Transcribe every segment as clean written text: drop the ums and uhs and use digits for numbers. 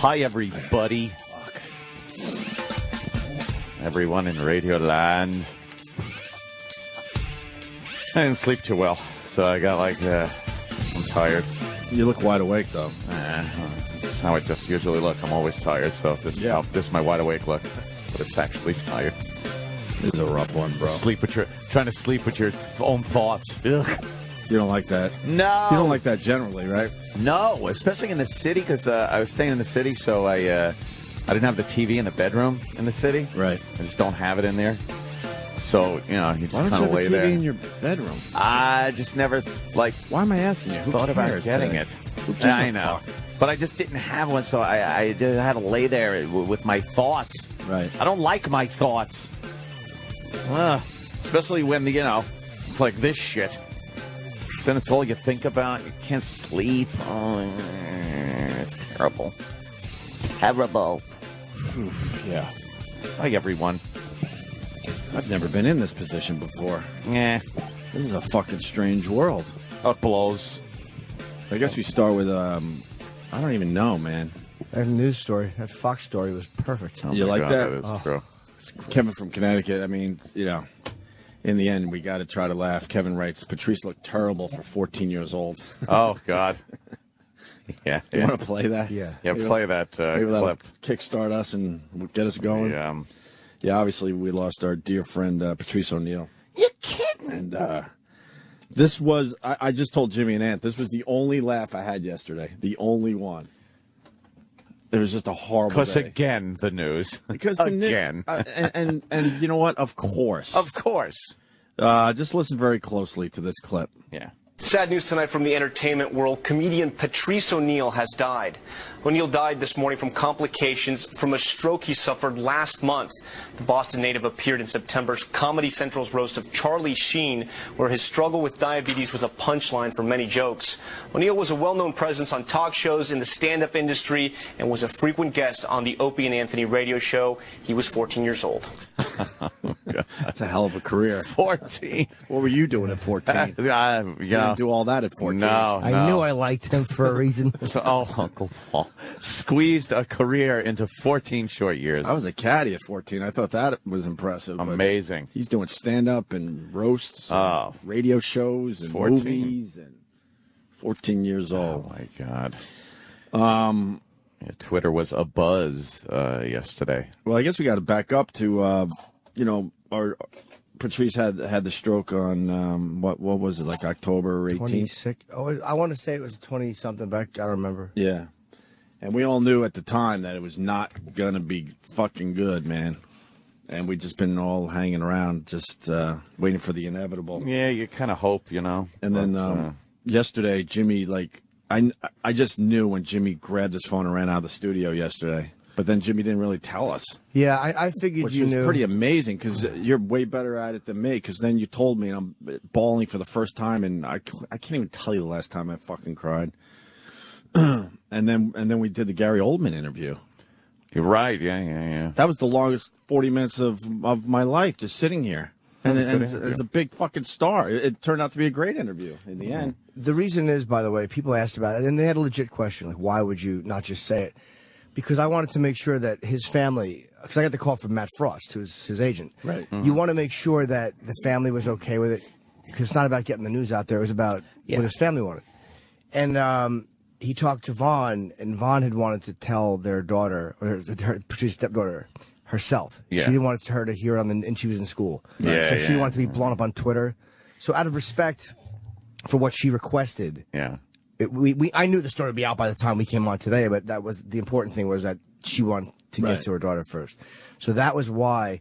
Hi, everybody. Everyone in Radio Land. I didn't sleep too well, so I got I'm tired. You look wide awake, though. That's how I just usually look. I'm always tired, so this is my wide awake look. But it's actually tired. This is a rough one, bro. Trying to sleep with your own thoughts. Ugh. You don't like that? No. You don't like that generally, right? No, especially in the city, because I was staying in the city, so I didn't have the TV in the bedroom in the city. Right. I just don't have it in there. So, you just kind of lay there. Why don't you have a TV in your bedroom? I just never, Why am I asking you? Who thought about getting it. I know. But I just didn't have one, so I just had to lay there with my thoughts. Right. I don't like my thoughts. Especially when, it's like this shit. Then it's all you think about. You can't sleep. Oh, it's terrible. Terrible. Oof, yeah. Like everyone. I've never been in this position before. Yeah. This is a fucking strange world. Oh, it blows. I guess we start with, I don't even know, man. That news story, that Fox story was perfect. Oh you like God, that? That is true. Kevin from Connecticut, I mean, in the end, we got to try to laugh. Kevin writes, Patrice looked terrible for 14 years old. Oh, God. Yeah. You want to play that? Yeah. Yeah, play that clip. Kickstart us and get us going. Yeah, obviously, we lost our dear friend, Patrice O'Neill. You kidding? And this was, I just told Jimmy and Ant, this was the only laugh I had yesterday. The only one. It was just a horrible day. Because again, the news. Because again. And you know what? Of course. Of course. Just listen very closely to this clip. Yeah. Sad news tonight from the entertainment world. Comedian Patrice O'Neill has died. O'Neill died this morning from complications from a stroke he suffered last month. The Boston native appeared in September's Comedy Central's roast of Charlie Sheen, where his struggle with diabetes was a punchline for many jokes. O'Neill was a well-known presence on talk shows in the stand-up industry and was a frequent guest on the Opie and Anthony radio show. He was 14 years old. That's a hell of a career. 14. What were you doing at 14? You didn't do all that at 14. No. I knew I liked him for a reason. Oh, Uncle Paul. Squeezed a career into 14 short years. I was a caddy at 14. I thought that was impressive. Amazing. He's doing stand-up and roasts, and radio shows and 14. movies, and 14 years old. Oh, my God. Twitter was abuzz yesterday. Well, I guess we got to back up to, our Patrice had the stroke on, what was it, like October 18th? 26. Oh, I want to say it was 20-something, but I don't remember. Yeah. And we all knew at the time that it was not going to be fucking good, man. And we just been all hanging around, just waiting for the inevitable. Yeah, you kind of hope, And then yesterday, Jimmy, I just knew when Jimmy grabbed his phone and ran out of the studio yesterday. But then Jimmy didn't really tell us. Yeah, I figured which you knew. Which was pretty amazing, because you're way better at it than me. Because then you told me, and I'm bawling for the first time, and I can't even tell you the last time I fucking cried. and then we did the Gary Oldman interview. You're right. Yeah. That was the longest 40 minutes of my life, just sitting here. And it's a big fucking star. It turned out to be a great interview in the end. The reason is, by the way, people asked about it, and they had a legit question, like, why would you not just say it? Because I wanted to make sure that his family, because I got the call from Matt Frost, who's his agent. Right. Mm-hmm. You want to make sure that the family was okay with it, because it's not about getting the news out there. It was about what his family wanted. And he talked to Vaughn, and Vaughn had wanted to tell their daughter, or her Patrice's stepdaughter, herself. Yeah. She didn't want her to hear it and she was in school. Yeah, so she wanted to be blown up on Twitter. So out of respect for what she requested, I knew the story would be out by the time we came on today, but that was the important thing, was that she wanted to get to her daughter first. So that was why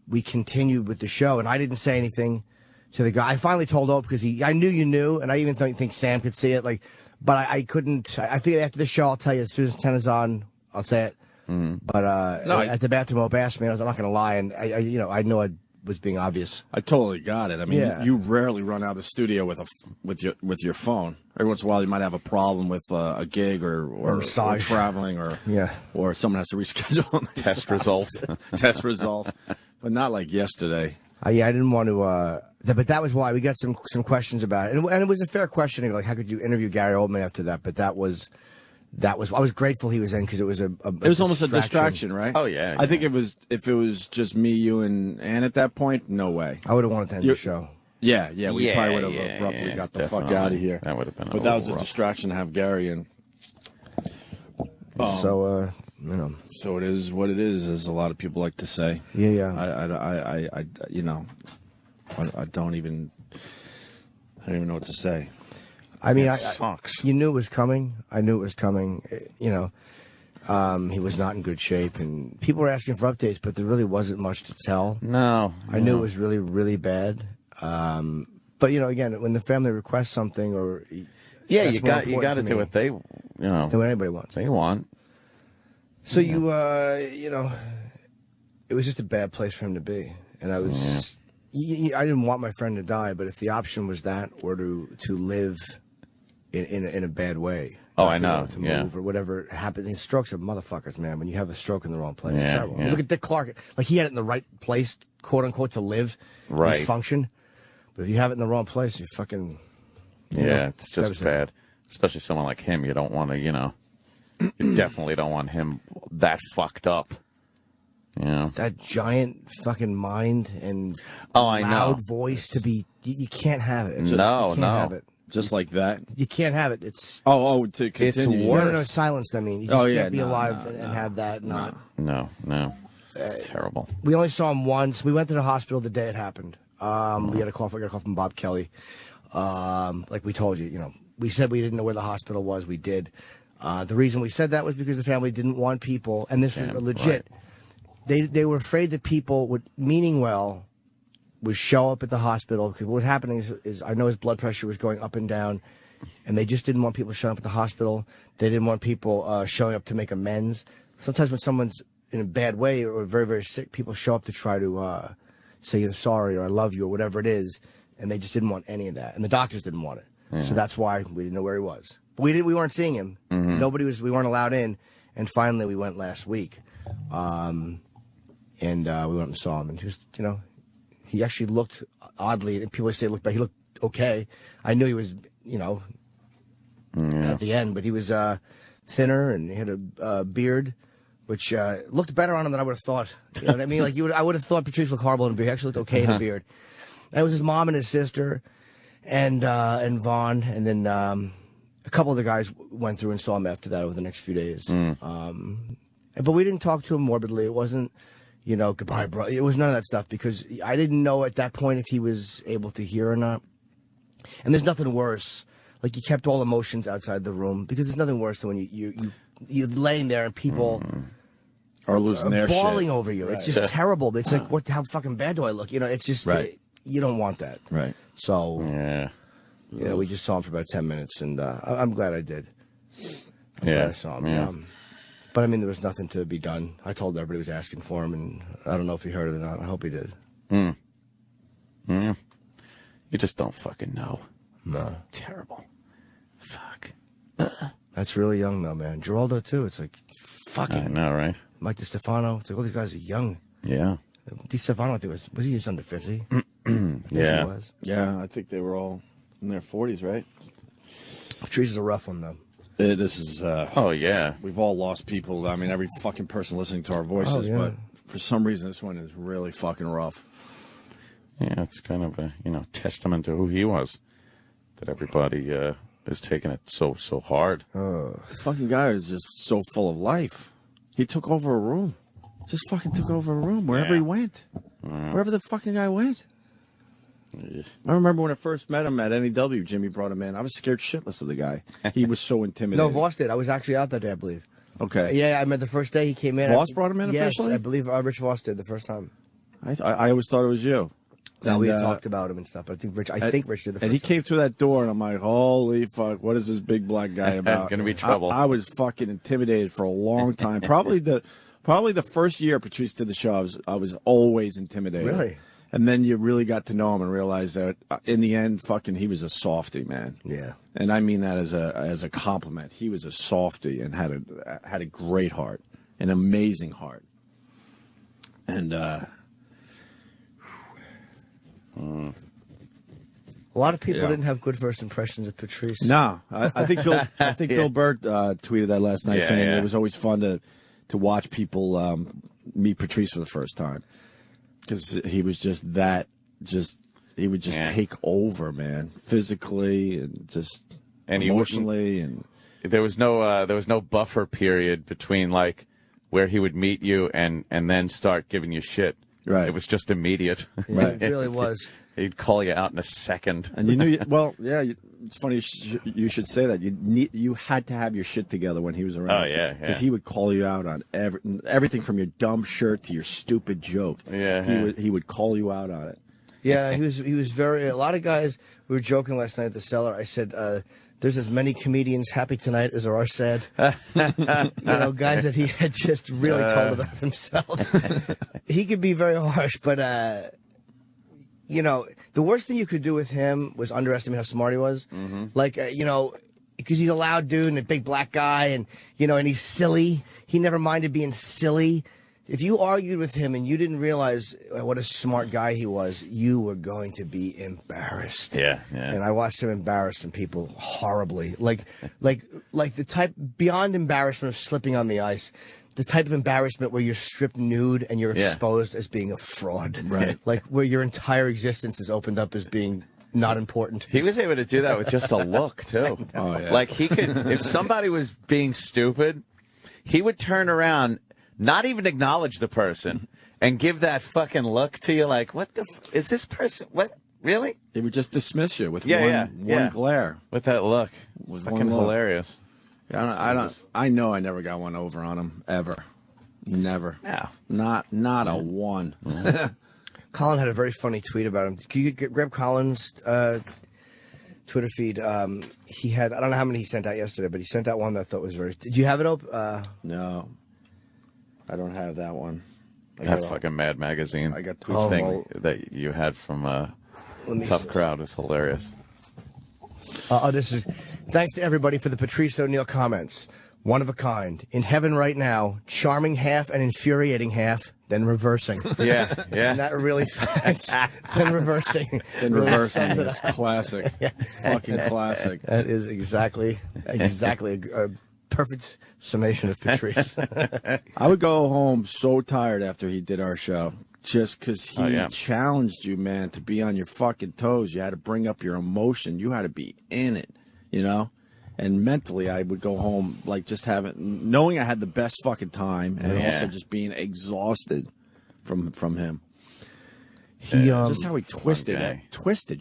we continued with the show, and I didn't say anything to the guy. I finally told Opie, because I knew you knew, and I even think Sam could see it. But I couldn't. I figured after the show, I'll tell you as soon as 10 is on, I'll say it. Mm-hmm. But at the bathroom, Opie asked me, and I'm not going to lie, and I know I was being obvious. I totally got it. I mean, you rarely run out of the studio with your phone. Every once in a while, you might have a problem with a gig or traveling or someone has to reschedule test results. Test results, but not like yesterday. I didn't want to. But that was why we got some questions about it, and it was a fair question. Like, how could you interview Gary Oldman after that? But that was I was grateful he was in because it was it was almost a distraction, right? Oh yeah. I think if it was just me, you, and Ann at that point, no way. I would have wanted to end the show. Yeah, we probably would have abruptly got the fuck out of here. That would have been. But that was a distraction to have Gary in. So you know. So it is what it is, as a lot of people like to say. Yeah. I you know, I don't even know what to say. I mean, sucks. You knew it was coming. I knew it was coming. You know, he was not in good shape, and people were asking for updates, but there really wasn't much to tell. No. I knew it was really, really bad. But you know, again, when the family requests something, or you got to do what they, than what anybody wants. They want. So you know, it was just a bad place for him to be, and I was. I didn't want my friend to die, but if the option was that, or to live in a bad way. Oh, I know. To move or whatever happened. These strokes are motherfuckers, man. When you have a stroke in the wrong place, it's terrible. Look at Dick Clark. Like, he had it in the right place, quote unquote, to live, and function. But if you have it in the wrong place, you fucking. It's just bad. Especially someone like him. You don't want to, you definitely don't want him that fucked up. Yeah. That giant fucking mind and I know. loud voice to be. You can't have it. You can't have it. Just like that. You can't have it. It's to continue. It's worse. No, silenced. I mean, you just can't be alive and have that. No. Terrible. We only saw him once. We went to the hospital the day it happened. We got a call from Bob Kelly. Like we told you, we said we didn't know where the hospital was. We did. The reason we said that was because the family didn't want people, and this was legit. Right. They were afraid that people would, meaning well, would show up at the hospital, because what was happening is I know his blood pressure was going up and down, and they just didn't want people showing up at the hospital. They didn't want people showing up to make amends. Sometimes when someone's in a bad way or very, very sick, people show up to try to say you're sorry or I love you or whatever it is, and they just didn't want any of that, and the doctors didn't want it. Yeah. So that's why we didn't know where he was. But we weren't seeing him. Mm-hmm. We weren't allowed in, and finally we went last week, and we went and saw him, and just he actually looked oddly, and people say looked bad. He looked okay. I knew he was, at the end, but he was thinner, and he had a beard, which looked better on him than I would have thought. You know what I mean? Like I would have thought Patrice looked horrible in a beard. He actually looked okay in a beard. And it was his mom and his sister, and Vaughn, and then a couple of the guys went through and saw him after that over the next few days. But we didn't talk to him morbidly. It wasn't. Goodbye, bro. It was none of that stuff, because I didn't know at that point if he was able to hear or not. And there's nothing worse. Like, you kept all emotions outside the room, because there's nothing worse than when you're laying there and people are losing their shit, bawling over you. Right. It's just terrible. It's like, how fucking bad do I look? It's just you don't want that. Right. So we just saw him for about 10 minutes, and I'm glad I did. I'm glad I saw him. Yeah. But, I mean, there was nothing to be done. I told everybody was asking for him, and I don't know if he heard it or not. I hope he did. You just don't fucking know. No. Terrible. Fuck. That's really young, though, man. Geraldo, too. It's like, fucking. I know, right? Mike DiStefano. It's like, all these guys are young. Yeah. DiStefano, I think, was he just under 50? Yeah. He was. Yeah, I think they were all in their 40s, right? Patrice is a rough one, though. This is. Oh, yeah. We've all lost people. I mean, every fucking person listening to our voices, but for some reason, this one is really fucking rough. Yeah, it's kind of a, testament to who he was, that everybody is taking it so hard. The fucking guy is just so full of life. He took over a room. Just fucking took over a room wherever he went. Wherever the fucking guy went. I remember when I first met him at NEW, Jimmy brought him in. I was scared shitless of the guy. He was so intimidating. No, Voss did. I was actually out that day, I believe. Okay. Yeah, I met the first day he came in. Voss brought him in officially? Yes, I believe Rich Voss did the first time. I always thought it was you. No, we had talked about him and stuff, but I think Rich did the first time. And he came through that door, and I'm like, holy fuck, what is this big black guy about? Gonna be trouble. I was fucking intimidated for a long time. Probably the first year Patrice did the show, I was always intimidated. Really? And then you really got to know him and realize that in the end, fucking, he was a softie, man. Yeah. And I mean that as a compliment. He was a softie and had a great heart, an amazing heart. And A lot of people didn't have good first impressions of Patrice. No, I think Bill Burr tweeted that last night, saying it was always fun to watch people meet Patrice for the first time, because he was he would just take over, man, physically and just emotionally, and there was no buffer period between like where he would meet you and then start giving you shit. Right. It was just immediate. Right. It really was. He'd call you out in a second. And you knew, it's funny you should say that. You had to have your shit together when he was around. Oh, yeah. Because he would call you out on everything from your dumb shirt to your stupid joke. Yeah. He would call you out on it. Yeah, he was very. A lot of guys. We were joking last night at the cellar. I said, "There's as many comedians happy tonight as there are sad." Guys that he had just really told about themselves. He could be very harsh, but the worst thing you could do with him was underestimate how smart he was. Mm-hmm. Like, because he's a loud dude and a big black guy, and and he's silly. He never minded being silly. If you argued with him and you didn't realize what a smart guy he was, you were going to be embarrassed. Yeah. And I watched him embarrass some people horribly. Like the type beyond embarrassment of slipping on the ice, the type of embarrassment where you're stripped nude and you're exposed as being a fraud. Right. Like where your entire existence is opened up as being not important. He was able to do that with just a look, too. Oh, yeah. Like he could, if somebody was being stupid, he would turn around, not even acknowledge the person, and give that fucking look to you like, what the is this person? What? Really? He would just dismiss you with one glare. With that look. With fucking hilarious. I know I never got one over on him, ever. Never. No. Not a one. Colin had a very funny tweet about him. Can you grab Colin's Twitter feed? He had, I don't know how many he sent out yesterday, but he sent out one that I thought was very... Did you have it up? No. I don't have that one. That fucking Mad Magazine. I got tweets thing that you had from Tough Crowd is hilarious. Thanks to everybody for the Patrice O'Neill comments. One of a kind. In heaven right now, charming half and infuriating half, then reversing. Yeah. And that really then reversing. Then reversing is classic. Fucking classic. That is exactly a perfect summation of Patrice. I would go home so tired after he did our show. Just because he challenged you, man, to be on your fucking toes. You had to bring up your emotion. You had to be in it, And mentally, I would go home, like, just knowing I had the best fucking time, and also just being exhausted from him. He just how he twisted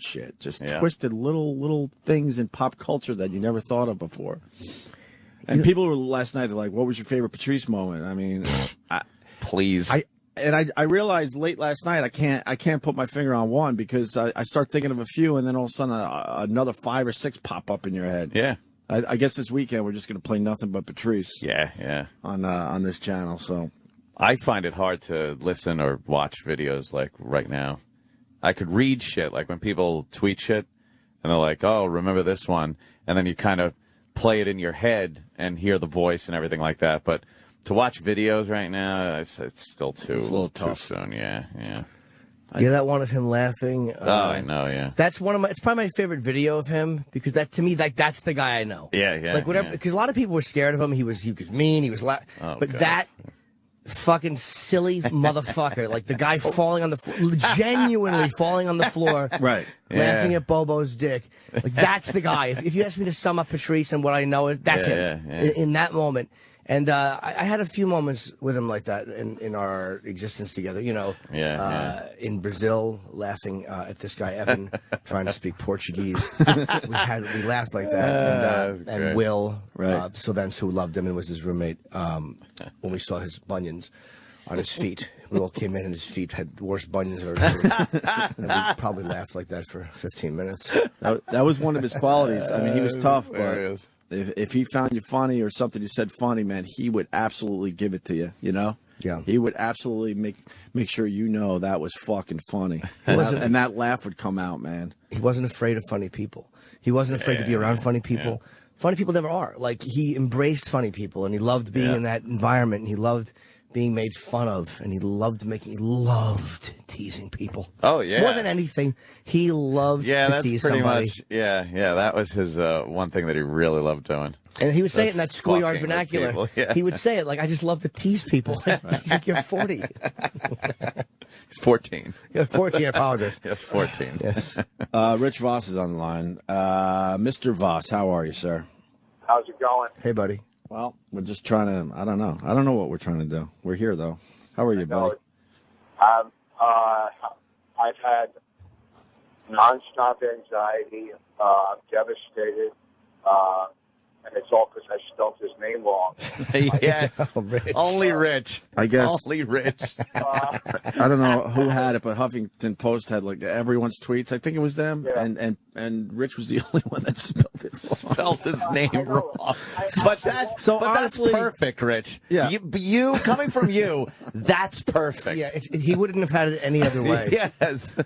shit, twisted little things in pop culture that you never thought of before. And people were last night. They're like, "What was your favorite Patrice moment?" I mean, please. I realized late last night I can't put my finger on one, because I start thinking of a few, and then all of a sudden another 5 or 6 pop up in your head. Yeah. I guess this weekend we're just going to play nothing but Patrice. Yeah. On this channel. So I find it hard to listen or watch videos like right now. I could read shit, like when people tweet shit and they're like, "Oh, remember this one," and then you kind of play it in your head and hear the voice and everything like that. But to watch videos right now, it's still it's a little tough. Soon. Yeah. Yeah, that one of him laughing. I know, yeah. That's it's probably my favorite video of him, because that, to me, that's the guy I know. Yeah. Like, whatever, because a lot of people were scared of him. He was mean, he was but God. That fucking silly motherfucker, like the guy falling on the floor, genuinely falling on the floor, right, laughing at Bobo's dick. Like, that's the guy. If you ask me to sum up Patrice and what I know, that's him. In that moment. And I had a few moments with him like that in our existence together, in Brazil, laughing at this guy Evan trying to speak Portuguese. We laughed like that, and Will Sylvans, who loved him and was his roommate, when we saw his bunions on his feet. We all came in and his feet had the worst bunions I've ever seen. And we probably laughed like that for 15 minutes. That was one of his qualities. I mean, he was tough, but if he found you funny or something you said funny, man, he would absolutely give it to you, Yeah. He would absolutely make sure that was fucking funny. And that laugh would come out, man. He wasn't afraid of funny people. He wasn't afraid to be around funny people. Yeah. Funny people never are. Like, he embraced funny people, and he loved being in that environment, and he loved being made fun of, and he loved teasing people. Oh yeah, more than anything, he loved to tease somebody. Yeah, that was his one thing that he really loved doing. And he would say it in that schoolyard vernacular. Yeah. He would say it like, "I just love to tease people." He's like, "You're 40." He's 14. You're 14. I apologize. Yes, 14. Yes. Rich Voss is on the line. Mr. Voss, how are you, sir? How's it going? Hey, buddy. Well, we're just trying to. I don't know. I don't know what we're trying to do. We're here though. How are you, buddy? I've had nonstop anxiety. I'm devastated. And it's all because I spelled his name wrong. Yes. Only Rich. I guess. Only Rich. I don't know who had it, but Huffington Post had like everyone's tweets. I think it was them. Yeah. And Rich was the only one that spelled it wrong. Spelled his name wrong. But that's honestly, that's perfect, Rich. Yeah. You coming from you, that's perfect. Yeah, he wouldn't have had it any other way. Yes.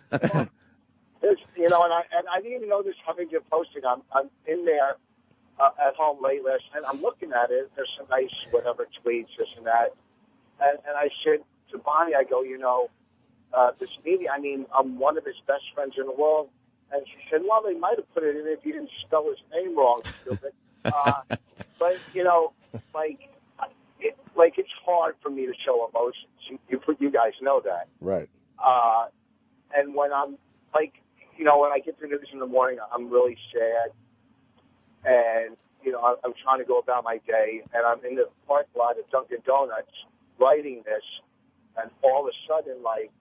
You know, and I didn't even know this Huffington Posting. I'm in there at home late last night. I'm looking at it. There's some nice whatever tweets, this and that. And I said to Bonnie, I go, you know, this media, I mean, I'm one of his best friends in the world. And she said, well, they might have put it in if you didn't spell his name wrong, stupid. But, you know, it's hard for me to show emotions. You guys know that. Right. And when I'm, like, you know, when I get the news in the morning, I'm really sad. And, you know, I'm trying to go about my day, and I'm in the parking lot at Dunkin' Donuts writing this, and all of a sudden, like,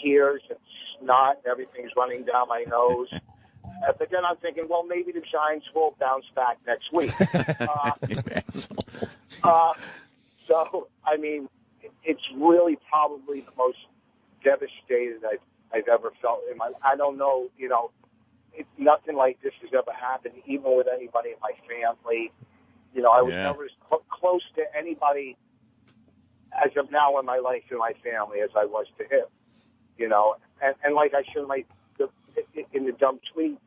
tears and snot and everything's running down my nose. But then I'm thinking, well, maybe the Giants will bounce back next week. So, I mean, it's really probably the most devastated I've ever felt in my life. I don't know, you know, nothing like this has ever happened, even with anybody in my family. You know, I was never as close to anybody as of now in my life and my family as I was to him. You know, and like I said in the dumb tweet,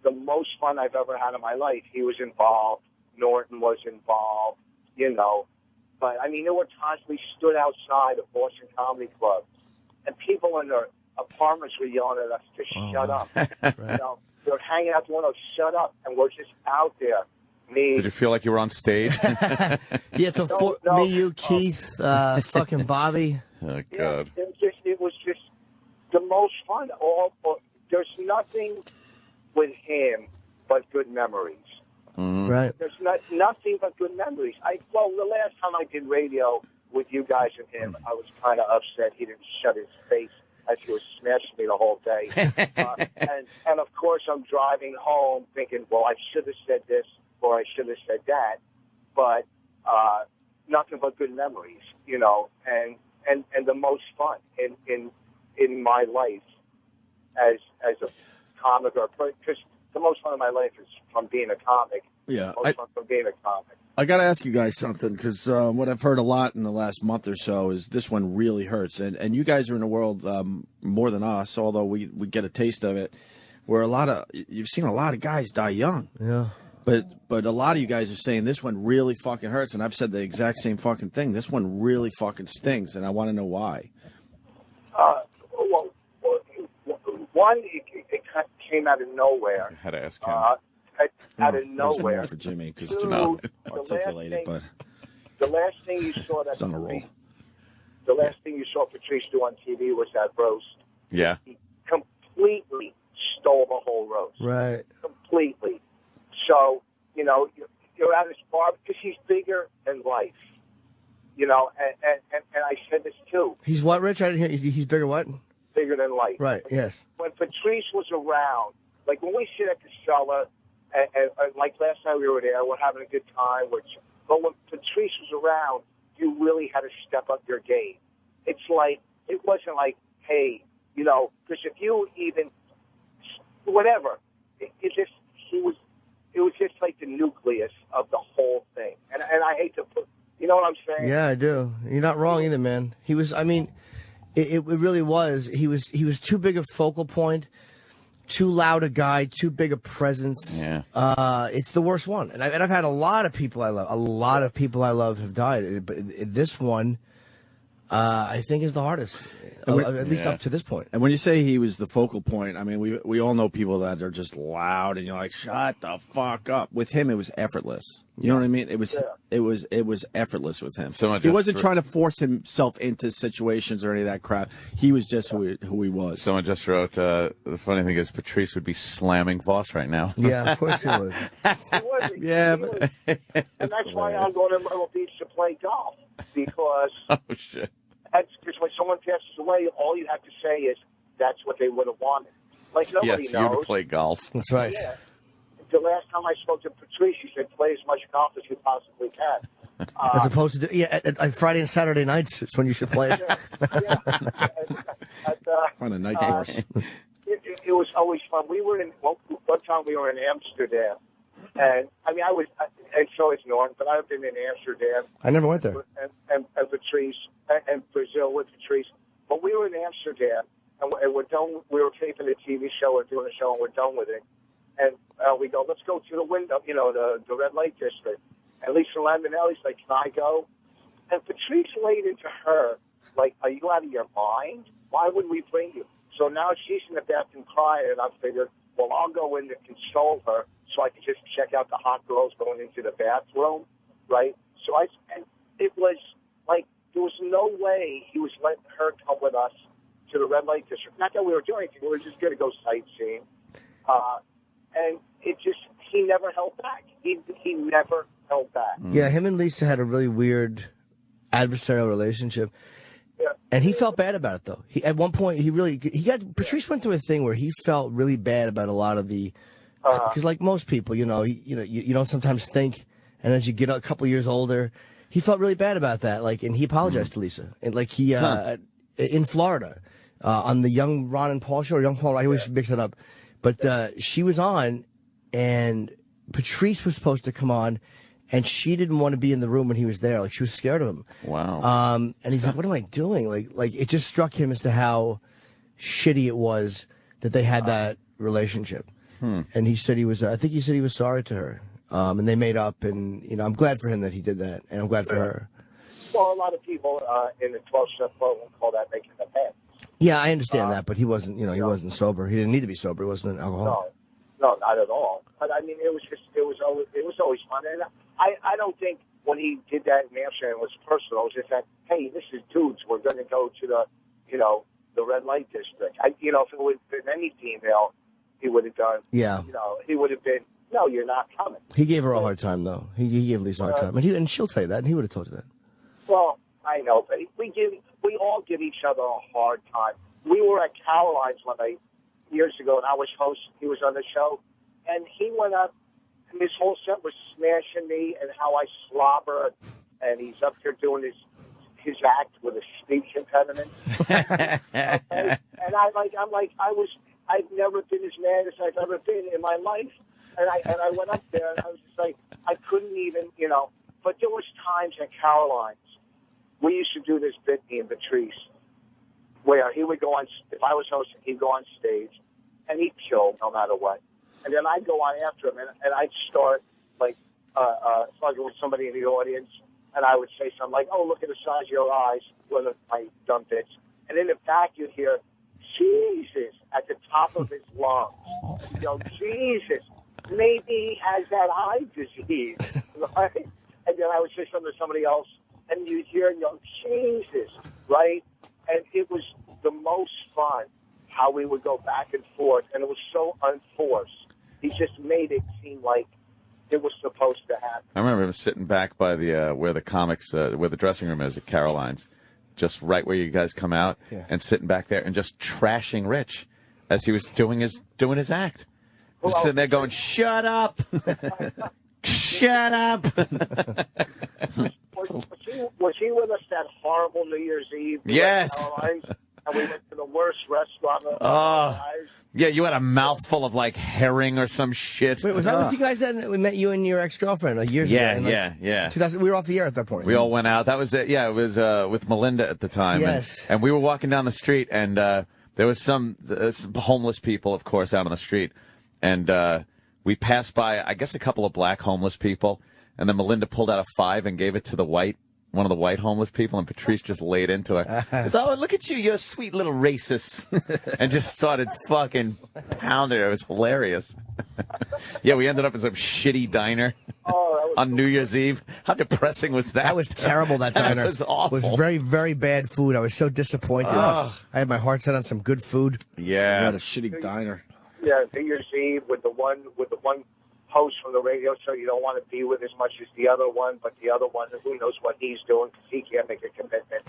the most fun I've ever had in my life. He was involved. Norton was involved. You know, but I mean, there were times we stood outside of Boston Comedy Club, and people in their apartments were yelling at us to shut up. Right. You know, they're hanging out the window, shut up, and we're just out there. Did you feel like you were on stage? Yeah, so me, you, Keith, fucking Bobby. Oh God! Yeah, it was just the most fun. There's nothing with him but good memories. Mm-hmm. Right. There's nothing but good memories. The last time I did radio with you guys and him, I was kind of upset he didn't shut his face as he was smashing me the whole day. And of course, I'm driving home thinking, well, I should have said this or I should have said that. But nothing but good memories, you know, and the most fun in my life as a comic, or because the most fun in my life is from being a comic. Yeah, most fun from being a comic. I got to ask you guys something, because what I've heard a lot in the last month or so is this one really hurts. And you guys are in the world more than us, although we get a taste of it, where you've seen a lot of guys die young. Yeah. But a lot of you guys are saying this one really fucking hurts, and I've said the exact same fucking thing. This one really fucking stings, and I want to know why. One, it came out of nowhere. I had to ask him. Out of nowhere. More for Jimmy, because Jimmy articulated it, but the last thing you saw it's on a roll. The last thing you saw Patrice do on TV was that roast. Yeah. He completely stole the whole roast. Right. Completely. So, you know, you're at his bar because he's bigger than life. You know, and I said this too. He's what, Rich? I didn't hear. He's bigger what? Bigger than life. Right, yes. When Patrice was around, like when we sit at the cellar, and like last night we were there, we're having a good time. But when Patrice was around, you really had to step up your game. It's like, it wasn't like, hey, you know, because if you even, whatever, it was just like the nucleus of the whole thing. And I hate to put, you know what I'm saying? Yeah, I do. You're not wrong either, man. He was, I mean, it really was. He was too big a focal point, too loud a guy, too big a presence. Yeah. It's the worst one. And I've had a lot of people I love. A lot of people I love have died. But this one, I think is the hardest, at least up to this point. And when you say he was the focal point, I mean, we all know people that are just loud, and you're like, shut the fuck up. With him, it was effortless. You know what I mean? It was effortless with him. He wasn't trying to force himself into situations or any of that crap. He was just who he was. Someone just wrote, the funny thing is Patrice would be slamming Voss right now. Yeah, of course he would. Yeah, and that's why I'm going to Myrtle Beach to play golf, because oh shit. Because when someone passes away, all you have to say is that's what they would have wanted. Like nobody yes, knows. you to play golf. That's right. Yeah. The last time I spoke to Patrice, she said, play as much golf as you possibly can. As opposed to at Friday and Saturday nights, it's when you should play it. Find a night course. It was always fun. We were one time we were in Amsterdam, and I mean and so is Norm, but I've been in Amsterdam. I never went there. And Patrice and Brazil with Patrice, but we were in Amsterdam, and we're done. We were taping a TV show or doing a show, and we're done with it. And we go, let's go to the window, the red light district. And Lisa Lambanelli's like, can I go? And Patrice laid into her, like, are you out of your mind? Why would we bring you? So now she's in the bathroom crying, and I figured, well, I'll go in to console her so I can just check out the hot girls going into the bathroom, right? So and it was like, there was no way he was letting her come with us to the red light district. Not that we were doing anything, we were just going to go sightseeing. And he never held back. He never held back. Yeah, him and Lisa had a really weird adversarial relationship. Yeah. And he felt bad about it, though. At one point, Patrice went through a thing where he felt really bad about a lot of the, because like most people, you don't sometimes think, and as you get a couple years older, he felt really bad about that. Like, and he apologized to Lisa. And like in Florida, on the Young Ron and Paul show, Young Paul, I always mix it up. But she was on, and Patrice was supposed to come on, and she didn't want to be in the room when he was there. Like, she was scared of him. Wow. And he's like, what am I doing? Like it just struck him as to how shitty it was that they had that relationship. And he said I think he said he was sorry to her. And they made up, and, I'm glad for him that he did that, and I'm glad for her. Well, a lot of people in the 12-step program call that making amends. Yeah, I understand that, but he wasn't, he wasn't sober. He didn't need to be sober. He wasn't an alcoholic. No, not at all. But I mean, it was always fun. And I don't think when he did that in Amsterdam it was personal. It was just that, hey, this is dudes. We're going to go to the red light district. If it would have been any female, he would have done. Yeah. He would have been. No, you're not coming. He gave her a hard time, though. He gave Lisa a hard time, and she'll tell you that, and he would have told you that. Well, I know, but we all give each other a hard time. We were at Caroline's years ago, and I was host. He was on the show, and he went up, and his whole set was smashing me and how I slobber, and he's up there doing his act with a speech impediment. And I've never been as mad as I've ever been in my life, and I went up there, and I was just like, I couldn't even, But there was times at Caroline's. We used to do this bit, me and Patrice, where he would go on, if I was hosting, he'd go on stage, and he'd kill no matter what. And then I'd go on after him, and I'd start, talking with somebody in the audience, and I would say something like, oh, look at the size of your eyes, one of my dumb bits. And in the back, you'd hear, Jesus, at the top of his lungs. Jesus, maybe he has that eye disease, right? And then I would say something to somebody else, and you'd hear, Jesus, right? And it was the most fun how we would go back and forth, and it was so unforced. He just made it seem like it was supposed to happen. I remember him sitting back by the where the comics, where the dressing room is at Caroline's, just right where you guys come out, and sitting back there and just trashing Rich as he was doing his act. Just sitting there going, "Shut up, shut up." Was he with us that horrible New Year's Eve? Yes. And we went to the worst restaurant of our lives. Yeah, you had a mouthful of herring or some shit. Wait, was that with you guys then? We met you and your ex-girlfriend years ago. Yeah. 2000, we were off the air at that point. We all went out. That was it. Yeah, it was with Melinda at the time. Yes. And we were walking down the street, and there was some homeless people, of course, out on the street. And we passed by, I guess, a couple of black homeless people. And then Melinda pulled out a $5 and gave it to the white one of the white homeless people, and Patrice just laid into her. It's, oh, look at you, you're a sweet little racist. And just started fucking pounding her. It was hilarious. Yeah, we ended up in some shitty diner on New Year's Eve. How depressing was that? That was terrible, that diner. That was awful. It was very, very bad food. I was so disappointed. I had my heart set on some good food. Yeah. You had a shitty diner. Yeah, New Year's Eve with the one host from the radio show you don't want to be with as much as the other one, but the other one, who knows what he's doing because he can't make a commitment.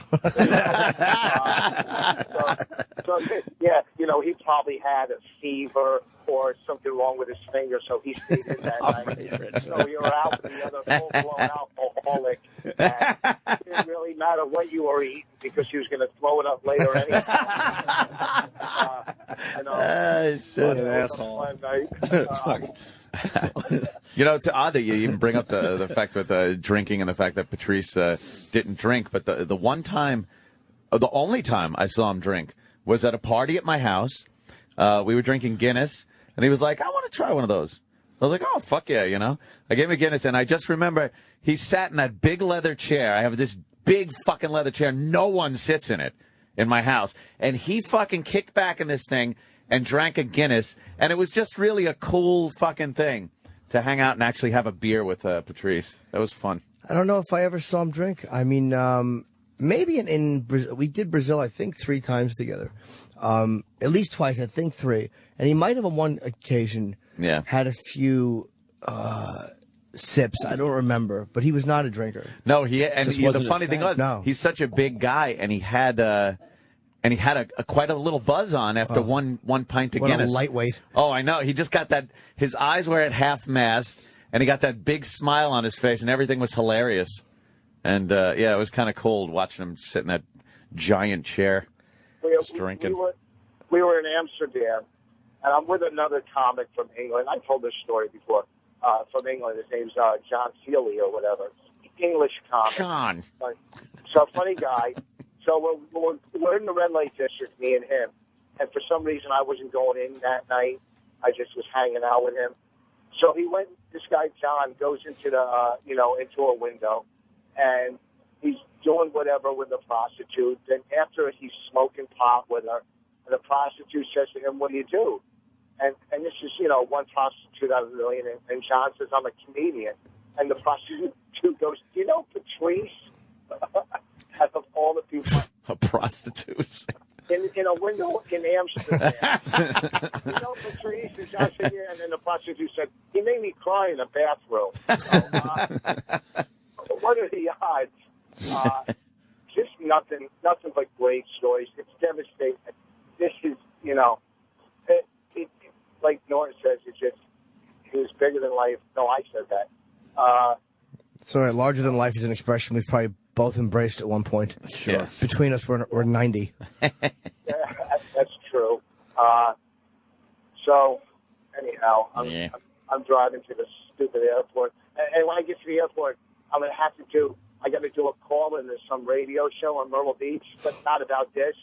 So, yeah, you know, he probably had a fever or something wrong with his finger, so he stayed in that night. So you're out with the other full-blown alcoholic. And it didn't really matter what you were eating because he was going to throw it up later anyway. What an asshole. You know, it's odd that you even bring up the fact with drinking and the fact that Patrice didn't drink. But the one time, the only time I saw him drink was at a party at my house. We were drinking Guinness, and he was like, I want to try one of those. I was like, oh, fuck yeah, you know. I gave him a Guinness, and I just remember he sat in that big leather chair. I have this big fucking leather chair. No one sits in it in my house. And he fucking kicked back in this thing and drank a Guinness, and it was just really a cool fucking thing to hang out and actually have a beer with Patrice. That was fun. I don't know if I ever saw him drink. I mean, maybe in Brazil. We did Brazil, I think, 3 times together. At least twice, I think 3. And he might have on one occasion had a few sips. I don't remember, but he was not a drinker. No, the funny thing was, he's such a big guy, and he had quite a little buzz on after one pint of Guinness. What a lightweight. Oh, I know. He just got that. His eyes were at half mast, and he got that big smile on his face, and everything was hilarious. And it was kind of cold watching him sit in that giant chair, drinking. We were in Amsterdam, and I'm with another comic from England. I told this story before. From England, his name's John Seeley or whatever. English comic. John. So funny guy. So we're in the red light district, me and him, and for some reason I wasn't going in that night. I just was hanging out with him. So he went. This guy John goes into the into a window, and he's doing whatever with the prostitute. Then after he's smoking pot with her, and the prostitute says to him, "What do you do?" And this is one prostitute out of a million, and John says, "I'm a comedian," and the prostitute goes, "Do you know Patrice?" Out of all the people, a prostitute in a window in Amsterdam. You know Patrice? And John said, "Yeah." And then the prostitute said, "He made me cry in a bathroom." So, what are the odds? Just nothing but great stories. It's devastating. This is, like Norton says, he was bigger than life. No, I said that. Sorry, larger than life is an expression we've probably both embraced at one point. Sure. Yes. Between us, we're 90. Yeah, that's true. So, anyhow, I'm driving to the stupid airport. And when I get to the airport, I got to do a call in some radio show on Myrtle Beach, but not about this.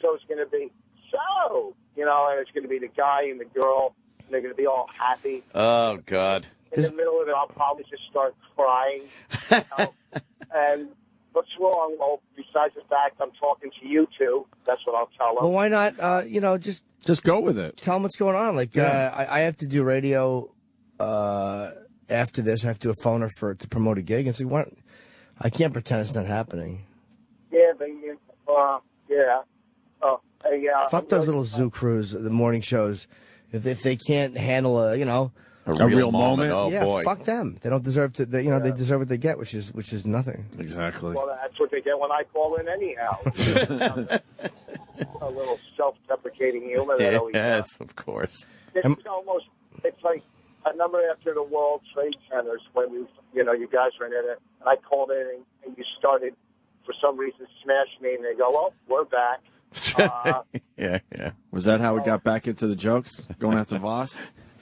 So it's going to be, and it's going to be the guy and the girl, and they're going to be all happy. Oh, God. In the middle of it, I'll probably just start crying. And what's wrong? Well, besides the fact I'm talking to you two, that's what I'll tell them. Well, why not, just go with it. Tell them what's going on. Like, I have to do radio after this. I have to do a phoner to promote a gig. And say, what? I can't pretend it's not happening. Yeah, but, yeah. Yeah. Fuck those little zoo crews, the morning shows. If they can't handle a real moment. Oh, yeah, boy. fuck them. They don't deserve to. They deserve what they get, which is nothing. Exactly. Well, that's what they get when I call in, anyhow. A little self-deprecating humor. Yes, of course. It's like a number after the World Trade Centers when you guys were in it, and I called in and you started for some reason smash me, and they go, "Oh, we're back." Yeah. Was that how we got back into the jokes? Going after Voss?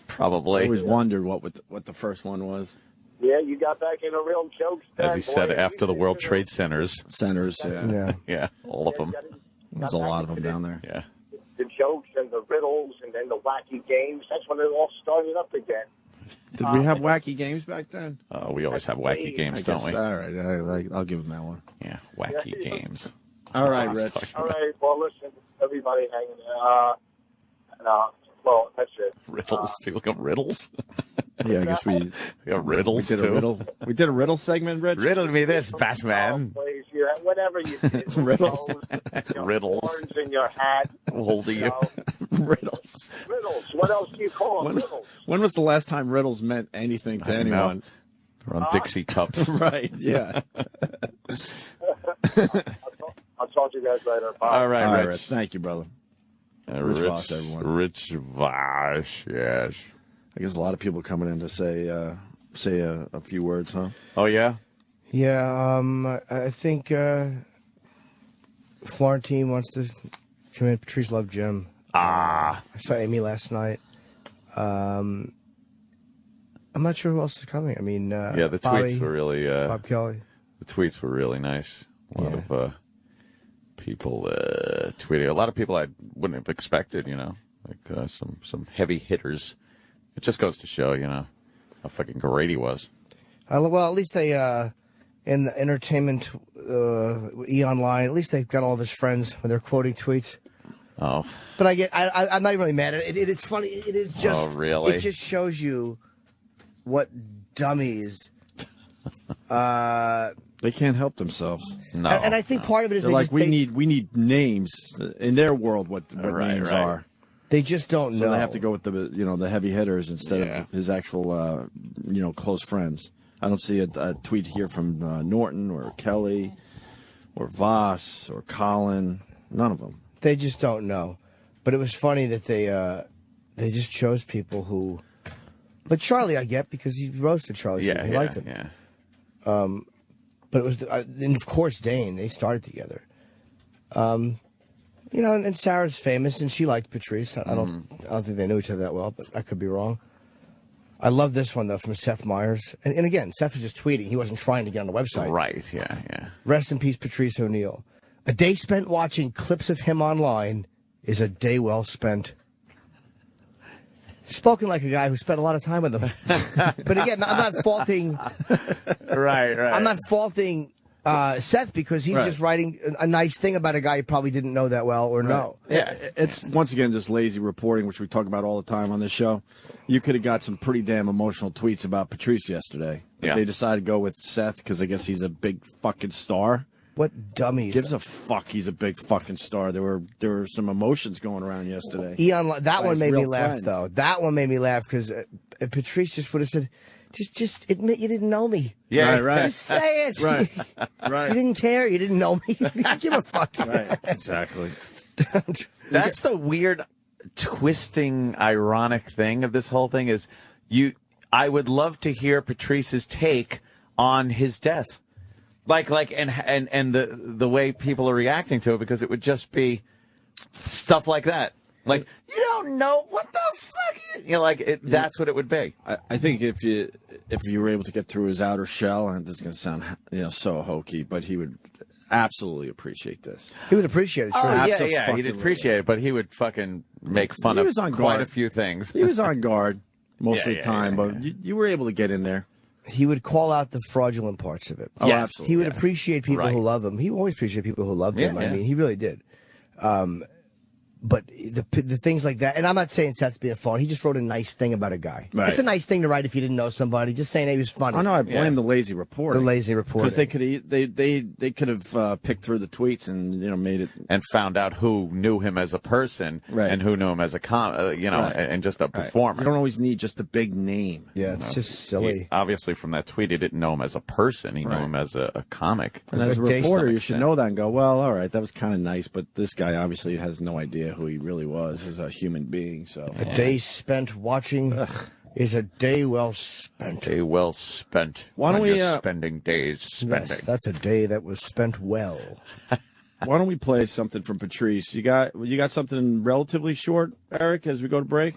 Probably. I always wondered what the first one was. Yeah, you got back into real jokes. As he said, after the World Trade Centers. Yeah, all of them. There's a lot of them down there. Yeah. The jokes and the riddles and then the wacky games. That's when it all started up again. Did we have wacky games back then? We always have wacky games, don't we? All right, I'll give him that one. Yeah, wacky games. All right, Rich. All right, well, listen, everybody hanging there. Well, that's it. Riddles. People got riddles. Yeah, I guess we got riddles did too. a riddle. We did a riddle segment, Rich. Riddle me this, Batman. Please, whatever you did. Riddles. Riddles. Horns in your hat. Hold you. Riddles. Riddles. What else do you call them? Riddles. When was the last time riddles meant anything to anyone? We're on Dixie cups. Right, yeah. I'll talk to you guys later. Bye. All right, Rich. Thank you, brother. Rich Voss, everyone. Rich Voss, yes. I guess a lot of people coming in to say a few words, huh? Oh, yeah? Yeah, I think Florentine wants to come in. Patrice loved Jim. I saw Amy last night. I'm not sure who else is coming. I mean, yeah, the Bobby, tweets were really... Bob Kelly. The tweets were really nice. A lot of people tweeting. A lot of people I wouldn't have expected, like some heavy hitters. It just goes to show, how fucking great he was. Well, at least they, in the entertainment, E! Online, at least they've got all of his friends when they're quoting tweets. Oh. But I'm not even really mad at it. It's funny. It is just. Oh, really? It just shows you what dummies. They can't help themselves. No. And I think part of it is They're like, we need names in their world. What names are? They just don't know. So they have to go with the heavy hitters instead of his actual close friends. I don't see a tweet here from Norton or Kelly or Voss or Colin. None of them. They just don't know. But it was funny that they just chose people who. But Charlie, I get because he roasted Charlie. Yeah, he liked him. Yeah. But it was, and of course, Dane. They started together. And Sarah's famous, and she liked Patrice. I don't think they knew each other that well, but I could be wrong. I love this one though from Seth Meyers, and again, Seth was just tweeting. He wasn't trying to get on the website. Right. Yeah. Rest in peace, Patrice O'Neal. A day spent watching clips of him online is a day well spent. Spoken like a guy who spent a lot of time with him. But again, I'm not faulting. Right. I'm not faulting Seth because he's just writing a nice thing about a guy you probably didn't know that well or know. Yeah, it's once again just lazy reporting, which we talk about all the time on this show. You could have got some pretty damn emotional tweets about Patrice yesterday. But they decided to go with Seth because I guess he's a big fucking star. What dummies. Gives a fuck he's a big fucking star. There were some emotions going around yesterday. That one made me laugh, though. That one made me laugh because if Patrice just would have said, just admit you didn't know me. Yeah, right. Just say it. Right. You didn't care. You didn't know me. You didn't give a fuck. Right, exactly. That's the weird, twisting, ironic thing of this whole thing is I would love to hear Patrice's take on his death. And the way people are reacting to it, because it would just be stuff like that. Like, you don't know what the fuck that's what it would be. I think if you were able to get through his outer shell, and this is going to sound so hokey, but he would absolutely appreciate this. He would appreciate it, sure. Oh, yeah, he'd appreciate it, but he would fucking make fun of quite a few things. He was on guard most of the time, but you were able to get in there. He would call out the fraudulent parts of it. Oh, yes. Absolutely. He would appreciate people who love him. He always appreciated people who loved him. I mean, he really did. But the things like that, and I'm not saying Seth's being phony. He just wrote a nice thing about a guy. Right. It's a nice thing to write if you didn't know somebody. Just saying he was funny. I know. I blame the lazy reporting. The lazy reporting. Because they could have picked through the tweets and made it and found out who knew him as a person and who knew him as a and just a performer. You don't always need just the big name. Yeah, it's just silly. Obviously, from that tweet, he didn't know him as a person. He knew him as a comic. And as a reporter, you should know that and go, well, all right, that was kind of nice, but this guy obviously has no idea who he really was as a human being. So a day spent watching is a day well spent. Day well spent. Why don't we spending days spending? Yes, that's a day that was spent well. Why don't we play something from Patrice? You got something relatively short, Eric, as we go to break?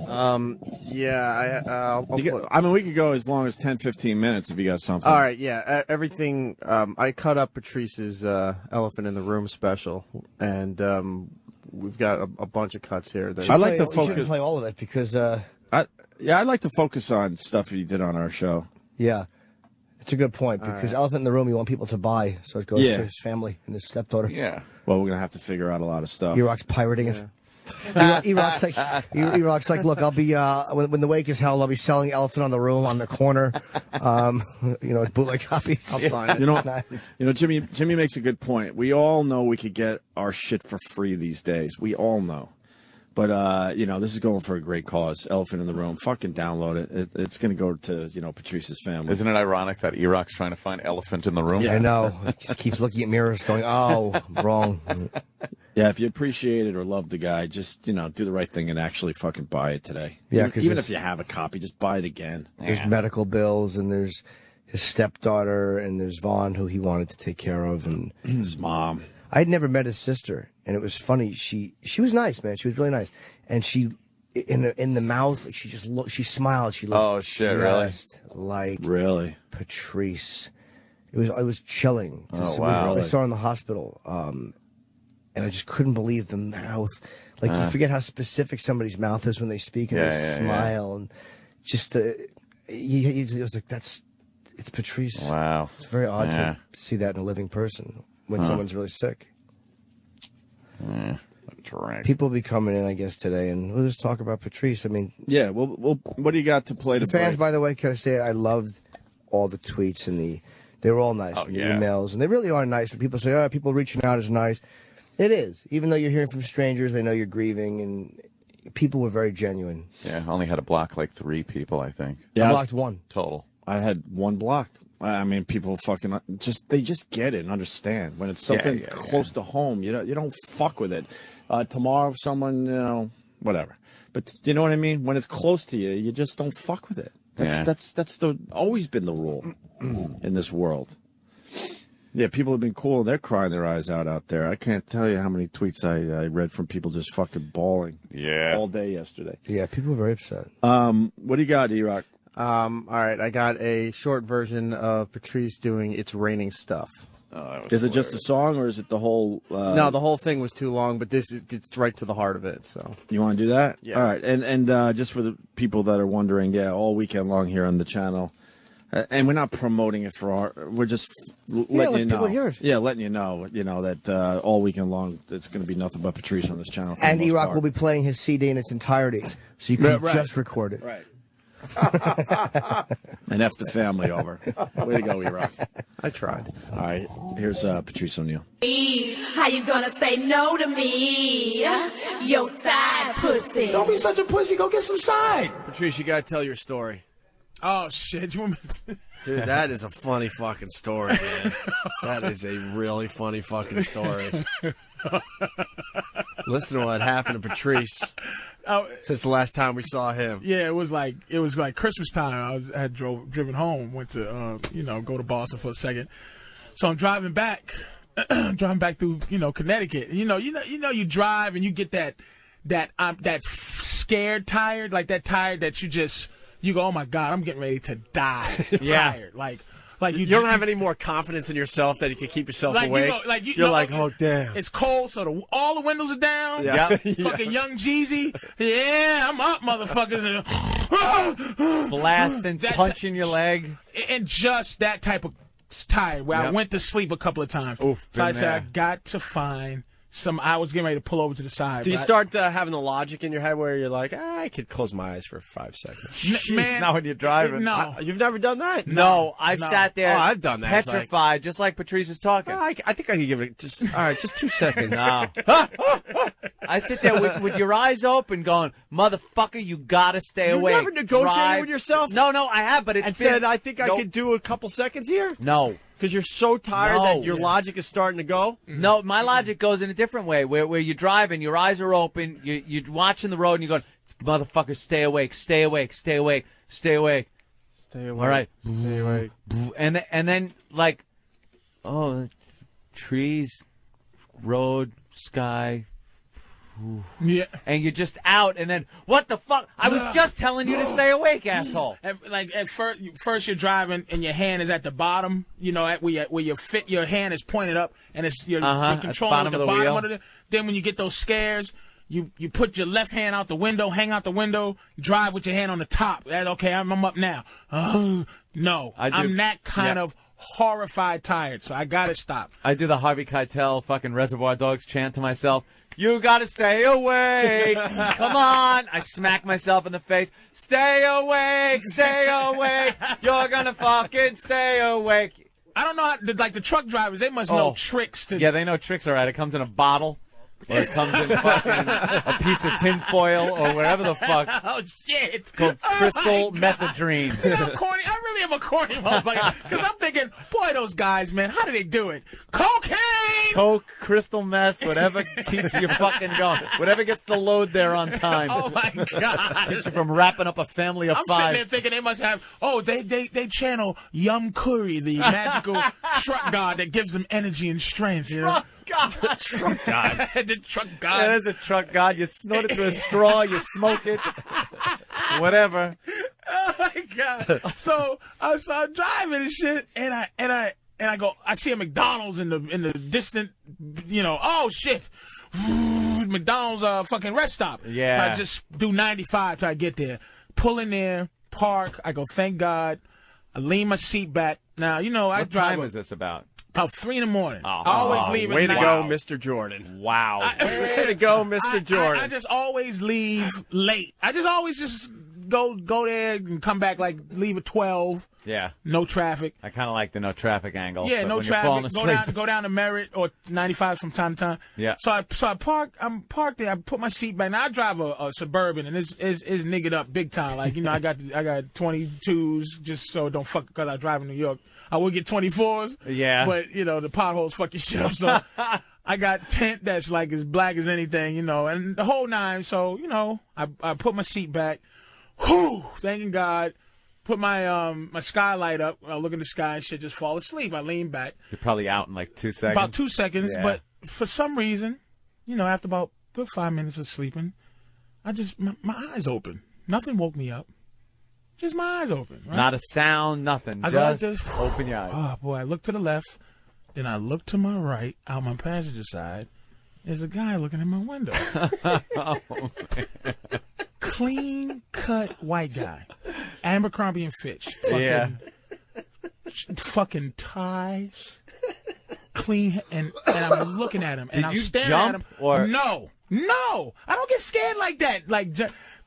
Yeah, I'll I mean, we could go as long as 10, 15 minutes if you got something. All right, yeah, everything. I cut up Patrice's Elephant in the Room special, and we've got a bunch of cuts here. I'd like to focus. You shouldn't play all of it because Yeah, I'd like to focus on stuff he did on our show. Yeah. It's a good point because Elephant in the Room, you want people to buy, so it goes to his family and his stepdaughter. Yeah. Well, we're going to have to figure out a lot of stuff. E-Rock's pirating it. E-Rock's like, look, I'll be, when the wake is held, I'll be selling Elephant on the Room on the corner, bootleg copies. I'll sign it. You know, Jimmy makes a good point. We all know we could get our shit for free these days. We all know. But, this is going for a great cause. Elephant in the Room. Fucking download it. It's going to go to, Patrice's family. Isn't it ironic that E-Rock's trying to find Elephant in the Room? Yeah, I know. He just keeps looking at mirrors going, oh, wrong. Yeah, if you appreciate it or love the guy, just, do the right thing and actually fucking buy it today. Yeah, because even if you have a copy, just buy it again. There's medical bills, and there's his stepdaughter, and there's Vaughn, who he wanted to take care of, and his mom. I'd never met his sister, and it was funny. She was nice, man. She was really nice, and she in the mouth, like she just looked. She smiled. She looked. Oh shit! Really? Like really Patrice. It was chilling. Oh wow! I saw her in the hospital, and I just couldn't believe the mouth. Like you forget how specific somebody's mouth is when they speak and they smile, and just it was like it's Patrice. Wow! It's very odd to see that in a living person when someone's really sick. People will be coming in, I guess, today, and we'll just talk about Patrice. I mean, yeah. Well, what do you got to play? The fans, by the way, can I say I loved all the tweets and they were all nice, and the emails, and they really are nice. When people say, "Oh, people reaching out is nice," it is. Even though you're hearing from strangers, they know you're grieving, and people were very genuine. Yeah, I only had to block like 3 people, I think. Yeah, I blocked 1 total. I had 1 block. I mean, people fucking they just get it and understand when it's something close to home. You don't fuck with it. Tomorrow, if someone, whatever. But you know what I mean? When it's close to you, you just don't fuck with it. That's always been the rule in this world. Yeah, people have been cool. They're crying their eyes out there. I can't tell you how many tweets I read from people just fucking bawling. Yeah. All day yesterday. Yeah, people were very upset. What do you got, E-Rock? All right, I got a short version of Patrice doing "It's Raining Stuff." Is it just a song, or is it the whole? No, the whole thing was too long, but this gets right to the heart of it. So you want to do that? Yeah. All right, and just for the people that are wondering, all weekend long here on the channel, and we're not promoting it we're just letting you know. People hear it. Yeah, letting you know that all weekend long it's going to be nothing but Patrice on this channel. And E-Rock will be playing his CD in its entirety, so you can just record it. Right. And F the family over. Way to go, E-Rock. I tried. All right, here's Patrice O'Neal. How you gonna say no to me? Yo, side pussy. Don't be such a pussy. Go get some side. Patrice, you gotta tell your story. Oh shit! You want me? Dude, that is a funny fucking story, man. That is a really funny fucking story. Listen to what happened to Patrice since the last time we saw him. Yeah, it was like Christmas time. I had driven home, went to go to Boston for a second. So I'm driving back, through Connecticut. You drive and you get that scared tired, like that tired that you go, oh my God, I'm getting ready to die. Tired, like you don't have any more confidence in yourself that you can keep yourself awake. You're like, oh damn, it's cold, so all the windows are down. Yeah, Fucking Young Jeezy. Yeah, I'm up, motherfuckers. Blasting, punching your leg, and just that type of tired. Where I went to sleep a couple of times. Oof, so I said I got to find some. I was getting ready to pull over to the side. Do you start having the logic in your head where you're like, I could close my eyes for 5 seconds? Jeez, not when you're driving. No, you've never done that. No, I've sat there. Oh, I've done that. Petrified, just like Patrice is talking. I think I could give it just 2 seconds. No. I sit there with your eyes open, going, "Motherfucker, you gotta stay away." You never negotiated with yourself? No, I have, but it's said, I think I could do a couple seconds here. No. Because you're so tired that your logic is starting to go? No, my logic goes in a different way, where you're driving, your eyes are open, you're watching the road, and you're going, motherfucker, stay awake, stay awake, stay awake, stay awake. Stay awake. All right. Stay awake. And then like, trees, road, sky. Yeah. And you're just out, and then, what the fuck? I was just telling you to stay awake, asshole. At first you're driving, and your hand is at the bottom, where your hand is pointed up, and you're controlling bottom the of the bottom wheel. of it. Then when you get those scares, you put your left hand out the window, hang out the window, drive with your hand on the top. Okay, I'm up now. No, I'm that kind of horrified tired, so I gotta stop. I do the Harvey Keitel fucking Reservoir Dogs chant to myself. You gotta stay awake. Come on. I smack myself in the face. Stay awake. Stay awake. You're gonna fucking stay awake. I don't know how, like the truck drivers, they must know tricks to. Yeah, they know tricks, all right. It comes in a bottle. Or it comes in fucking a piece of tinfoil or whatever the fuck. Oh, shit. It's called crystal methadrine. See how corny? I really am a corny motherfucker. Because I'm thinking, boy, those guys, man, how do they do it? Cocaine! Coke, crystal meth, whatever keeps you fucking going. Whatever gets the load there on time. Oh, my God. Keeps you from wrapping up a family of 5. I'm sitting there thinking they must have, they channel Yum Curry, the magical truck god that gives them energy and strength. You know? Truck god. The truck god. Yeah, there's a truck god. You snort it through a straw, you smoke it, whatever. Oh my God! So I'm driving and shit, and I go. I see a McDonald's in the distant, oh shit, McDonald's fucking rest stop. Yeah. So I just do 95 till I get there. Pull in there, park. I go. Thank God. I lean my seat back. Now I What drive. time was this about? About 3 in the morning. Oh, I always leave at Way to 9. go, Mr. Jordan. Wow. Way to go, Mr. Jordan. I just always leave late. I just always go there and come back, like leave at 12. Yeah. No traffic. I kind of like the no traffic angle. Yeah, but no when you're falling traffic. asleep. Go down to Merritt or 95 from time to time. Yeah. So I park. I'm parked there. I put my seat back. Now I drive a Suburban, and it's niggered up big time. Like I got 22s just so it don't fuck because I drive in New York. I would get 24s. Yeah. But the potholes fuck your shit up. So I got tent that's like as black as anything, and the whole 9. So I put my seat back. Whew, thanking God. Put my my skylight up. I look at the sky and shit, just fall asleep. I lean back. You're probably out in like 2 seconds. About 2 seconds, Yeah. but for some reason, after about good 5 minutes of sleeping, my eyes open. Nothing woke me up. Just my eyes open. Right? Not a sound, nothing. I go like Just this. open your eyes. Oh boy, I look to the left, then I look to my right, out my passenger side. There's a guy looking in my window. Oh, man. Clean cut white guy. Abercrombie and Fitch. Fucking tie. Clean and I'm looking at him and Did I'm you staring jump, at him. or- No. I don't get scared like that. Like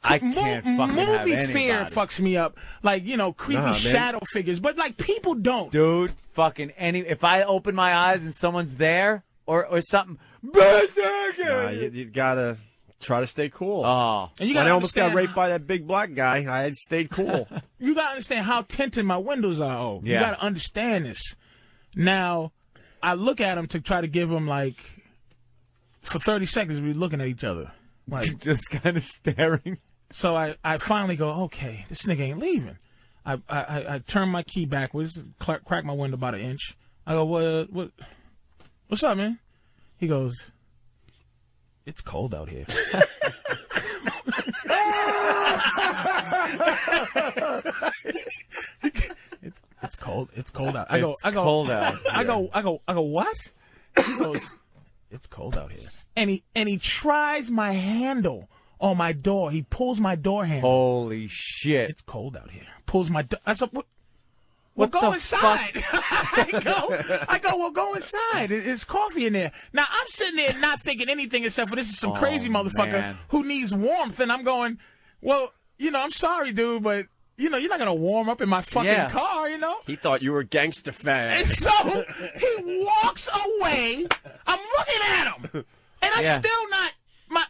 I can't fucking have movie anybody. fear fucks me up. Like creepy shadow figures, but like people don't. Dude, fucking if I open my eyes and someone's there or something. You gotta try to stay cool. Oh. And you When gotta I almost got understand- raped by that big black guy, I had stayed cool. You gotta understand how tinted my windows are. Oh, Yeah. you gotta understand this. Now, I look at him to try to give him for 30 seconds we're looking at each other, like Just kind of staring. So I finally go, okay, this nigga ain't leaving. I turn my key backwards, crack my window about 1 inch. I go, what's up, man? He goes, it's cold out here. It's cold. It's cold out. I go. Cold out. I go. What? He goes, it's cold out here. And he tries my handle on my door. He pulls my door handle. Holy shit! It's cold out here. Pulls my door. I said, What well, go the inside. I go, well, go inside. It's coffee in there. Now, I'm sitting there not thinking anything except for this is some crazy motherfucker man. who needs warmth. And I'm going, well, I'm sorry, dude, but, you're not going to warm up in my fucking car, He thought you were a gangster fan. And so he walks away. I'm looking at him. And I'm still not,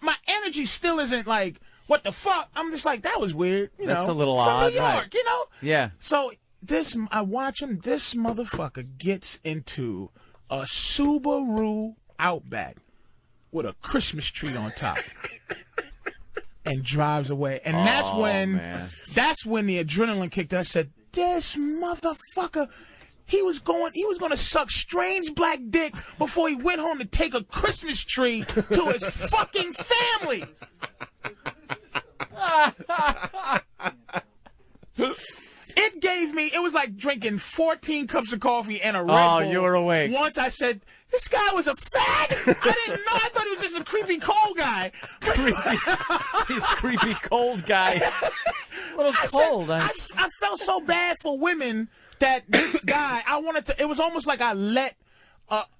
my energy still isn't like, what the fuck? I'm just like, that was weird. That's a little from odd, New York, right. Yeah. So I watch him. This motherfucker gets into a Subaru Outback with a Christmas tree on top and drives away. And that's when the adrenaline kicked. I said, "This motherfucker, he was going to suck strange black dick before he went home to take a Christmas tree to his fucking family." It was like drinking 14 cups of coffee and a Red Bull. Oh, you were awake. Once I said, this guy was a fag. I didn't know. I thought he was just a creepy cold guy. He's creepy cold guy. A little cold. I felt so bad for women that this guy, it was almost like I let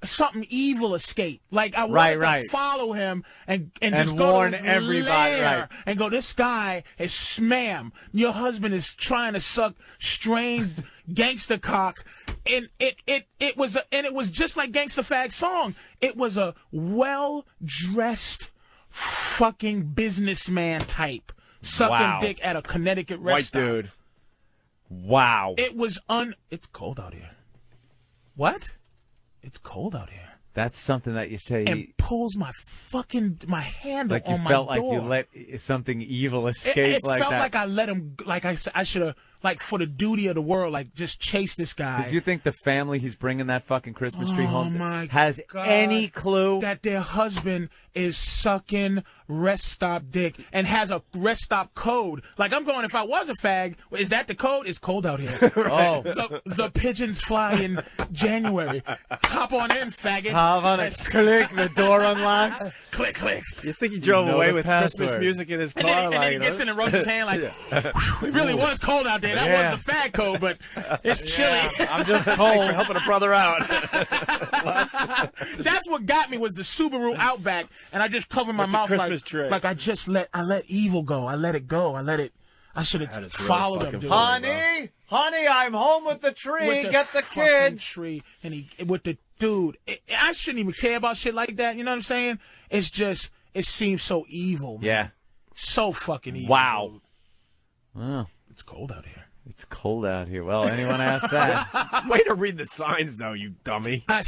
something evil escape. Like I wanted to follow him and just go warn to his everybody lair and go, this guy is ma'am. Your husband is trying to suck strange gangster cock. And it was just like Gangsta Fag song. It was a well-dressed fucking businessman type sucking dick at a Connecticut rest stop. White dude. Wow. It was it's cold out here. What? It's cold out here. That's something that you say. And pulls my handle like you on my felt door. like you let something evil escape it like felt that. like I let him. Like I should have. Like for the duty of the world, like just chase this guy. Because you think the family he's bringing that fucking Christmas tree home my has God, any clue that their husband is sucking rest stop dick and has a rest stop code? Like I'm going, if I was a fag, is that the code? It's cold out here. Oh, the pigeons fly in January. Hop on in, faggot. Hop on it. Click, the door unlocks. Click, click. You think he drove away with Christmas music in his car? And then he gets in and rubs his hand like, it really was cold out there. That was the fag code, but it's chilly. I'm just cold. Thanks for helping a brother out. That's what got me was the Subaru Outback, and I just covered my mouth like I let evil go. I let it go. I should have followed him. Dude. Honey, I'm home with the tree. Get the kids. Tree, and with the dude. I shouldn't even care about shit like that. You know what I'm saying? It's just it seems so evil. Man. Yeah. So fucking evil. Wow. Well, it's cold out here. It's cold out here. Well, anyone asked that? Way to read the signs, though, you dummy. I'm a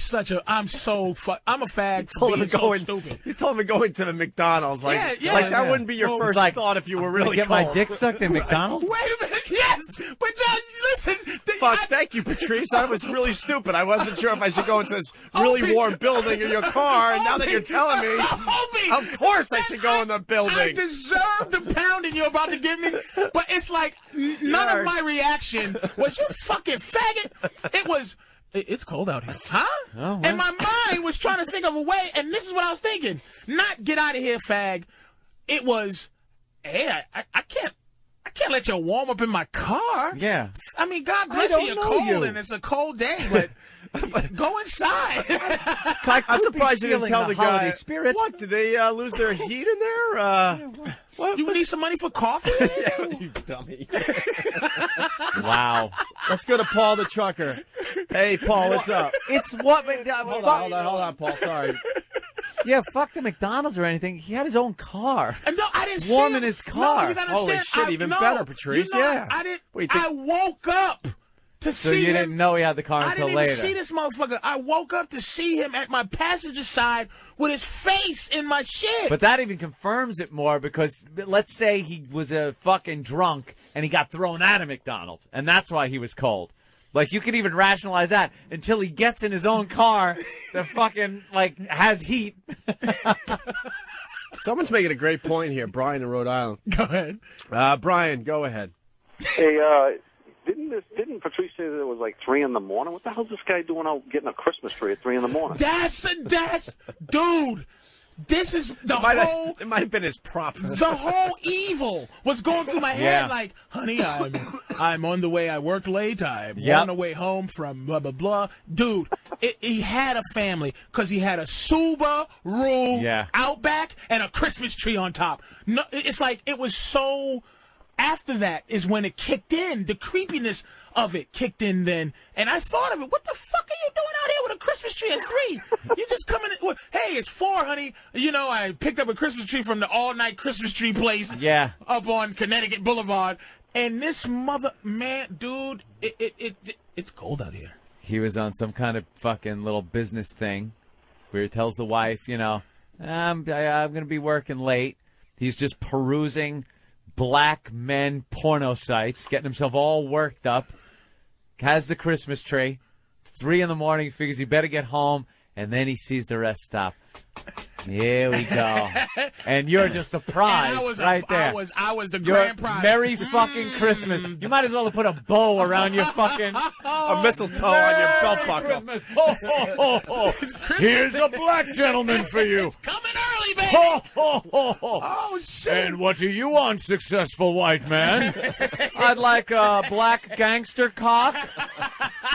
fag for being so stupid. You told him to go into the McDonald's. Like that wouldn't be your first thought if you were really get cold. my dick sucked in McDonald's? Wait a minute. Yes. But John, listen. Thank you, Patrice. That was really stupid. I wasn't sure if I should go into this really warm building in your car, and now that you're telling me, of course I should go in the building. I deserve the pounding you're about to give me, but it's like none of my reaction was, you fucking faggot. It was, it's cold out here. Huh? Oh, well. And my mind was trying to think of a way, and this is what I was thinking. Not get out of here, fag. It was, hey, I can't let you warm up in my car. Yeah. I mean, God bless you, you're cold, and it's a cold day, but go inside. I'm surprised you didn't tell the guy. Spirit. What, did they lose their heat in there? What? You need some money for coffee? Yeah, you dummy. Wow. Let's go to Paul the trucker. Hey, Paul, what's up? It's what? Hold on, Paul. Sorry. Yeah, fuck the McDonald's or anything. He had his own car. No, I didn't see warm him. in his car. No, you gotta Holy understand. shit, even better, Patrice. Yeah. I didn't. Wait, I woke up to So see you him. didn't know he had the car I until didn't later. even see this motherfucker. I woke up to see him at my passenger side with his face in my shit. But that even confirms it more because let's say he was a fucking drunk and he got thrown out of McDonald's, and that's why he was cold. Like, you could even rationalize that until he gets in his own car that fucking, like, has heat. Someone's making a great point here. Brian in Rhode Island. Go ahead. Brian, go ahead. Hey, didn't Patrice say that it was like 3 in the morning? What the hell's this guy doing out getting a Christmas tree at 3 in the morning? That's dude. This is the whole. It might have been his prop. The whole evil was going through my head. Like, honey, I'm on the way. I worked late. I'm on the way home from blah blah blah. Dude, he had a family because he had a Subaru Outback and a Christmas tree on top. No, it's like it was so. After that is when it kicked in. The creepiness of it kicked in then. And I thought of it. What the fuck are you doing out here with a Christmas tree at 3? You just coming in. Hey, it's 4, honey. You know, I picked up a Christmas tree from the all-night Christmas tree place up on Connecticut Boulevard. And this dude, it's cold out here. He was on some kind of fucking little business thing where he tells the wife, you know, I'm going to be working late. He's just perusing black men porno sites, getting himself all worked up, has the Christmas tree. 3 in the morning, he figures he better get home, and then he sees the rest stop. Here we go. And you're just the prize right there. I was the grand prize. Merry fucking Christmas. You might as well have put a bow around your fucking... a mistletoe on your belt buckle. Christmas. Ho, ho, ho, ho. Here's a black gentleman for you. It's coming early, baby. Ho, ho, ho, ho. Oh, shit. And what do you want, successful white man? I'd like a black gangster cock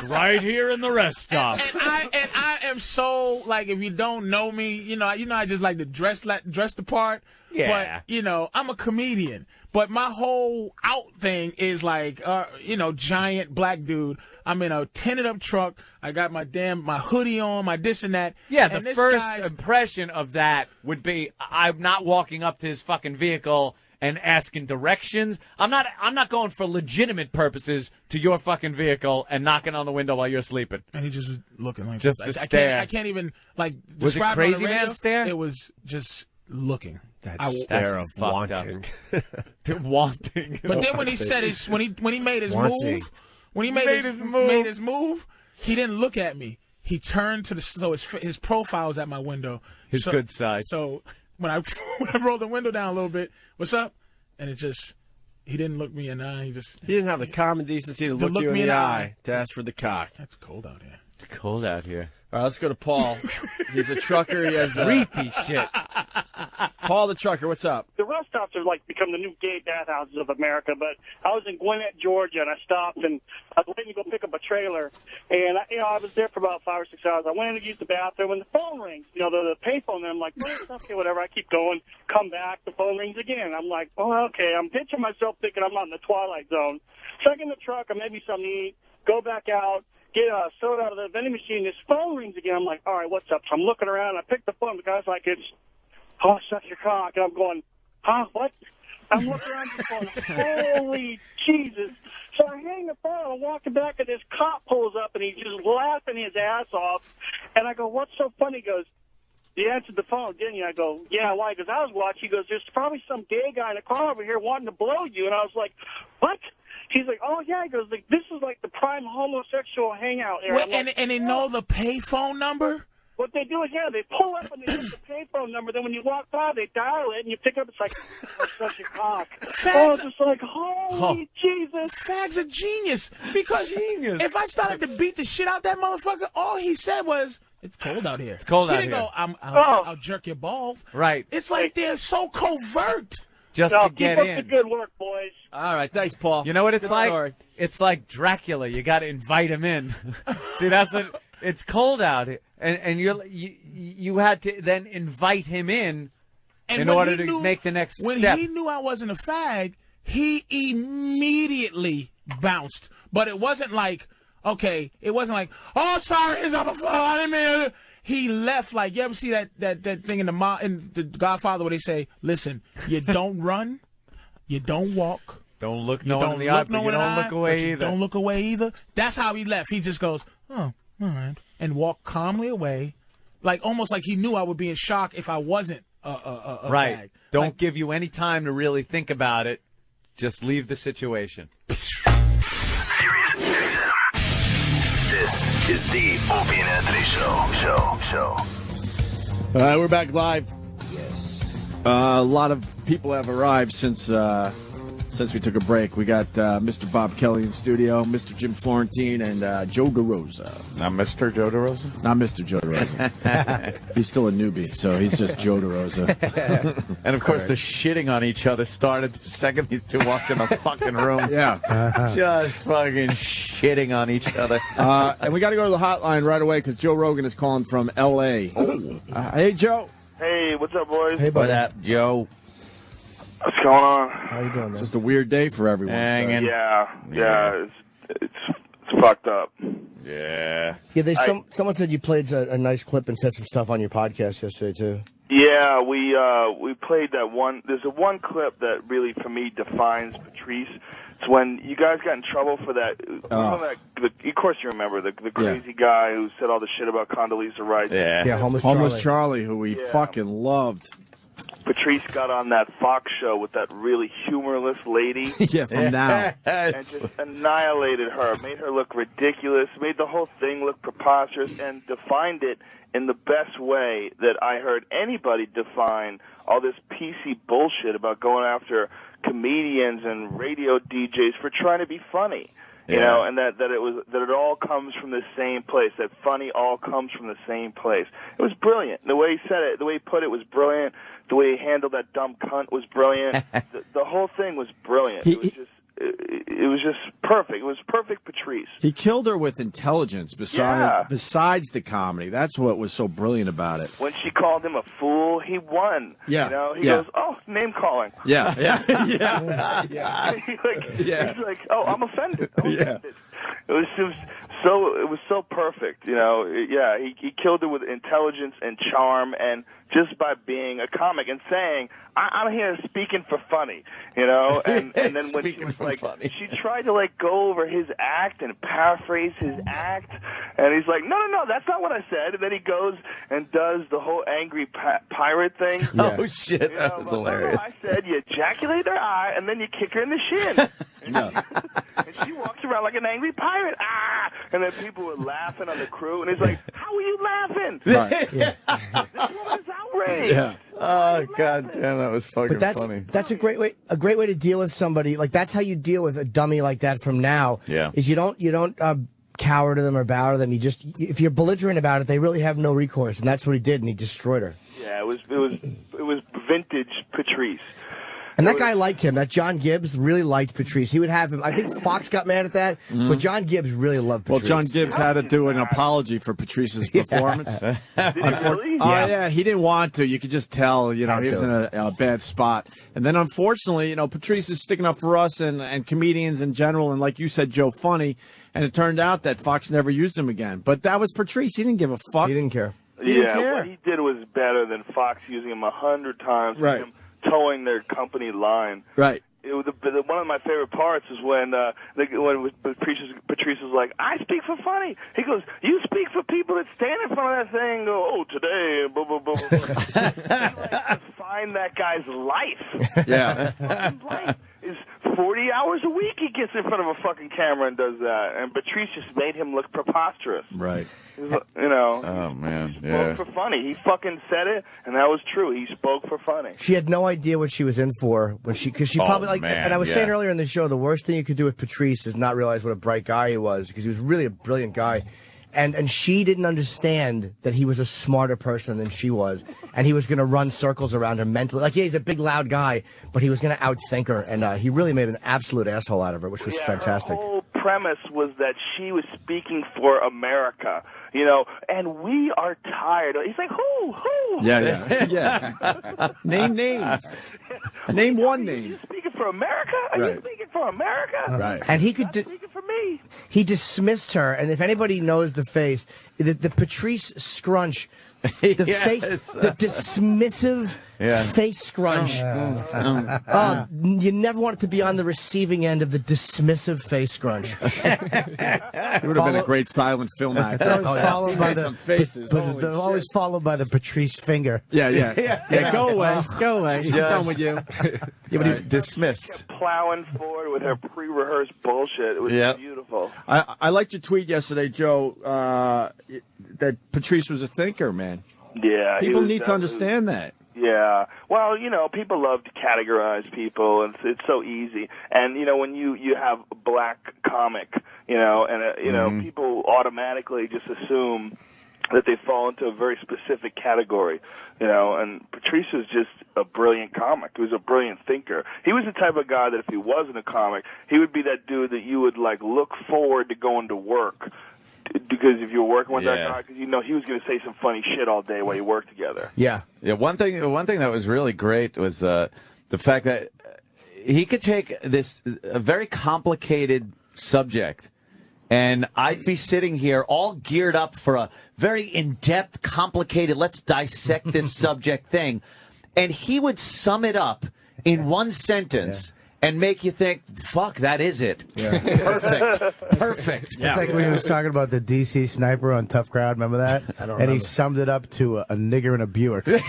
right here in the rest stop. And I am so, like, if you don't know me, you know, I just like to dress the part. Yeah. But, you know, I'm a comedian. But my whole out thing is like, you know, giant black dude. I'm in a tinted up truck. I got my hoodie on, my this and that. Yeah, and the first impression of that would be I'm not walking up to his fucking vehicle and asking directions. I'm not going for legitimate purposes to your fucking vehicle and knocking on the window while you're sleeping. And he just was looking like just this. the stare. I can't even like Was it describe crazy on the radio. man stare? It was just looking. That stare of wanting. Wanting. But then when he said his when he made his Wanting. move, when he made his move, he didn't look at me. He turned to his profile was at my window. His good side. So when I rolled the window down a little bit, what's up? And he didn't look me in the eye. He didn't have the common decency to look you in the eye to ask for the cock. That's cold out here. It's cold out here. All right, let's go to Paul. He's a trucker. He has creepy shit. Paul the trucker, what's up? The rest stops have like become the new gay bathhouses of America. But I was in Gwinnett, Georgia, and I stopped and I was waiting to go pick up a trailer. And I was there for about 5 or 6 hours. I went in to use the bathroom, and the phone rings. You know, the payphone. And I'm like, well, it's okay, whatever. I keep going. Come back. The phone rings again. I'm like, oh, okay. I'm picturing myself thinking I'm not in the Twilight Zone. So I get in the truck. I maybe something to eat. Go back out. Get a soda out of the vending machine. This phone rings again. I'm like, all right, what's up? So I'm looking around. I pick the phone. The guy's like, it's, oh, suck your cock. And I'm going, huh, what? I'm looking around the phone. Holy Jesus. So I hang the phone. I'm walking back, and this cop pulls up, and he's just laughing his ass off. And I go, what's so funny? He goes, you answered the phone, didn't you? I go, yeah, why? Because I was watching. He goes, there's probably some gay guy in a car over here wanting to blow you. And I was like, what? He's like, oh, yeah. He goes, like, this is like the prime homosexual hangout area. Wait, and they know the payphone number? What they do is, yeah, they pull up and they hit the payphone number. Then when you walk by, they dial it, and you pick up. It's like, oh, such a cock. Oh, it's just like, holy Jesus. Fag's a genius. Because if I started to beat the shit out that motherfucker, all he said was, it's cold out here. It's cold out here. He didn't go, I'll jerk your balls. Right. It's like they're so covert. Just to get keep in. up the good work, boys. All right, thanks, Paul. You know what it's Good like? story. It's like Dracula. You got to invite him in. See, that's what. It's cold out here, and you had to then invite him in order to make the next step. When he knew I wasn't a fag, he immediately bounced. But it wasn't like, okay, oh, sorry, I didn't mean to. He left like, you ever see that thing in the Godfather where they say, listen, you don't run, you don't walk. Don't look no one in the eye, but you don't look away either. Don't look away either. That's how he left. He just goes, oh, all right, and walked calmly away, like almost like he knew I would be in shock if I wasn't a right. fag. Don't give you any time to really think about it. Just leave the situation. This is the Opie and Anthony Show. All right, we're back live. Yes. A lot of people have arrived since we took a break. We got Mr. Bob Kelly in studio, Mr. Jim Florentine, and Joe DeRosa. Not Mr. Joe DeRosa? Not Mr. Joe DeRosa. He's still a newbie, so he's just Joe DeRosa. And, of course, the shitting on each other started the second these two walked in the fucking room. Yeah. Just fucking shitting on each other. And we got to go to the hotline right away because Joe Rogan is calling from L.A. Hey, Joe. Hey, what's up, boys? Hey, buddy. What up, Joe? What's going on? How you doing, man? It's just a weird day for everyone. Hanging. Yeah. It's fucked up. Yeah. Yeah, someone said you played a nice clip and said some stuff on your podcast yesterday, too. Yeah, we played that one. There's one clip that really, for me, defines Patrice. It's when you guys got in trouble for that. Of course you remember, the crazy guy who said all the shit about Condoleezza Rice. Yeah, Homeless Charlie, who we fucking loved. Patrice got on that Fox show with that really humorless lady. Yeah, from Now. And just annihilated her, made her look ridiculous, made the whole thing look preposterous, and defined it in the best way that I heard anybody define all this PC bullshit about going after comedians and radio DJs for trying to be funny. You know, and that it all comes from the same place. That funny all comes from the same place. It was brilliant. The way he said it, the way he put it was brilliant. The way he handled that dumb cunt was brilliant. The whole thing was brilliant. It was just perfect. It was perfect Patrice. He killed her with intelligence besides the comedy. That's what was so brilliant about it. When she called him a fool, he won. Yeah. You know, he goes, "Oh, name calling." Yeah. He's like, "Oh, I'm offended." It was so perfect, you know. Yeah, he killed it with intelligence and charm, and just by being a comic and saying, I'm here speaking for funny, you know. And then when she was like, she tried to like go over his act and paraphrase his act, and he's like, no, that's not what I said. And then he goes and does the whole angry pirate thing. Oh shit, that was hilarious. No, I said you ejaculate her eye and then you kick her in the shin. And she walks around like an angry pirate. And then people were laughing on the crew, and he's like, "How are you laughing? This woman is outraged." Yeah. Oh god damn, that was fucking funny. That's a great way to deal with somebody. Like that's how you deal with a dummy like that from Now. Yeah. Is you don't cower to them or bow to them. You just, if you're belligerent about it, they really have no recourse, and that's what he did, and he destroyed her. Yeah, it was vintage Patrice. And that guy liked him. That John Gibbs really liked Patrice. He would have him. I think Fox got mad at that, but John Gibbs really loved Patrice. Well, John Gibbs had to do an apology for Patrice's performance. Did he really? Oh, yeah, he didn't want to. You could just tell, you know, he was in a bad spot. And then, unfortunately, you know, Patrice is sticking up for us and comedians in general, and like you said, Joe, funny. And it turned out that Fox never used him again. But that was Patrice. He didn't give a fuck. He didn't care. What he did was better than Fox using him 100 times. Right. Him towing their company line. Right. One of my favorite parts is when Patrice was like, "I speak for funny." He goes, "You speak for people that stand in front of that thing and go, 'Oh, today,' blah, blah, blah, blah." Find that guy's life. Yeah. His life is 40 hours a week he gets in front of a fucking camera and does that. And Patrice just made him look preposterous. Right. You know. Oh, man. He spoke for funny. He fucking said it, and that was true. He spoke for funny. She had no idea what she was in for because she probably like. Man, and I was saying earlier in the show, the worst thing you could do with Patrice is not realize what a bright guy he was, because he was really a brilliant guy. And she didn't understand that he was a smarter person than she was, and he was going to run circles around her mentally. Like, yeah, he's a big, loud guy, but he was going to outthink her, and he really made an absolute asshole out of her, which was fantastic. Her whole premise was that she was speaking for America, you know, and we are tired. He's like, who? Yeah. Name names. Name one name. You speaking for America? Are you speaking for America? Right. And he could. Speaking for me. He dismissed her, and if anybody knows the face, the Patrice scrunch, the face, the dismissive face scrunch. You never wanted to be on the receiving end of the dismissive face scrunch. He would have been a great silent film actor. Followed by some faces. But they're always followed by the Patrice finger. Yeah. Go away. She's done with you. Dismissed. Plowing forward with her pre-rehearsed bullshit. It was beautiful. I liked your tweet yesterday, Joe, that Patrice was a thinker, man. Yeah. People need to understand that. Yeah. Well, you know, people love to categorize people, and it's so easy. And, you know, when you have a black comic, you know, and, you know, people automatically just assume that they fall into a very specific category, you know, and Patrice was just a brilliant comic. He was a brilliant thinker. He was the type of guy that if he wasn't a comic, he would be that dude that you would, like, look forward to going to work. Because if you were working with that guy, because you know he was going to say some funny shit all day while you worked together. Yeah. One thing that was really great was the fact that he could take a very complicated subject, and I'd be sitting here all geared up for a very in-depth, complicated, let's dissect this subject thing, and he would sum it up in one sentence. and make you think, fuck, that is it. Yeah. Perfect. It's like when he was talking about the DC sniper on Tough Crowd. Remember that? I don't. And he summed it up to a nigger and a Buick. Just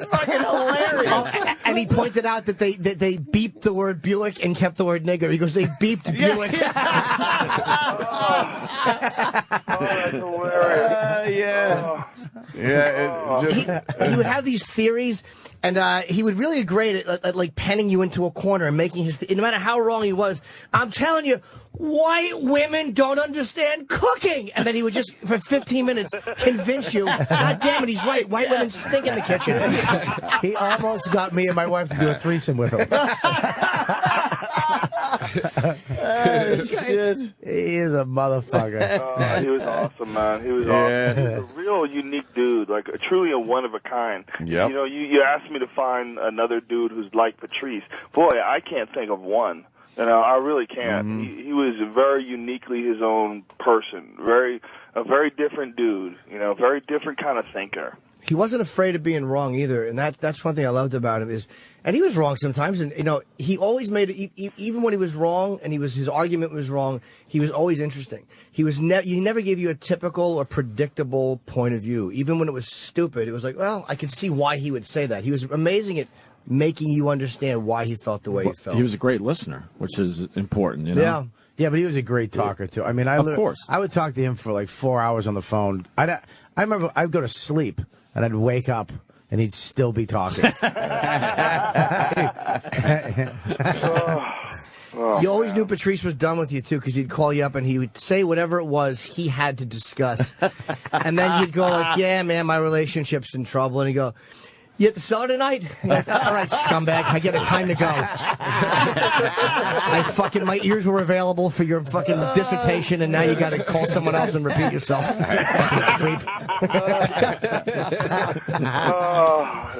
fucking hilarious. And he pointed out that they beeped the word Buick and kept the word nigger. He goes, they beeped Buick. That's hilarious. He would have these theories, and he would really great at like penning you into a corner and making his. No matter how wrong he was, I'm telling you, white women don't understand cooking, and then he would just for 15 minutes convince you. God damn it, he's right. White women stink in the kitchen. He almost got me and my wife to do a threesome with him. Shit. He is a motherfucker. He was awesome, man. He was awesome. He was a real unique dude, like truly a one of a kind. Yep. You know, you asked me to find another dude who's like Patrice. Boy, I can't think of one. You know, I really can't. Mm-hmm. He was very uniquely his own person. A very different dude. You know, very different kind of thinker. He wasn't afraid of being wrong either, and that's one thing I loved about him is, and he was wrong sometimes, and you know he always made it, even when he was wrong and his argument was wrong, he was always interesting. He never gave you a typical or predictable point of view, even when it was stupid. It was like, well, I can see why he would say that. He was amazing at making you understand why he felt the way he felt. He was a great listener, which is important, you know? Yeah, but he was a great talker too. I mean, Of course. I would talk to him for like 4 hours on the phone. I remember I'd go to sleep and I'd wake up and he'd still be talking. You always knew Patrice was done with you too, because he'd call you up and he would say whatever it was he had to discuss, and then you'd go like, "Yeah, man, my relationship's in trouble," and he'd go, "You have to sell tonight?" Like, all right, scumbag, I get it. Time to go. My ears were available for your fucking dissertation, and now you got to call someone else and repeat yourself. Fucking creep.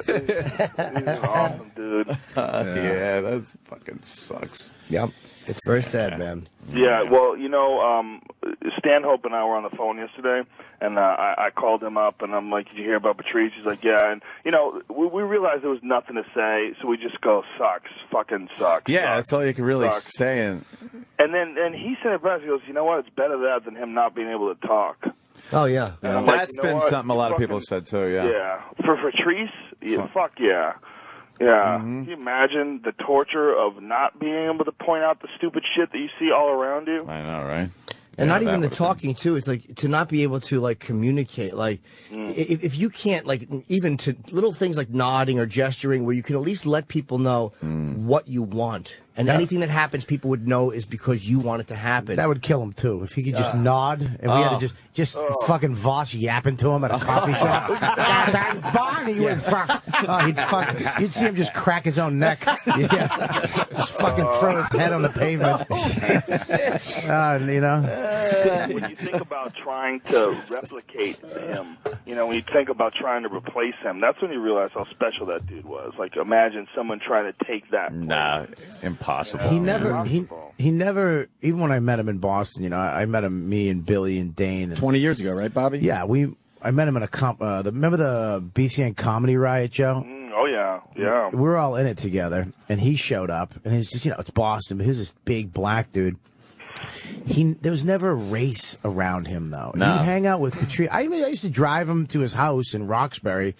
He's awesome, dude. Yeah, that fucking sucks. Yep. It's very sad, man. Yeah, well, you know, Stanhope and I were on the phone yesterday, and I called him up, and I'm like, "Did you hear about Patrice?" He's like, "Yeah." And, you know, we realized there was nothing to say, so we just go, "Sucks, fucking sucks." Yeah, sucks, that's all you can really sucks. say. And then he said it best. He goes, "You know what? It's better that than him not being able to talk." Oh, yeah. And I'm like, That's "You know been what? something a lot of people have said, too, yeah. Yeah. For Patrice, fuck yeah. Yeah. Can you imagine the torture of not being able to point out the stupid shit that you see all around you? I know, right? And not even the talking too. It's like to not be able to like communicate. Like if you can't like even to little things like nodding or gesturing, where you can at least let people know what you want, and anything that happens, people would know is because you want it to happen. That would kill him too if he could just nod and we had to just fucking Voss yapping to him at a coffee shop. That Barney was you'd see him just crack his own neck. Just fucking throw his head on the pavement. You know. When you think about trying to replicate him, you know, when you think about trying to replace him, that's when you realize how special that dude was. Like, imagine someone trying to take that. Nah, impossible. He never, even when I met him in Boston, you know, I met him, me and Billy and Dane. 20 years ago, right, Bobby? Yeah, I met him in a remember the BCN comedy riot, Joe? Oh, yeah, yeah. We were all in it together, and he showed up, and he's just, you know, it's Boston, but he was this big black dude. There was never a race around him, though. No. He'd hang out with Patrice. I used to drive him to his house in Roxbury,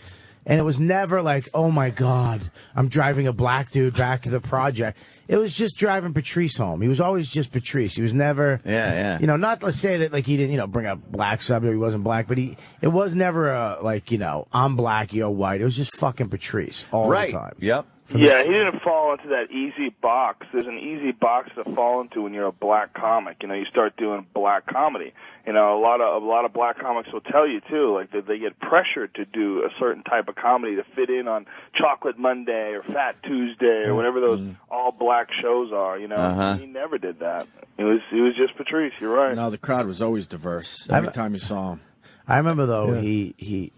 and it was never like, oh, my God, I'm driving a black dude back to the project. It was just driving Patrice home. He was always just Patrice. He was never, you know, not to say that, like, he didn't, you know, bring a black sub or he wasn't black, but it was never a, like, you know, I'm black, you're white. It was just fucking Patrice all the time. Yep. Yeah, he didn't fall into that easy box. There's an easy box to fall into when you're a black comic. You know, you start doing black comedy. You know, a lot of black comics will tell you too, like that they get pressured to do a certain type of comedy to fit in on Chocolate Monday or Fat Tuesday or whatever those all black shows are. You know, he never did that. It was just Patrice. You're right. No, the crowd was always diverse every time you saw him. I remember though we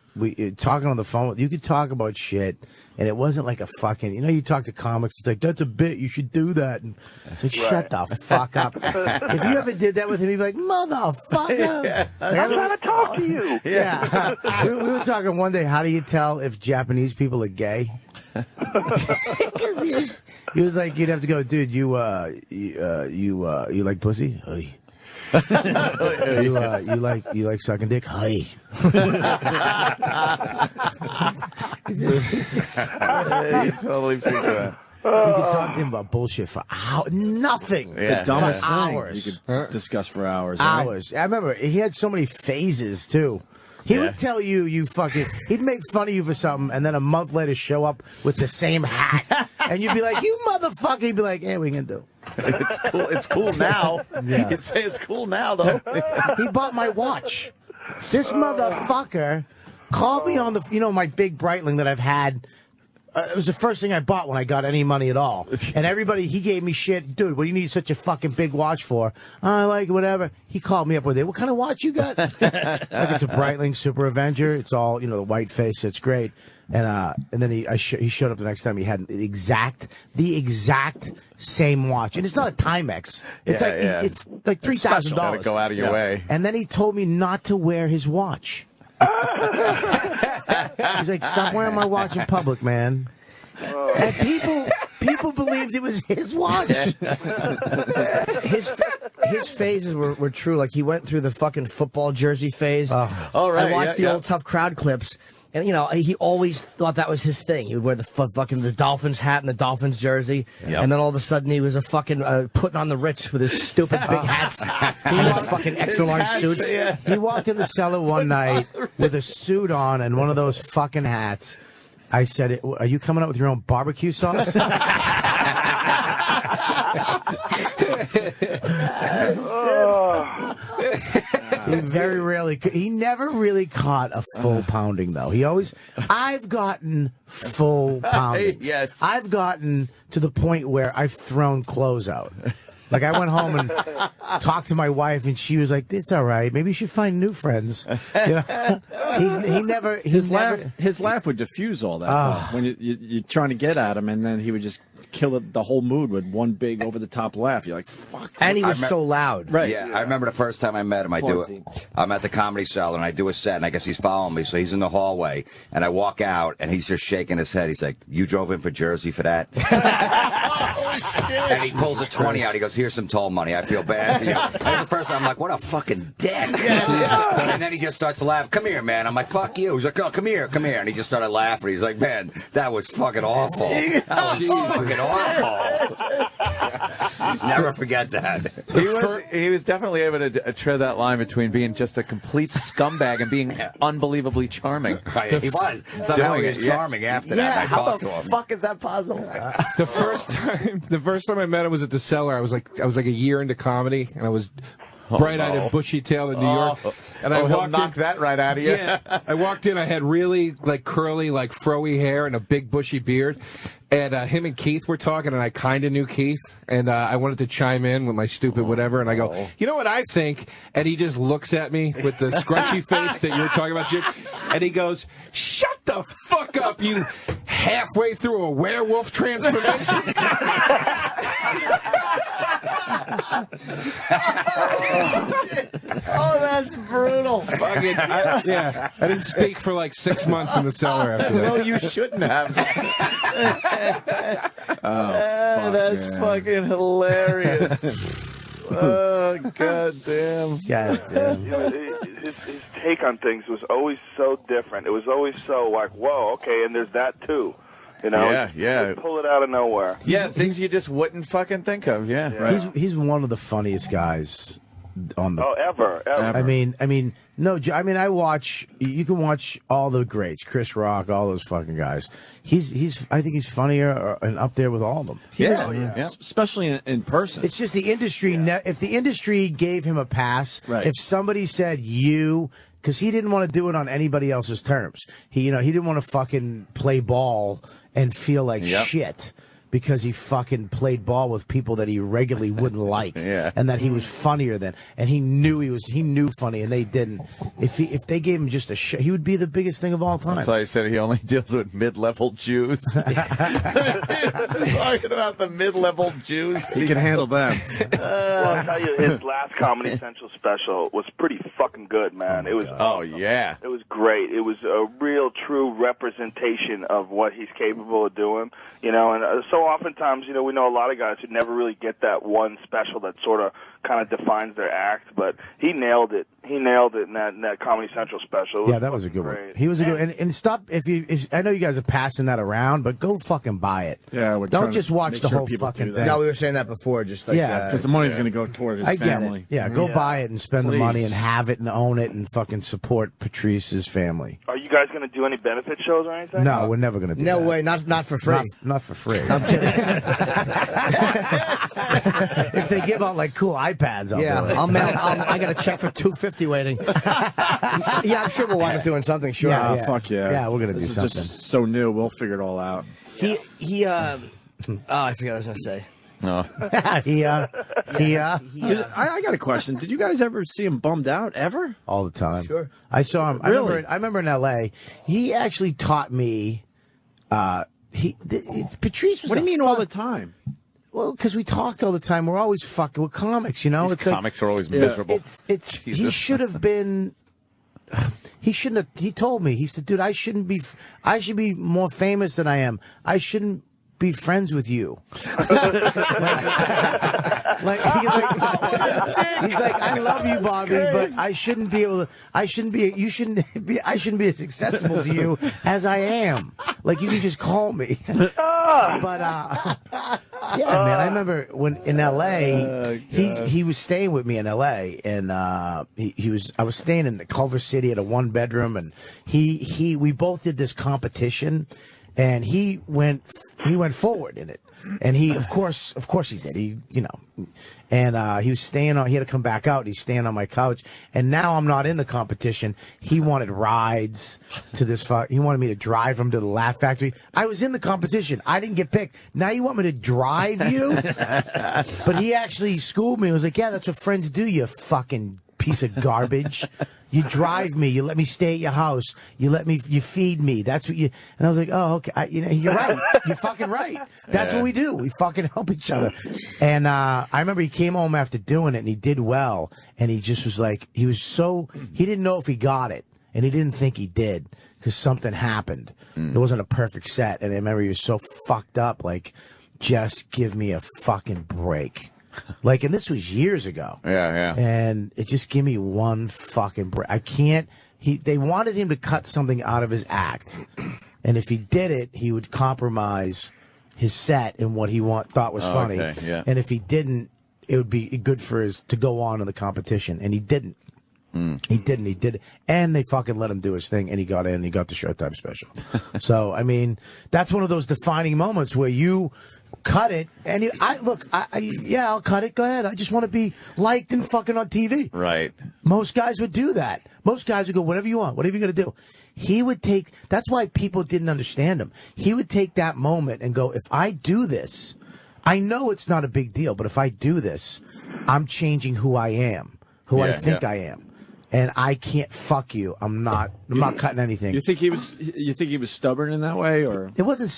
talking on the phone. You could talk about shit, and it wasn't like a fucking. You know, you talk to comics. It's like that's a bit. You should do that. And it's like shut the fuck up. If you ever did that with him, you'd be like motherfucker. I'm gonna talk to you. Yeah, we were talking one day. How do you tell if Japanese people are gay? He was like, you'd have to go, dude. You like pussy? Hey. you like sucking dick? Hi. You totally figured that. You could talk to him about bullshit for hours. Nothing. The dumbest for thing hours. you could discuss for hours. Right? Hours. I remember he had so many phases too. He would tell you he'd make fun of you for something, and then a month later show up with the same hat, and you'd be like, "You motherfucker!" He'd be like, "Yeah, we can do." It's cool. It's cool now. Yeah. You'd say it's cool now, though. He bought my watch. This motherfucker called me on my big Breitling that I've had. It was the first thing I bought when I got any money at all. And everybody, he gave me shit. Dude, what do you need such a fucking big watch for? I like it, whatever. He called me up with it. What kind of watch you got? Like, it's a Breitling Super Avenger. It's all, the white face. It's great. And then he showed up the next time. He had the exact same watch. And it's not a Timex. It's it's like $3,000. Gotta go out of your way. And then he told me not to wear his watch. He's like, stop wearing my watch in public, man. And people believed it was his watch. His phases were true. Like, he went through the fucking football jersey phase. Right. I watched the old Tough Crowd clips. And, he always thought that was his thing. He would wear the Dolphins hat and the Dolphins jersey. Yep. And then all of a sudden he was a fucking putting on the Ritz with his stupid big hats. He wore fucking extra large suits. Yeah. He walked in the cellar one night with a suit on and one of those fucking hats. I said, "Are you coming up with your own barbecue sauce?" He never really caught a full pounding, though. I've gotten full pounding. Yes. I've gotten to the point where I've thrown clothes out. Like, I went home and talked to my wife, and she was like, "It's all right. Maybe you should find new friends." His laugh would diffuse all that though, when you're trying to get at him, and then he would just kill the whole mood with one big over-the-top laugh. You're like, fuck. And he was so loud. Right. Yeah, I remember the first time I met him. I'm at the Comedy Cellar, and I do a set, and I guess he's following me, so he's in the hallway, and I walk out, and he's just shaking his head. He's like, "You drove in for Jersey for that?" And he pulls a 20 out. He goes, "Here's some toll money. I feel bad for you." That's the first time I'm like, what a fucking dick. And then he just starts to laugh. "Come here, man." I'm like, "Fuck you." He's like, "Oh, come here. And he just started laughing. He's like, "Man, that was fucking awful. That was fucking awful." Never forget that. He was definitely able to tread that line between being just a complete scumbag and being unbelievably charming. Right, he was. Somehow he was charming after that. And I talked to him. How the fuck is that possible? The first time I met him was at the Cellar. I was like a year into comedy, and I was bright-eyed and bushy-tailed in New York. And I walked knock that right out of you. Yeah, I walked in. I had really curly, froey hair and a big bushy beard. And him and Keith were talking, and I kind of knew Keith. And I wanted to chime in with my stupid whatever. And I go, "You know what I think?" And he just looks at me with the scrunchy face that you were talking about, Jim. And he goes, "Shut the fuck up, you halfway through a werewolf transformation." Oh, that's brutal. I didn't speak for 6 months in the Cellar after that. No, you shouldn't have. That's fucking hilarious. Oh, goddamn. His take on things was always so different. It was always so like, whoa, okay, and there's that too. Yeah. Pull it out of nowhere. Yeah, things you just wouldn't fucking think of. Yeah. Right. He's one of the funniest guys on the. Oh, ever. I mean, I watch. You can watch all the greats, Chris Rock, all those fucking guys. I think he's funnier and up there with all of them. Yeah. Especially in person. It's just the industry. If the industry gave him a pass, if somebody said you. Because he didn't want to do it on anybody else's terms. He didn't want to fucking play ball and feel like shit because he fucking played ball with people that he regularly wouldn't like, and that he was funnier than, and he knew funny, and they didn't. If they gave him just a shit, he would be the biggest thing of all time. That's why I said he only deals with mid-level Jews. Talking about the mid-level Jews. He can handle them. Well, I'll tell you, his last Comedy Central special was pretty fucking good, man. It was. It was great. It was a real, true representation of what he's capable of doing. And so know oftentimes, we know a lot of guys who never really get that one special that sort of kind of defines their act, but he nailed it. He nailed it in that Comedy Central special. Yeah, that was a good one. He was a good. And stop if I know you guys are passing that around, but go fucking buy it. Yeah, don't just watch the whole fucking thing. No, we were saying that before. Just like because the money's going to go toward his family. Yeah, go buy it and spend the money and have it and own it and fucking support Patrice's family. Are you guys going to do any benefit shows or anything? No, we're never going to do No that. way, not for free. Not for free. I'm kidding. If they give out like cool iPads, I'll do it. I got a check for $250 waiting. Yeah, I'm sure we'll wind up doing something. Sure. Yeah. Fuck yeah. Yeah, we're gonna do this something. Is just so new. We'll figure it all out. Oh, I forgot what I was gonna say. No. I got a question. Did you guys ever see him bummed out ever? All the time. Sure. I saw him. Really? I remember in L.A. He actually taught me. Patrice was. What do you mean all the time? Well, because we talked all the time. We're always fucking with comics, you know. These comics are always miserable. He should have been. He shouldn't have. He told me. He said, "Dude, I should be more famous than I am. I shouldn't be friends with you." He's like, "I love you, Bobby, but I shouldn't be able to. I shouldn't be as accessible to you as I am. Like, you can just call me." But yeah, man, I remember when in L.A. he was staying with me in L.A. and I was staying in Culver City at a 1-bedroom, and we both did this competition, and he went forward in it. And he, of course he did. He was staying on. He had to come back out. He's staying on my couch. And now I'm not in the competition. He wanted rides to this. He wanted me to drive him to the Laugh Factory. I was in the competition. I didn't get picked. Now you want me to drive you? But he actually schooled me. He was like, "Yeah, that's what friends do. You fucking piece of garbage. You drive me. You let me stay at your house. You feed me. That's what you." And I was like, "Oh, okay. You're right. You're fucking right. That's what we do. We fucking help each other." And I remember he came home after doing it, and he did well. And he just was like, he didn't know if he got it, and he didn't think he did because something happened. It wasn't a perfect set, and I remember he was so fucked up. Like, just give me a fucking break. Like, and this was years ago. Yeah. And it just give me one fucking break. I can't. They wanted him to cut something out of his act, and if he did it, he would compromise his set and what he thought was funny. Okay, yeah. And if he didn't, it would be good for to go on in the competition. And he didn't. He didn't. He did it. And they fucking let him do his thing, and he got in, and he got the Showtime special. So, I mean, that's one of those defining moments where you cut it, and I'll cut it. Go ahead. I just want to be liked and fucking on TV. Right. Most guys would do that. Most guys would go, whatever you want, whatever you're going to do. He would take, that's why people didn't understand him. He would take that moment and go, if I do this, I know it's not a big deal, but if I do this, I'm changing who I am, I think I am. And I can't fuck you. I'm not cutting anything. You think he was stubborn in that way, or it wasn't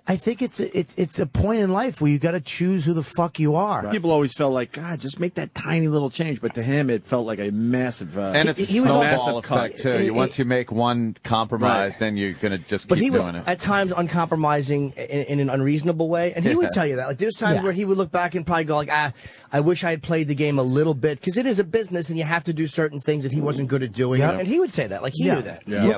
I think it's a point in life where you got to choose who the fuck you are. Right. People always felt like, God, just make that tiny little change, but to him, it felt like a massive. And it's a snowball effect too. Once you make one compromise, then you're gonna just keep doing it. But he was at times uncompromising in an unreasonable way, and he would tell you that. Like, there's times where he would look back and probably go like, I wish I had played the game a little bit, because it is a business and you have to do certain things that he wasn't good at doing. Yeah. And he would say that, like he knew that. Yeah,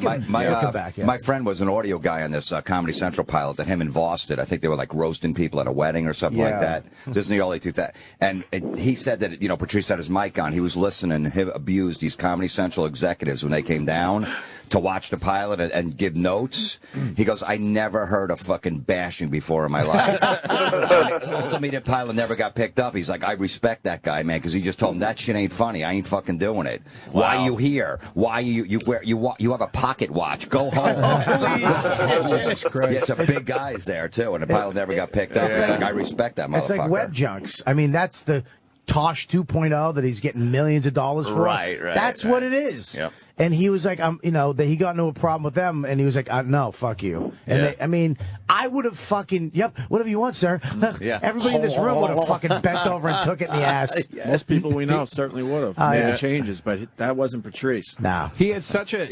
my friend was an audio guy on this Comedy Central pilot that him and Voss did. I think they were like roasting people at a wedding or something like that. This is in the early 2000s. And he said that, Patrice had his mic on. He was listening and he abused these Comedy Central executives when they came down to watch the pilot and give notes. He goes, I never heard of fucking bashing before in my life. Ultimately, the pilot never got picked up. He's like, I respect that guy, man, because he just told him that shit ain't funny. I ain't fucking doing it. Wow. Why are you here? Why you have a pocket watch? Go home. Jesus Christ. Yeah, some big guys there too, and the pilot never got picked up. It's like, I respect that motherfucker. It's like web junks. I mean, that's the Tosh 2.0 that he's getting millions of dollars for. Right. That's what it is. Yep. And he was like, that he got into a problem with them, and he was like, no, fuck you. And I would have fucking, whatever you want, sir. Everybody in this room would have fucking bent over and took it in the ass. Most people we know certainly would have made changes, but that wasn't Patrice. No. He had such a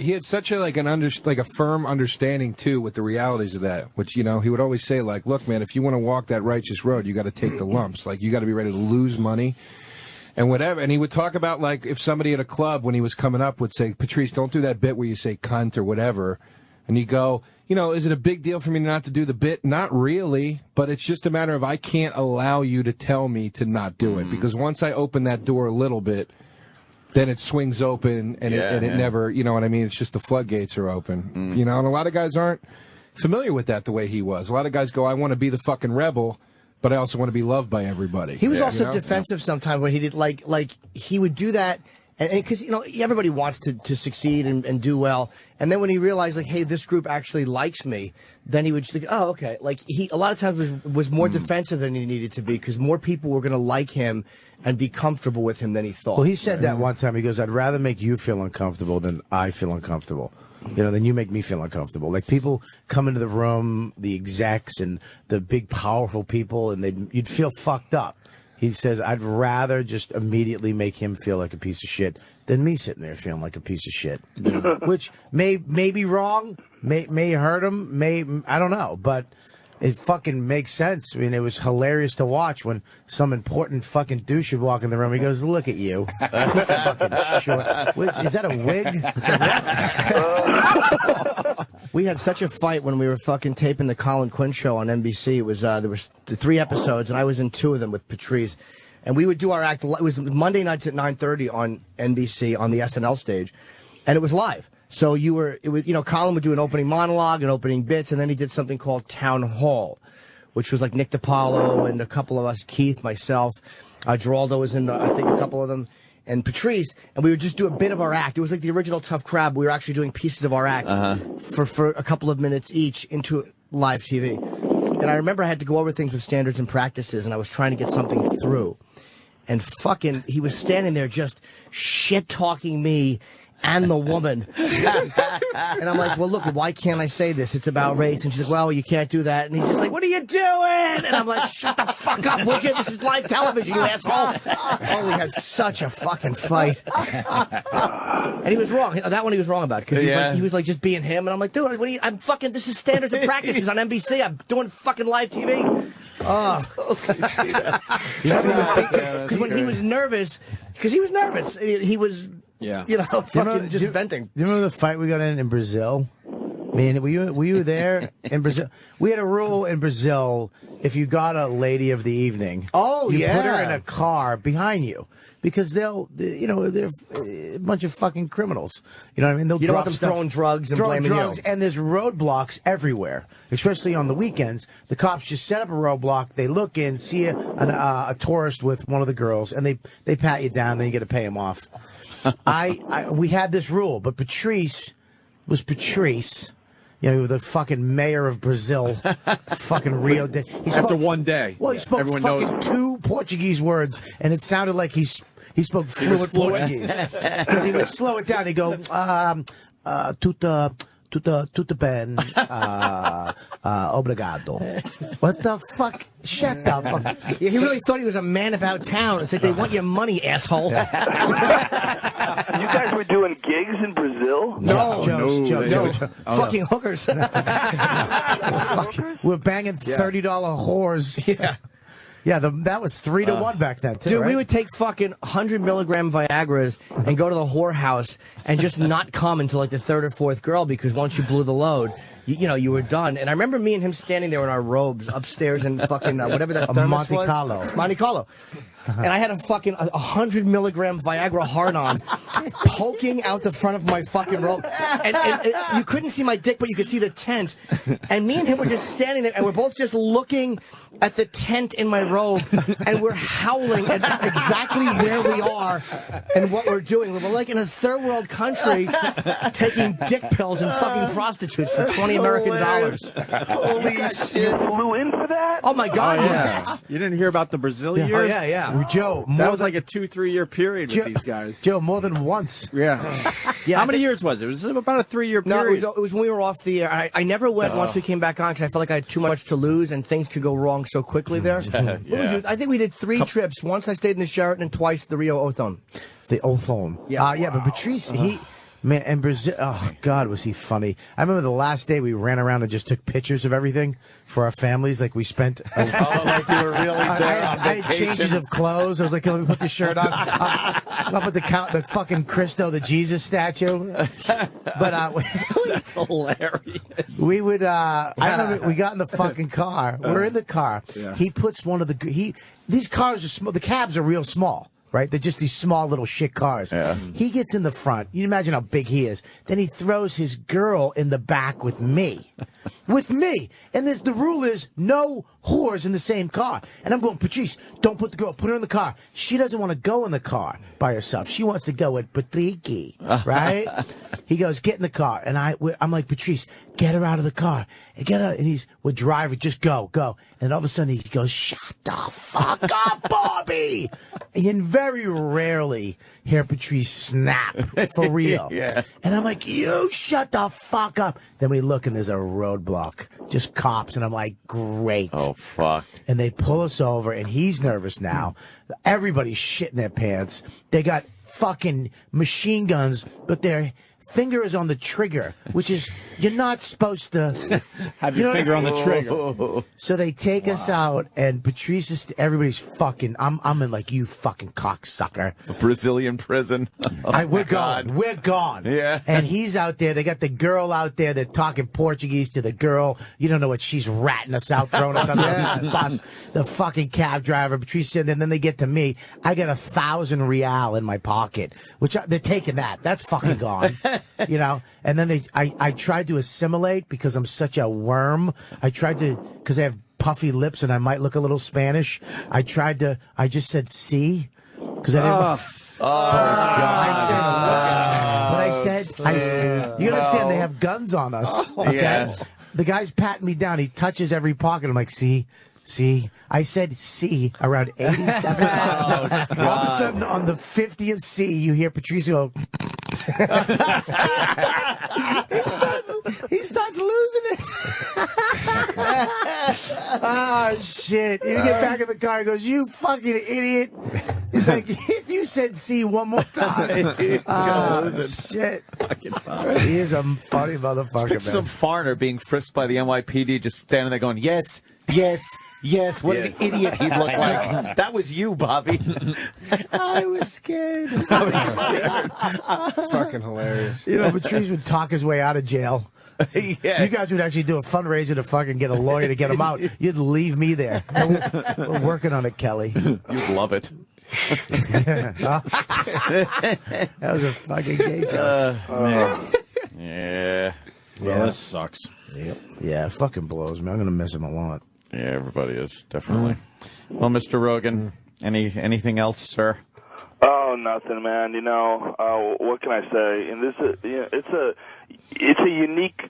like a firm understanding too with the realities of that, which he would always say like, look, man, if you want to walk that righteous road, you got to take the lumps. Like you got to be ready to lose money. And whatever, and he would talk about like if somebody at a club when he was coming up would say, Patrice, don't do that bit where you say cunt or whatever, and you go, is it a big deal for me not to do the bit? Not really, but it's just a matter of I can't allow you to tell me to not do it, because once I open that door a little bit, then it swings open and it never, you know what I mean? It's just the floodgates are open, and a lot of guys aren't familiar with that the way he was. A lot of guys go, I want to be the fucking rebel, but I also want to be loved by everybody. He was also defensive sometimes when he did like he would do that, and because everybody wants to succeed and do well, and then when he realized like, hey, this group actually likes me, then he would think, oh, okay. Like he a lot of times was more defensive than he needed to be because more people were going to like him and be comfortable with him than he thought. Well, he said that one time. He goes, I'd rather make you feel uncomfortable than I feel uncomfortable. Then you make me feel uncomfortable. Like people come into the room, the execs and the big powerful people, and you'd feel fucked up. He says, I'd rather just immediately make him feel like a piece of shit than me sitting there feeling like a piece of shit. Which may be wrong, may hurt him, I don't know, but it fucking makes sense. I mean, it was hilarious to watch when some important fucking douche would walk in the room. He goes, look at you. Fucking short. Is that a wig? We had such a fight when we were fucking taping the Colin Quinn show on NBC. It was there was 3 episodes, and I was in 2 of them with Patrice. And we would do our act. It was Monday nights at 9:30 on NBC on the SNL stage, and it was live. So Colin would do an opening monologue and opening bits, and then he did something called Town Hall, which was like Nick DiPaolo and a couple of us, Keith, myself, Geraldo was in, I think, a couple of them, and Patrice, and we would just do a bit of our act. It was like the original Tough Crab. We were actually doing pieces of our act for a couple of minutes each into live TV. And I remember I had to go over things with standards and practices, and I was trying to get something through. And fucking, he was standing there just shit-talking me and the woman. And I'm like, well, look, why can't I say this? It's about race. And she's like, well, you can't do that. And he's just like, what are you doing? And I'm like, shut the fuck up, would you? This is live television, you asshole. Oh, we had such a fucking fight. And he was wrong. That one he was wrong about. Because he was like just being him. And I'm like, dude, I'm fucking, this is standards and practices on NBC. I'm doing fucking live TV. Because when he was nervous, he was... fucking just venting. Do you remember the fight we got in Brazil? Man, were you there in Brazil? We had a rule in Brazil: if you got a lady of the evening, you put her in a car behind you because they're a bunch of fucking criminals. You know what I mean? They'll you don't drop want them throwing drugs and blaming you. And there's roadblocks everywhere, especially on the weekends. The cops just set up a roadblock. They look in, see a tourist with one of the girls, and they pat you down. Then you got to pay them off. We had this rule, but Patrice was Patrice. The fucking mayor of Brazil, fucking Rio de... After one day. Well, he spoke fucking 2 Portuguese words, and it sounded like he spoke fluent Portuguese. Because he would slow it down. He'd go, tudo bem, obrigado. What the fuck? Shut the fuck. Yeah, he really thought he was a man about town. It's like, they want your money, asshole. You guys were doing gigs in Brazil? No. Jokes. Fucking hookers. We're banging $30 whores. Yeah, that was 3-to-1 back then, too. Dude, right? we would take fucking 100-milligram Viagras and go to the whorehouse and just not come until like the 3rd or 4th girl, because once you blew the load, you were done. And I remember me and him standing there in our robes upstairs in fucking whatever that thermos was. Monte Carlo. And I had a fucking 100-milligram Viagra hard-on poking out the front of my fucking robe. And you couldn't see my dick, but you could see the tent. And me and him were just standing there, and we're both just looking at the tent in my robe, and we're howling at exactly where we are and what we're doing. We're like in a third-world country taking dick pills and fucking prostitutes for $20 American. Holy shit. You flew in for that? Oh, my God, yes. You didn't hear about the Brazil years? Oh, yeah. Joe, that was like a 2-3 year period with these guys. Joe, more than once. Yeah. How many years was it? Was it about a 3-year period? No, it was when we were off the air. I never went once we came back on because I felt like I had too much to lose and things could go wrong so quickly there. What did we do? I think we did 3 trips. Once I stayed in the Sheraton and twice the Rio Othon. The Othon. Yeah, but Patrice, man, and Brazil, oh, God, was he funny. I remember the last day we ran around and just took pictures of everything for our families. Like, we spent... like you were really there on I had changes of clothes. I was like, let me put the shirt on. I'll put the fucking Christo, the Jesus statue. But that's hilarious. We would... I remember we got in the fucking car. We're in the car. Yeah. He puts one of the... These cars are small. The cabs are real small. Right? They're just these small little shit cars. Yeah. He gets in the front. You imagine how big he is. Then he throws his girl in the back with me. With me. And the rule is no whores in the same car. And I'm going, Patrice, don't put the girl. Put her in the car. She doesn't want to go in the car by herself. She wants to go with Patrice. Right? He goes, get in the car. And I'm like, Patrice, get her out of the car. And get her. And we're driving. Just go. And all of a sudden he goes, shut the fuck up, Bobby. And you very rarely hear Patrice snap for real. Yeah. And I'm like, you shut the fuck up. Then we look and there's a roadblock. Just cops. And I'm like, great. Oh, fuck. And they pull us over and he's nervous now. Everybody's shitting their pants. They got fucking machine guns, but their finger is on the trigger, which is, you're not supposed to have your finger on the trigger. So they take us out, and Patrice is, everybody's fucking, I'm in like, you fucking cocksucker. Brazilian prison. We're gone. We're gone. Yeah. And he's out there. They got the girl out there. They're talking Portuguese to the girl. You don't know what she's ratting us out, throwing us on the bus. The fucking cab driver, Patrice, and then they get to me. I got 1,000 real in my pocket, which they're taking that. That's fucking gone. You know, and then I tried to assimilate because I'm such a worm. I tried to, because I have puffy lips and I might look a little Spanish. I just said "sí" because I didn't. I said, you understand? They have guns on us. Okay, Yeah. The guy's patting me down. He touches every pocket. I'm like, see. I said C around 87 times. All of a sudden, on the 50th C, you hear Patrice go. He starts losing it. Shit. You get back in the car, he goes, you fucking idiot. He's like, if you said C one more time. Shit. He is a funny motherfucker, man. Some foreigner being frisked by the NYPD just standing there going, yes. What an idiot he looked like. That was you, Bobby. I was scared. Fucking hilarious. You know, Patrice would talk his way out of jail. Yeah. You guys would actually do a fundraiser to fucking get a lawyer to get him out. You'd leave me there. We're working on it, Kelly. You'd love it. That was a fucking gay joke. Man. Yeah. Well, this sucks. Yeah, it fucking blows me. I'm gonna miss him a lot. Yeah, everybody is, definitely. Well, Mr. Rogan, anything else, sir? Oh, nothing, man. You know, what can I say? And it's a unique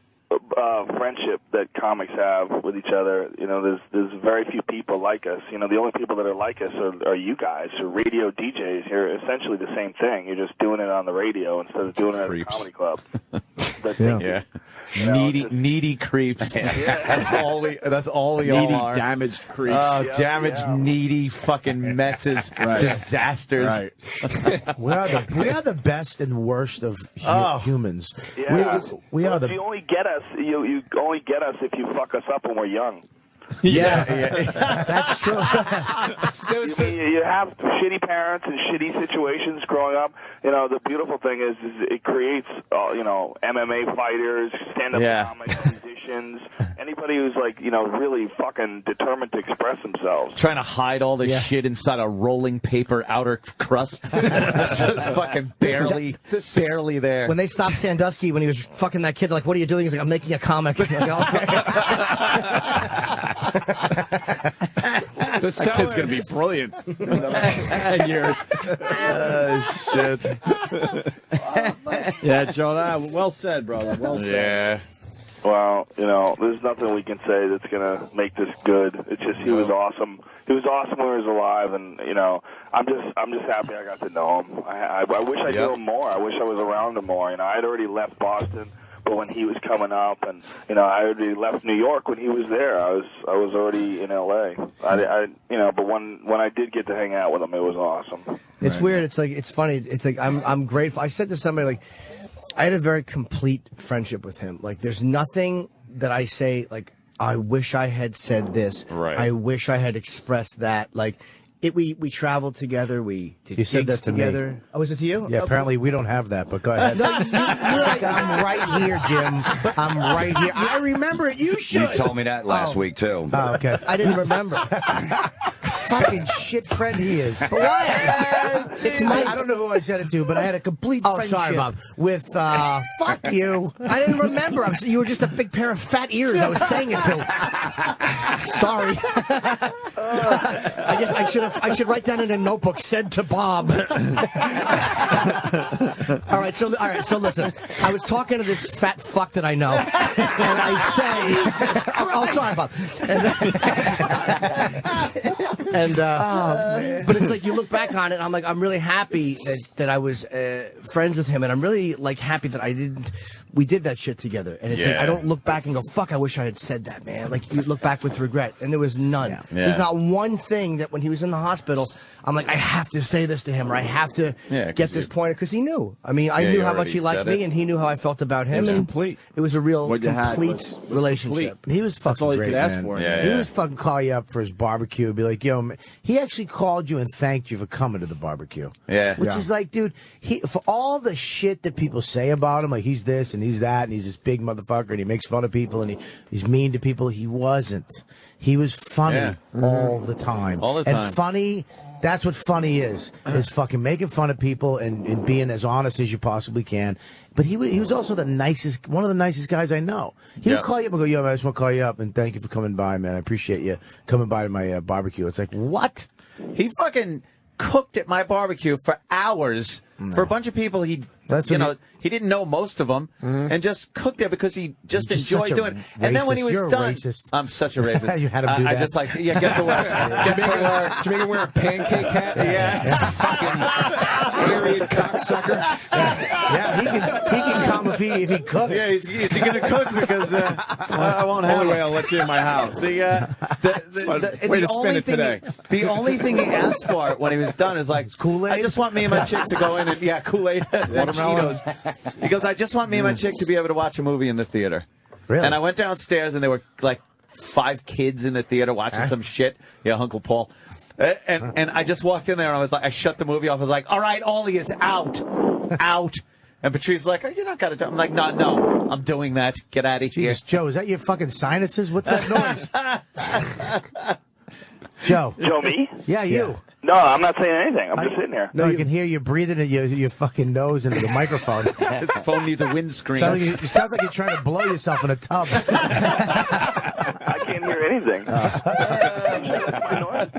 friendship that comics have with each other. You know, there's very few people like us. You know, the only people that are like us are you guys, or radio DJs. You're essentially the same thing. You're just doing it on the radio instead of doing it at a comedy club. Yeah. Needy creeps. That's all we all are. Damaged creeps. Oh, damaged, needy fucking messes, disasters. Right. We are the best and worst of humans. Yeah. We are the. You only get us. You only get us if you fuck us up when we're young. Yeah. That's true. You have shitty parents and shitty situations growing up. You know, the beautiful thing is it creates, MMA fighters, stand-up comics, musicians, anybody who's like, really fucking determined to express themselves. Trying to hide all this shit inside a rolling paper outer crust. It's just fucking barely there. When they stopped Sandusky when he was fucking that kid, they're like, what are you doing? He's like, I'm making a comic. Like, okay. That kid's going to be brilliant. 10 years. Shit. Yeah, Joe, well said, brother. Well said. Yeah. well, there's nothing we can say that's gonna make this good. It's just he was awesome. He was awesome when he was alive, and I'm just happy I got to know him. I wish I knew him more. I wish I was around him more. I'd already left Boston, but when he was coming up, and I already left New York when he was there. I was already in L.A. But when I did get to hang out with him, it was awesome. It's weird. It's like it's funny. It's like I'm grateful. I said to somebody like, I had a very complete friendship with him. Like, there's nothing that I say like, I wish I had said this. Right. I wish I had expressed that. Like, we traveled together. We did You said gigs that to me. together. Oh, was it to you? Yeah, Okay. apparently we don't have that, but go ahead. No, I'm right here, Jim. I'm right here. I remember it. You should. You told me that last week, too. Oh, okay. I didn't remember. Fucking shit friend he is. Why? It's my. I don't know who I said it to, but I had a complete friendship sorry, Bob. with fuck you. I didn't remember. You were just a big pair of fat ears I was saying it to. Sorry. I guess I should write down in a notebook, said to Bob. All right, so listen. I was talking to this fat fuck that I know, and I say, "Oh, sorry, Bob." But it's like you look back on it, and I'm like, I'm really happy that I was friends with him, and I'm really like happy that we did that shit together. And it's like, I don't look back and go, fuck, I wish I had said that, man. Like, you look back with regret, and there was none. Yeah. There's not one thing that when he was in the hospital, I'm like, I have to say this to him, or I have to get this pointed, because he knew. I mean, I knew how much he liked me, and he knew how I felt about him. It was and complete. It was a real What you had complete was relationship. He was fucking That's all you great, could ask man. for. He was fucking call you up for his barbecue and be like, yo, man. He actually called you and thanked you for coming to the barbecue. Yeah. Which is like, dude, for all the shit that people say about him, like he's this and he's that and he's this big motherfucker and he makes fun of people and he's mean to people, he wasn't. He was funny all the time. All the time. And funny, that's what funny is fucking making fun of people and being as honest as you possibly can. But he was also one of the nicest guys I know. He would call you up and go, yo, man, I just want to call you up and thank you for coming by, man. I appreciate you coming by to my barbecue. It's like, what? He fucking cooked at my barbecue for hours for a bunch of people he didn't know most of them, and just cooked there because he just enjoyed doing it. And then when he was done, I'm such a racist. You had him do that. I just like, get to work. Get to work. Did you make him wear a pancake hat? Yeah. Fucking Aryan cocksucker. Yeah, he can come if he cooks. Yeah, is he going to cook? Because I won't have Only way I'll let you in my house. Way to spin it today. The only thing he asked for when he was done is like, Kool-Aid? I just want me and my chick to go in and, Kool-Aid and Cheetos. He goes, I just want me and my chick to be able to watch a movie in the theater. Really? And I went downstairs and there were like 5 kids in the theater watching some shit. Yeah, Uncle Paul. And I just walked in there and I was like, I shut the movie off. I was like, all right, Ollie is out. Out. And Patrice is like, oh, you're not going to tell. I'm like, no, I'm doing that. Get out of here. Jesus, Joe, is that your fucking sinuses? What's that noise? Joe. Joe, me? Yeah, you. No, I'm not saying anything. I'm just sitting here. No, you can hear you breathing at your fucking nose into the microphone. His phone needs a windscreen. It sounds like you're trying to blow yourself in a tub. I can't hear anything.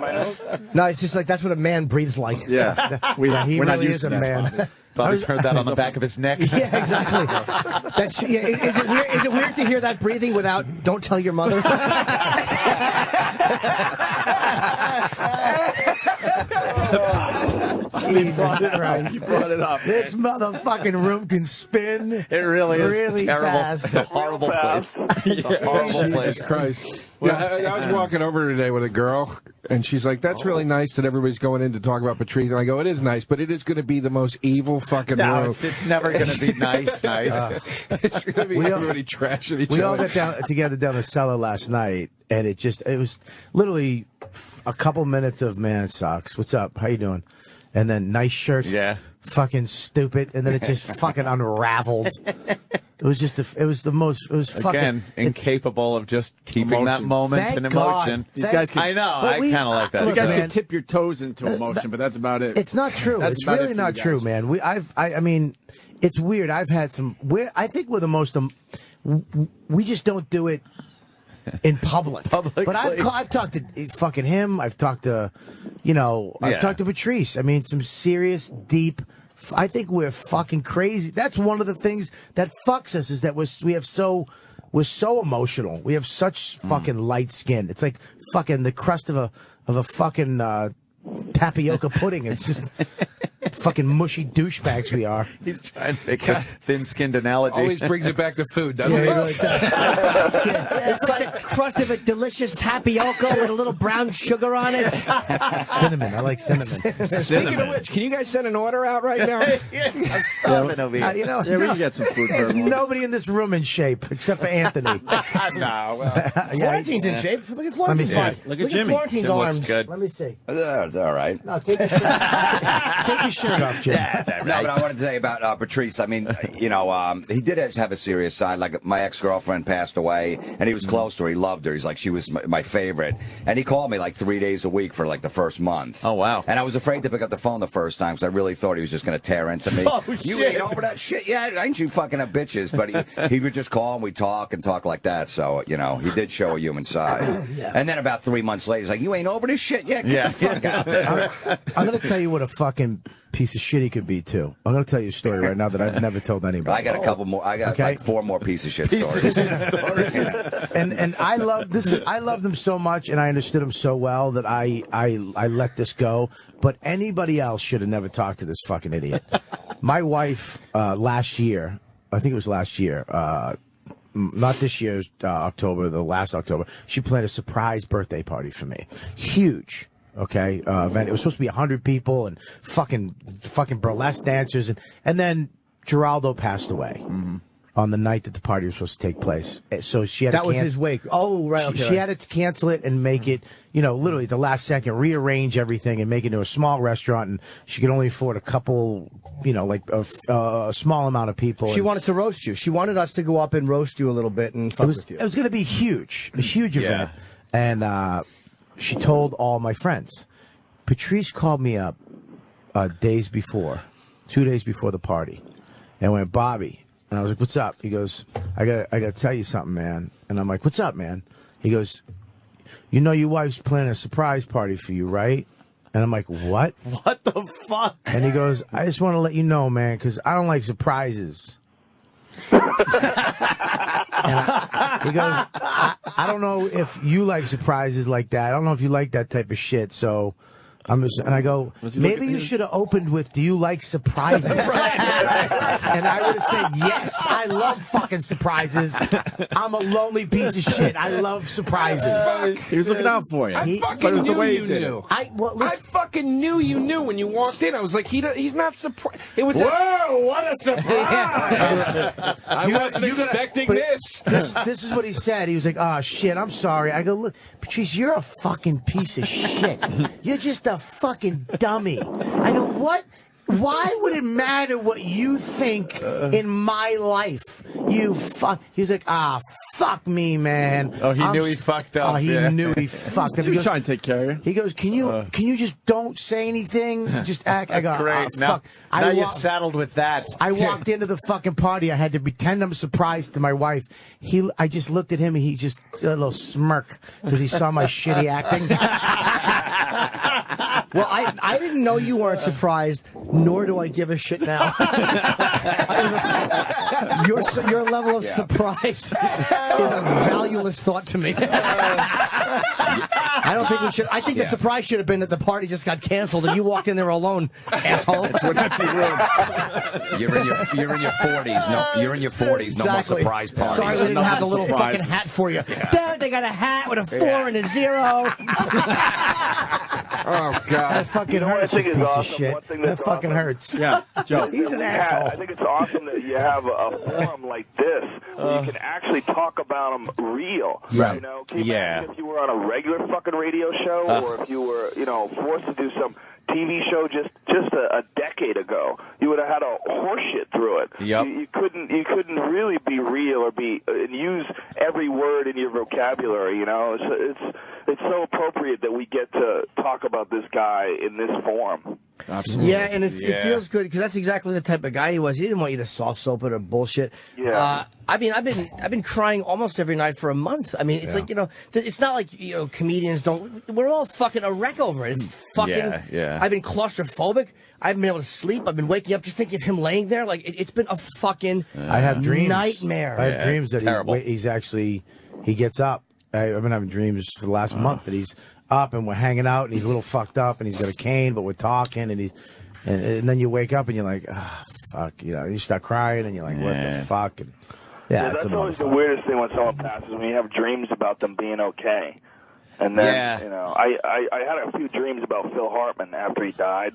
My nose? No, it's just like that's what a man breathes like. Yeah. He we're really not is used a to that. man. Bobby's heard that on the back of his neck. Yeah, exactly. Is it weird? Is it weird to hear that breathing without "Don't tell your mother"? Jesus Christ. You brought it up. This motherfucking room can spin. It really is really terrible. fast. It's a horrible place. It's a horrible place. Jesus Christ. Yeah, I was walking over today with a girl, and she's like, that's really nice that everybody's going in to talk about Patrice. And I go, it is nice, but it is going to be the most evil fucking No, room. it's never going to be nice. It's going to be everybody trashing each other. We all got together down the cellar last night, and it was literally a couple minutes of, man, it sucks. What's up? How you doing? And then nice shirt. Yeah. Fucking stupid. And then it just fucking unraveled. It was fucking. Incapable of just keeping that moment Thank and emotion. God. These guys can, I know. I kind of like that. You guys man, can tip your toes into emotion, but that's about it. It's not true. That's It's about really it for not you true, guys. man. I mean, it's weird. I've had some. I think we're the most. We just don't do it in public. But I've talked to fucking him. I've talked to, I've talked to Patrice. I mean, some serious, deep. I think we're fucking crazy. That's one of the things that fucks us is that we have so We're so emotional. We have such fucking light skin. It's like fucking the crust of a fucking tapioca pudding. It's just fucking mushy douchebags we are. He's trying to make a thin-skinned analogy. Always brings it back to food, doesn't Yeah, it? he really does. It's like the crust of a delicious tapioca with a little brown sugar on it. Cinnamon. I like cinnamon. Speaking of which, can you guys send an order out right now? I'm starving over here. You know, Yeah, we can get some food. there's nobody in this room in shape except for Anthony. No, well, Florentine's in shape. Look at Let me Florentine's see. body. Look at Look at Jimmy. Florentine's Jim looks arms. good. Let me see. It's all right. No, take your shirt off, Jim. No, but I wanted to say about Patrice. I mean, you know, he did have a serious side. Like, my ex-girlfriend passed away, and he was close to her. He loved her. He's like, she was my favorite. And he called me like 3 days a week for like the first month. Oh, wow. And I was afraid to pick up the phone the first time because I really thought he was just going to tear into me. Oh, You shit. ain't over that shit yet? Ain't you fucking a bitches? But he would just call and we'd talk like that. So, you know, he did show a human side. Yeah. And then about 3 months later, he's like, you ain't over this shit yet? Get the fuck out there. I'm going to tell you what a fucking piece of shit he could be, too. I'm going to tell you a story right now that I've never told anybody. I got a couple more. I got like 4 more piece of shit stories. And I love this. I love them so much, and I understood them so well that I let this go. But anybody else should have never talked to this fucking idiot. My wife last year, I think it was last year, not this year's October, the last October, she planned a surprise birthday party for me. Huge. Okay, event. It was supposed to be 100 people and fucking burlesque dancers, and then Geraldo passed away on the night that the party was supposed to take place. So she had That was his wake. Oh, right. She had to cancel it and make it, you know, literally at the last second, rearrange everything and make it into a small restaurant. And she could only afford a couple, you know, like a small amount of people. She wanted to roast you. She wanted us to go up and roast you a little bit and fuck with you. It was going to be huge, a huge event. And she told all my friends. Patrice called me up 2 days before the party, and went, Bobby. And I was like, what's up? He goes, I got to tell you something, man. And I'm like, what's up, man? He goes, you know your wife's planning a surprise party for you, right? And I'm like, what? What the fuck? And he goes, I just want to let you know, man, because I don't like surprises. He goes, I don't know if you like surprises like that. I don't know if you like that type of shit, so... and I go, maybe you should have opened with, do you like surprises? And I would have said, yes, I love fucking surprises. I'm a lonely piece of shit. I love surprises. He was looking out for you. I But it fucking was the knew way he you did knew. it. I fucking knew you knew when you walked in. I was like, he's not surprised. It was Whoa, what a surprise! I wasn't expecting this. This is what he said. He was like, oh, shit, I'm sorry. I go, look, Patrice, you're a fucking piece of shit. You're just a fucking dummy. I go, what? Why would it matter what you think in my life? You fuck. He's like, fuck me, man. Oh, he knew he fucked up. Oh, he Yeah. knew he fucked up. He was trying to take care of you. He goes, can you just don't say anything? Just act. I go, Great. oh, Now, fuck. now you're saddled with that. I walked into the fucking party. I had to pretend I'm surprised to my wife. I just looked at him and he just a little smirk because he saw my shitty acting. Well, I didn't know you weren't surprised, nor do I give a shit now. Your level of surprise is a valueless thought to me. I don't think we should. I think the surprise should have been that the party just got canceled and you walked in there alone, asshole. You're in your 40s. No, you're in your 40s. No more Exactly. surprise parties. Sorry we didn't have the little fucking hat for you. Dad, they got a hat with a 4 and a 0. Oh, God. That fucking You know what I hurts, think you is piece of awesome? shit. One thing That that's fucking awesome. hurts. Yeah, Joe. He's an Yeah, asshole. I think it's awesome that you have a forum like this where you can actually talk about them real. Right. You know, can you imagine if you were on a regular fucking radio show or if you were, you know, forced to do some TV show just a decade ago, you would have had a horseshit through it. Yep. You couldn't really be real or be and use every word in your vocabulary. You know, it's so appropriate that we get to talk about this guy in this form. Absolutely. Yeah, and it feels good because that's exactly the type of guy he was. He didn't want you to soft soap it or bullshit. Yeah. I mean, I've been crying almost every night for a month. I mean, it's like, it's not like, comedians don't. We're all fucking a wreck over it. It's fucking. Yeah. I've been claustrophobic. I haven't been able to sleep. I've been waking up just thinking of him laying there. Like it's been a fucking. I have dreams. Nightmare. I have dreams that he's actually he gets up. I've been having dreams for the last month that he's up and we're hanging out and he's a little fucked up and he's got a cane but we're talking and and then you wake up and you're like, oh, fuck, you start crying and you're like, what the fuck? And, yeah, that's always the weirdest thing when someone passes, when you have dreams about them being okay. And then, I had a few dreams about Phil Hartman after he died,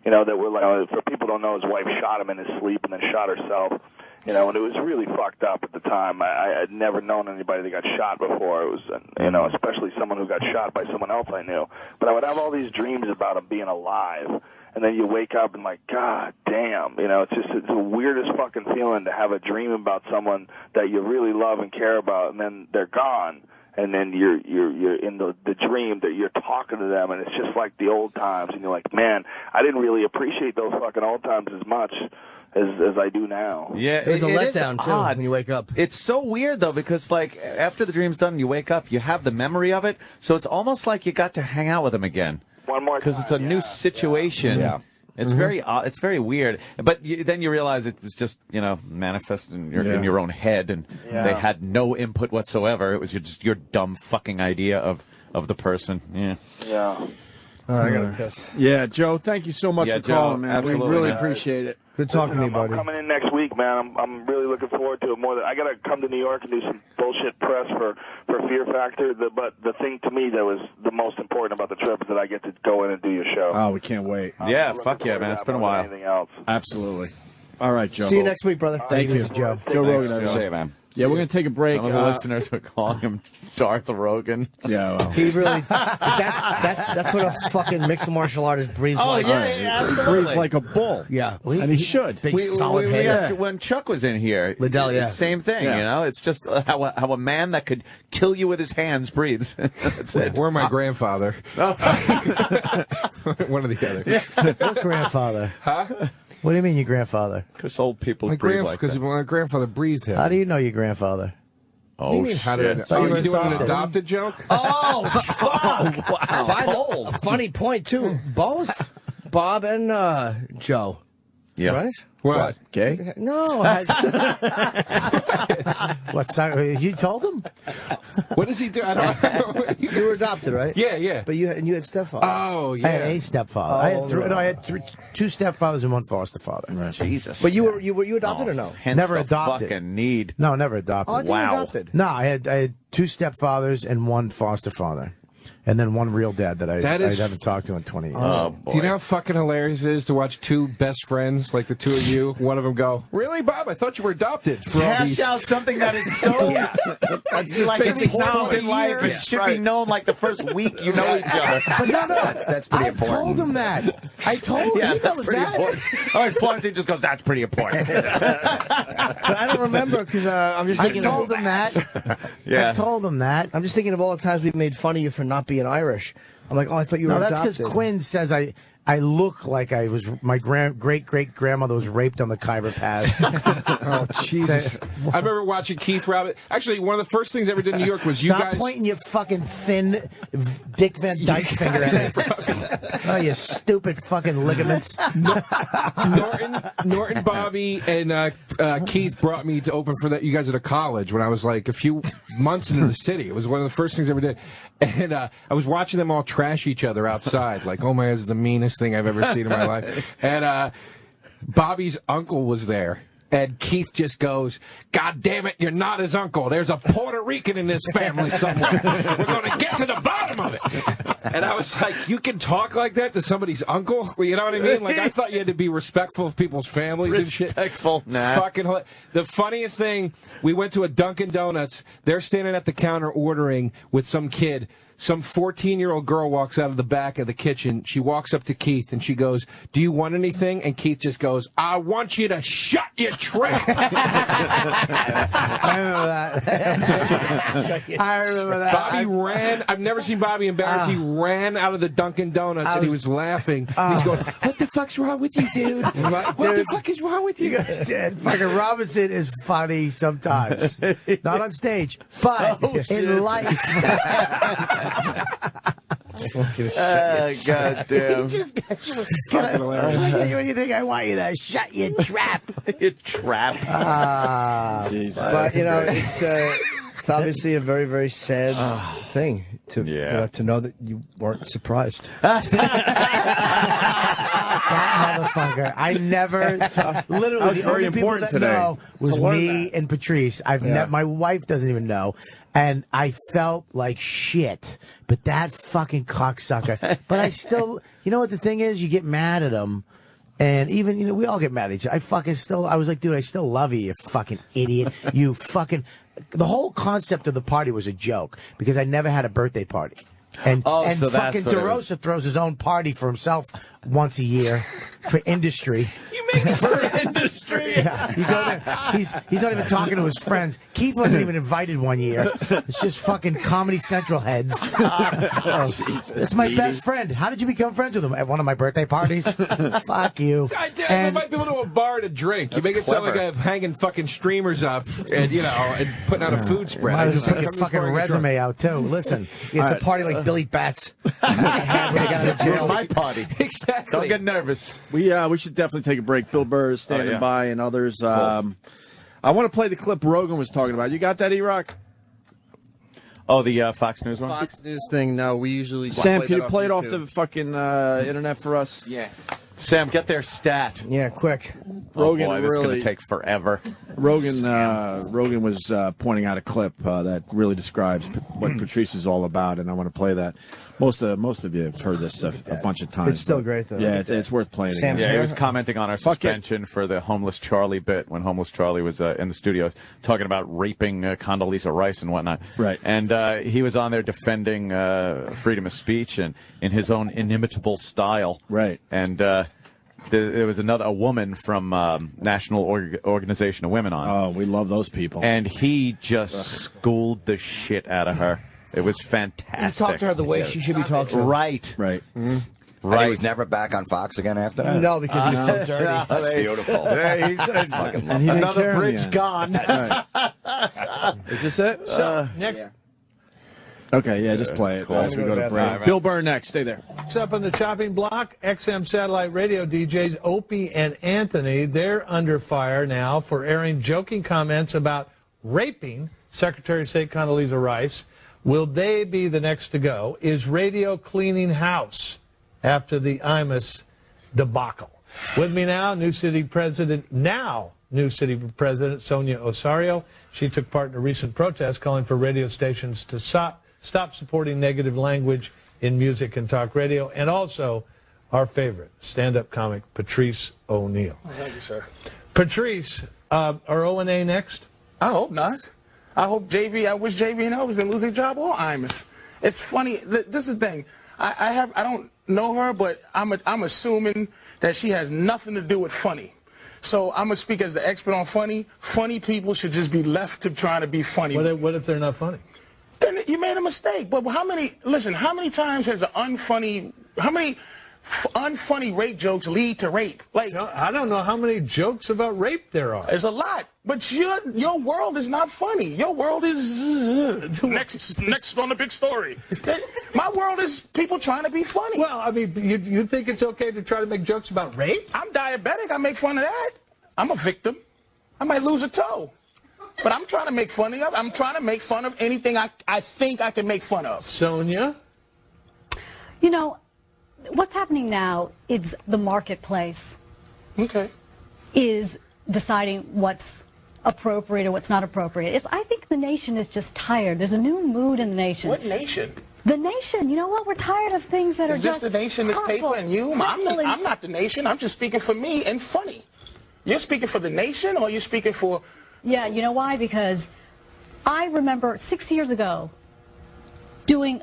that were like, for people who don't know, his wife shot him in his sleep and then shot herself. And it was really fucked up at the time. I had never known anybody that got shot before. It was, especially someone who got shot by someone else I knew. But I would have all these dreams about him being alive. And then you wake up and like, God damn, it's the weirdest fucking feeling to have a dream about someone that you really love and care about, and then they're gone. And then you're in the dream that you're talking to them, and it's just like the old times. And you're like, man, I didn't really appreciate those fucking old times as much as I do now. Yeah, There's a letdown too odd when you wake up. It's so weird though because like after the dream's done, you wake up, you have the memory of it, so it's almost like you got to hang out with him again. One more because it's a new situation. Yeah. It's very it's very weird. But then you realize it's just manifest in your own head, and they had no input whatsoever. It was just your dumb fucking idea of the person. Yeah. Yeah. All right, I gotta piss. Yeah, Joe, thank you so much for calling, man. We really appreciate it. Good talking to you, buddy. I'm coming in next week, man. I'm really looking forward to it more. I got to come to New York and do some bullshit press for Fear Factor. But the thing to me that was the most important about the trip is that I get to go in and do your show. Oh, we can't wait. Yeah, fuck yeah, man. It's been a while. Anything else? Absolutely. All right, Joe. See you next week, brother. Thank you, Joe. Joe Rogan. Thanks, Joe. Joe. Man. Yeah, we're going to take a break. Some of the listeners were calling him Darth Rogan. Yeah, well. He really. That's what a fucking mixed martial artist breathes like. He breathes like a bull. Yeah, and he should. Big solid head. When Chuck was in here, Liddell, same thing. It's just how a man that could kill you with his hands breathes. That's it. Or my grandfather. One or the other. What grandfather? Huh? What do you mean your grandfather? Because old people breathe like that. Because my grandfather breathed him. How do you know your grandfather? Oh, what do you mean, how did you doing an adopted joke? Oh, fuck. Wow. Funny point, too. Both Bob and Joe. Yeah. Right? What? Gay? No. You told him? What does he do? I don't. You were adopted, right? Yeah. But you had stepfather. Oh, yeah. I had a stepfather. I had two stepfathers and one foster father. Right. Jesus. But were you adopted or no? Hence Never the adopted. Fucking need. No, never adopted. Oh, I thought you adopted. No, I had two stepfathers and one foster father. And then one real dad that I haven't talked to in 20 years. Oh, boy. Do you know how fucking hilarious it is to watch two best friends, like the two of you, one of them go, really, Bob? I thought you were adopted. For all Hash these... out something that is so like it's important in life. It should be known like the first week you know each other. But no, that's pretty important. I told him that. I told him. He knows that. Important. All right, Florentine just goes, that's pretty important. But I don't remember because I'm just thinking. I told him that. Yeah. I told him that. I'm just thinking of all the times we've made fun of you for not being Irish. I'm like, oh, I thought you were adopted. No, that's because Quinn says I look like I was my great-great-grandmother was raped on the Khyber Pass. Oh, Jesus. I remember watching Keith Robert. Actually, one of the first things I ever did in New York was you guys... Stop pointing your fucking thin Dick Van Dyke finger at me. Oh, you stupid fucking ligaments. Norton, Bobby, and Keith brought me to open for you guys at a college when I was like a few months into the city. It was one of the first things I ever did. And I was watching them all trash each other outside. Like, oh my God, this is the meanest thing I've ever seen in my life. And Bobby's uncle was there. And Keith just goes, God damn it, you're not his uncle. There's a Puerto Rican in this family somewhere. We're going to get to the bottom of it. And I was like, you can talk like that to somebody's uncle? You know what I mean? Like, I thought you had to be respectful of people's families and shit. Respectful, nah. Fucking the funniest thing, we went to a Dunkin' Donuts. They're standing at the counter ordering with some kid. Some 14-year-old girl walks out of the back of the kitchen. She walks up to Keith and she goes, do you want anything? And Keith just goes, I want you to shut your trap. I remember that. I remember that. Bobby ran. I've never seen Bobby embarrassed. He ran out of the Dunkin' Donuts and he was laughing. He's going, "What the fuck's wrong with you, dude? What the fuck is wrong with you?" You guys did. Fucking Robinson is funny sometimes. Not on stage, but in life. God damn. Can I get you anything? I want you to shut your trap. Your trap. But, you know, it's obviously a very, very sad thing to to know that you weren't surprised. That motherfucker. I never literally the only people that know was me and Patrice. My wife doesn't even know. And I felt like shit. But that fucking cocksucker. But I still, you know what the thing is? You get mad at him. And even, you know, we all get mad at each other. I was like, dude, I still love you, you fucking idiot. You fucking, the whole concept of the party was a joke because I never had a birthday party. And so fucking DeRosa throws his own party for himself once a year for industry. You make it for industry. Yeah, you go there. He's not even talking to his friends. Keith wasn't even invited one year. It's just fucking Comedy Central heads. It's my best friend. How did you become friends with him? At one of my birthday parties? Fuck you. God damn, you might be able to a bar to drink. You make it sound like I'm hanging fucking streamers up and, you know, and putting out a food spread. Might as well put your fucking resume out, too. Listen, it's a party like Billy Bats. My party. Exactly. Don't get nervous. We should definitely take a break. Bill Burr is standing by and others. I want to play the clip Rogan was talking about. You got that, E-Rock? Oh, the Fox News one? Fox News thing, no, we usually... Sam, can you play it off the fucking internet for us? Yeah. Sam, get their stat. Yeah, quick. Rogan, this is going to take forever. Rogan was pointing out a clip that really describes what Patrice is all about, and I want to play that. Most of you have heard this a bunch of times. It's still great, though. Yeah, it's worth playing. Sam's he was commenting on our suspension for the Homeless Charlie bit when Homeless Charlie was in the studio talking about raping Condoleezza Rice and whatnot. Right. And he was on there defending freedom of speech and in his own inimitable style. Right. And there was a woman from National Organization of Women on. Oh, we love those people. And he just schooled the shit out of her. It was fantastic. He talked to her the way she should be talked to. Right. Right. Mm-hmm. Right. He was never back on Fox again after that? No, because he was so dirty. That's beautiful. And he another bridge gone. Right. Is this it? Nick. Okay, yeah, just play it as we go to break. Bill Burr next. Stay there. Next up on the chopping block, XM satellite radio DJs Opie and Anthony. They're under fire now for airing joking comments about raping Secretary of State Condoleezza Rice. Will they be the next to go? Is radio cleaning house after the Imus debacle? With me now, New City President Sonia Osario. She took part in a recent protest calling for radio stations to stop supporting negative language in music and talk radio, and also our favorite stand-up comic, Patrice O'Neal. Oh, thank you, sir. Patrice, are O&A next? I hope not. I wish JB and Elvis didn't lose their job or Imus. It's funny. This is the thing. I don't know her, but I'm assuming that she has nothing to do with funny. So I'm gonna speak as the expert on funny. Funny people should just be left to trying to be funny. What if they're not funny? Then you made a mistake. But how many times has how many unfunny rape jokes lead to rape? Like, I don't know how many jokes about rape there are. There's a lot. But your world is not funny. Your world is next on the big story. My world is people trying to be funny. Well, I mean, you think it's okay to try to make jokes about rape? I'm diabetic. I make fun of that. I'm a victim. I might lose a toe. But I'm trying to make fun of it. I'm trying to make fun of anything I think I can make fun of. Sonia? You know, what's happening now is the marketplace is deciding what's appropriate or what's not appropriate. I think the nation is just tired. There's a new mood in the nation. What nation? The nation. You know what? We're tired of things that are just Is this the nation, this paper, and you? I'm not the nation. I'm just speaking for me and funny. You're speaking for the nation, or you're speaking for... Yeah, you know why? Because I remember 6 years ago doing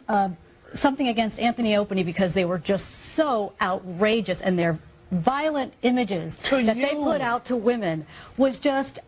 something against Anthony Opie because they were just so outrageous, and their violent images that they put out to women was just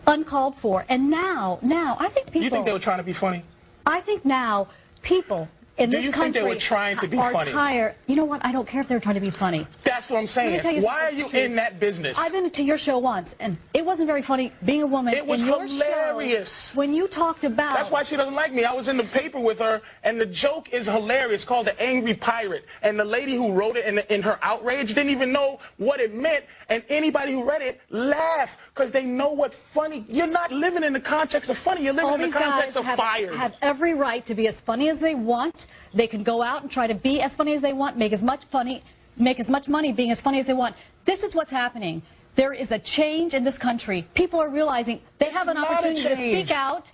uncalled for. And now I think people... You think they were trying to be funny? I think now people in Do this you country think they were trying to be are funny? tired. You know what? I don't care if they're trying to be funny. That's what I'm Let me saying. tell you Why are something, you Patrice. in that business? I've been to your show once, and it wasn't very funny being a woman. It was in your hilarious. Show, when you talked about... That's why she doesn't like me. I was in the paper with her, and the joke is hilarious. It's called The Angry Pirate. And the lady who wrote it in her outrage didn't even know what it meant. And anybody who read it laughed because they know what funny... You're not living in the context of funny. You're living All in the these context guys of fired. have every right to be as funny as they want. They can go out and try to be as funny as they want, make as much money being as funny as they want. This is what's happening. There is a change in this country. People are realizing they have an opportunity to speak out,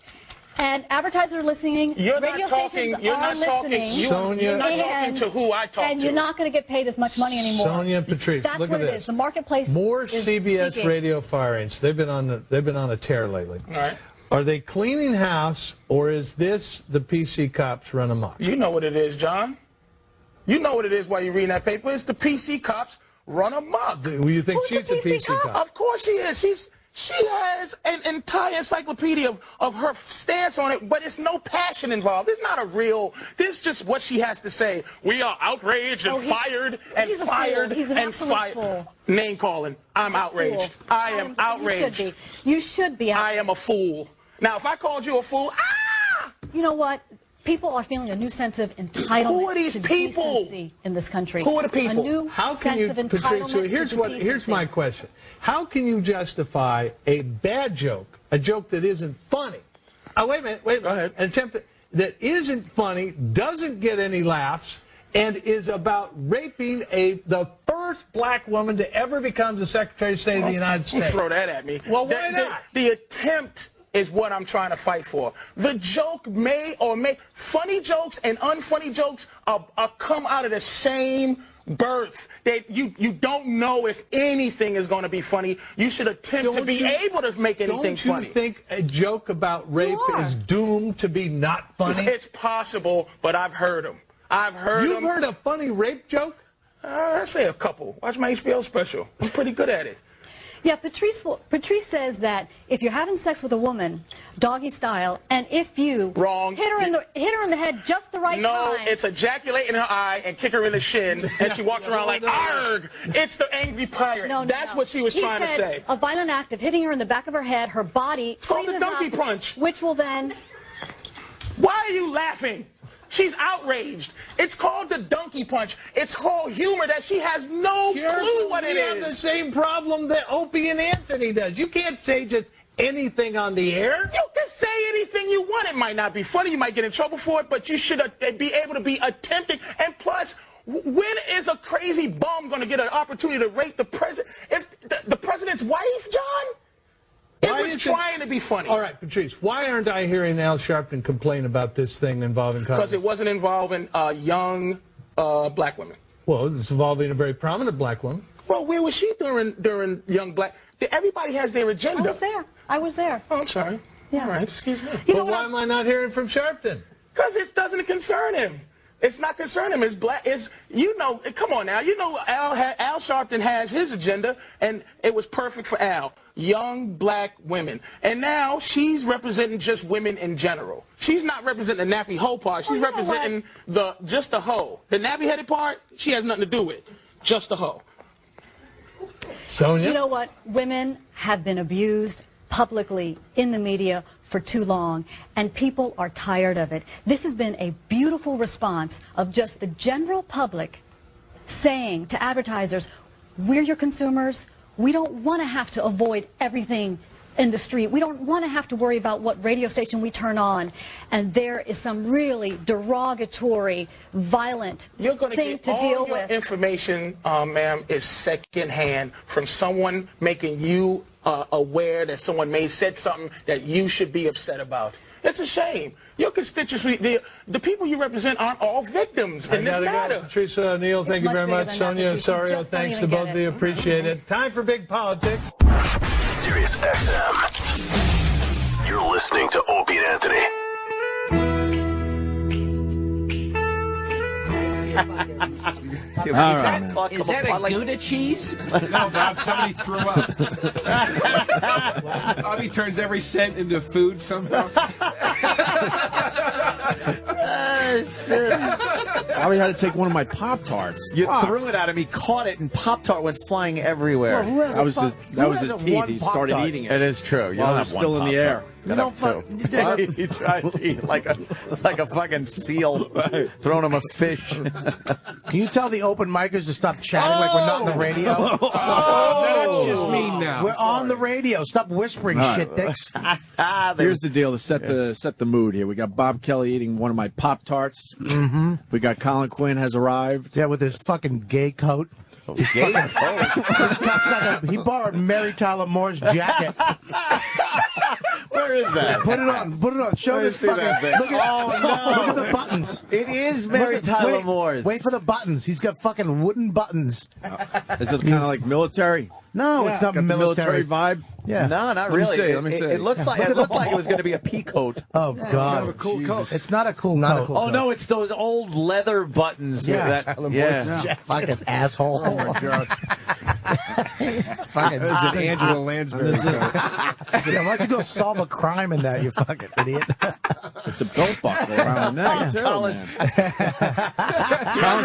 and advertisers are listening. Radio stations are listening. You're not talking to who I talk to. And you're not going to get paid as much money anymore. Sonia and Patrice, That's look what at it this. is. The marketplace More is CBS speaking. radio firings. They've been on a tear lately. All right. Are they cleaning house, or is this the PC cops run amok? You know what it is, John. You know what it is while you're reading that paper. It's the PC cops run amok. Do you think she's a PC cop? Of course she is. She has an entire encyclopedia of her stance on it, but it's no passion involved. It's not a real. This is just what she has to say. We are outraged and fired and fired and fired. Name calling. I'm outraged. I am outraged. You should be. I am a fool. Now, if I called you a fool, you know what? People are feeling a new sense of entitlement. Who are these to people decency in this country? Who are the people? A new How sense can you, of Patrice? entitlement So to here's my question: how can you justify a bad joke, a joke that isn't funny? Oh, wait a minute. Go ahead. An attempt that isn't funny, doesn't get any laughs, and is about raping the first black woman to ever become the Secretary of State of the United States. Don't throw that at me. Well, why not? The attempt is what I'm trying to fight for. The joke funny jokes and unfunny jokes are come out of the same birth. That you don't know if anything is going to be funny. You should attempt to be able to make anything funny. Don't you think a joke about rape is doomed to be not funny? It's possible, but I've heard them. You've heard a funny rape joke? I say a couple. Watch my HBO special. I'm pretty good at it. Yeah, Patrice says that if you're having sex with a woman, doggy style, and if you hit her in the head just the right time. No, it's ejaculate in her eye and kick her in the shin, and she walks around like, arg! It's the angry pirate. That's what she was trying to say. A violent act of hitting her in the back of her head, her body. It's called the donkey punch. Which will then... Why are you laughing? She's outraged. It's called the donkey punch. It's called humor that she has no clue what it is. We have the same problem that Opie and Anthony does. You can't say just anything on the air. You can say anything you want. It might not be funny. You might get in trouble for it, but you should be able to be attempting. And plus, when is a crazy bum going to get an opportunity to rape the president? If the president's wife, John? It was trying to be funny. All right, Patrice, why aren't I hearing Al Sharpton complain about this thing involving Congress? Because it wasn't involving young black women. Well, it's involving a very prominent black woman. Well, where was she during young black? Everybody has their agenda. I was there. Oh, I'm sorry. Yeah. All right, excuse me. But why am I not hearing from Sharpton? Because it doesn't concern him. It's not concerning him. It's black. Come on now. You know Al Sharpton has his agenda, and it was perfect for Al. Young black women. And now she's representing just women in general. She's not representing the nappy hoe part. She's representing just the hoe. The nappy-headed part, she has nothing to do with. Just the hoe. Sonia? You know what? Women have been abused publicly in the media for too long, and people are tired of it. This has been a beautiful response of just the general public saying to advertisers, we're your consumers. We don't want to have to avoid everything in the street. We don't want to have to worry about what radio station we turn on. And there is some really derogatory, violent thing to deal with. Information, ma'am, is secondhand from someone making you aware that someone may have said something that you should be upset about. It's a shame. Your constituency, the people you represent aren't all victims in this matter. Patrice O'Neill, thank you very much. Sonia Osorio, thanks to both of you. Appreciate it. Time for Big Politics. Sirius XM. You're listening to Opie and Anthony. Is that a Gouda cheese? No, Bob, somebody threw up. Bobby turns every cent into food somehow. Bobby had to take one of my Pop-Tarts. You threw it at him. He caught it, and Pop-Tart went flying everywhere. Well, that was his teeth. He started eating it. It is true. You While don't it was have still one in the air. Pop-Tart. You have two. He tried to eat like a fucking seal, throwing him a fish. Can you tell the open micers to stop chatting like we're not on the radio? That's just mean now. We're on the radio. Stop whispering shit, dicks. Here's the deal to set the mood here. We got Bob Kelly eating one of my Pop-Tarts. Mm-hmm. We got Colin Quinn has arrived. Yeah, with his fucking gay coat. Gay coat? He borrowed Mary Tyler Moore's jacket. Where is that? Put it on. Put it on. Show this fucking thing. Look at the buttons. It is Mary Tyler Moore's. Wait for the buttons. He's got fucking wooden buttons. Is it kind of like military? No, it's not got military. the military vibe. Yeah. No, not Let me really. see, let me see. It looks like it was going to be a pea coat. Oh God, it's kind of a cool coat. It's not a cool coat. Oh no, it's those old leather buttons. Yeah, fucking asshole. Oh my God. Fucking That's an Angela Lansbury coat. Yeah, why don't you go solve a crime in that, you fucking idiot? It's a belt buckle around the neck, too, Colin's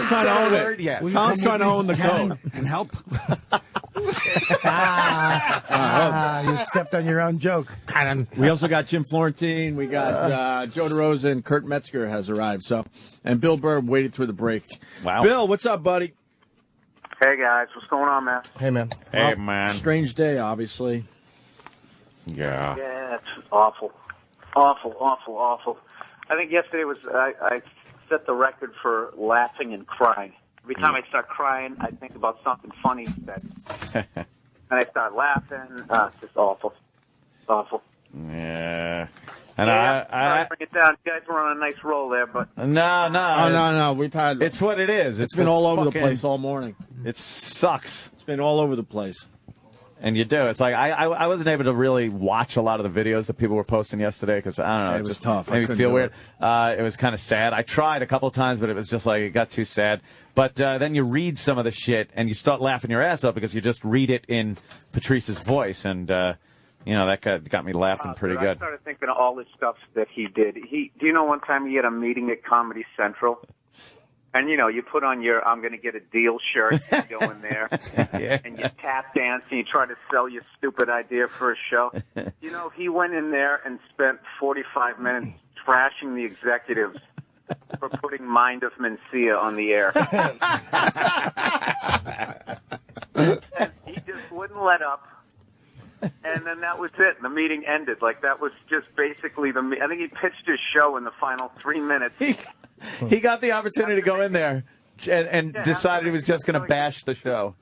trying to own it. Colin's trying to own the coat. And help. You stepped on your own joke. We also got Jim Florentine. We got Joe DeRosa, and Kurt Metzger has arrived. So, and Bill Burr waited through the break. Wow. Bill, what's up, buddy? Hey, guys. What's going on, man? Hey, man. Hey, man. Strange day, obviously. Yeah. Yeah, it's awful. Awful, awful, awful. I think yesterday was, I set the record for laughing and crying. Every time I start crying, I think about something funny that, and I start laughing. It's just awful. Awful. Yeah. And yeah, I bring it down. You guys were on a nice roll there, but no. We've had. It's what it is. It's been all over the place all morning. It sucks. It's been all over the place. And you do. It's like I wasn't able to really watch a lot of the videos that people were posting yesterday because I don't know. It was tough. Made me feel weird. It was kind of sad. I tried a couple of times, but it was just like it got too sad. But then you read some of the shit and you start laughing your ass off because you just read it in Patrice's voice, and that got me laughing pretty good. I started thinking of all the stuff that he did. Do you know one time he had a meeting at Comedy Central? And, you put on your I'm going to get a deal shirt, and you go in there, and you tap dance, and you try to sell your stupid idea for a show. He went in there and spent 45 minutes trashing the executives for putting Mind of Mencia on the air. And he just wouldn't let up. And then that was it. The meeting ended. Like, that was just basically I think he pitched his show in the final 3 minutes. He got the opportunity to go in there and decided he was just going to bash the show.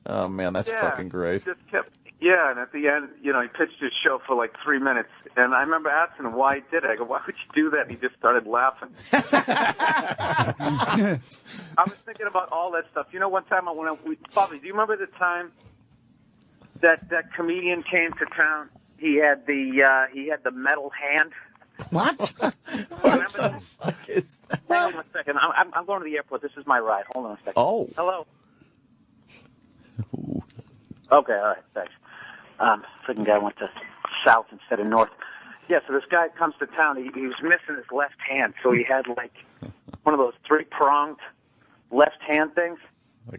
Oh, man, that's fucking great. Just kept, and at the end, he pitched his show for like 3 minutes. And I remember asking him why he did it. I go, why would you do that? And he just started laughing. I was thinking about all that stuff. One time Bobby, do you remember the time that comedian came to town? He had the metal hand. What? Remember that? Hang on a second. I'm going to the airport. This is my ride. Hold on a second. Oh. Hello. Okay, all right, thanks. Freaking guy went to south instead of north. Yeah, so this guy comes to town. He was missing his left hand, so he had like one of those 3-pronged left hand things.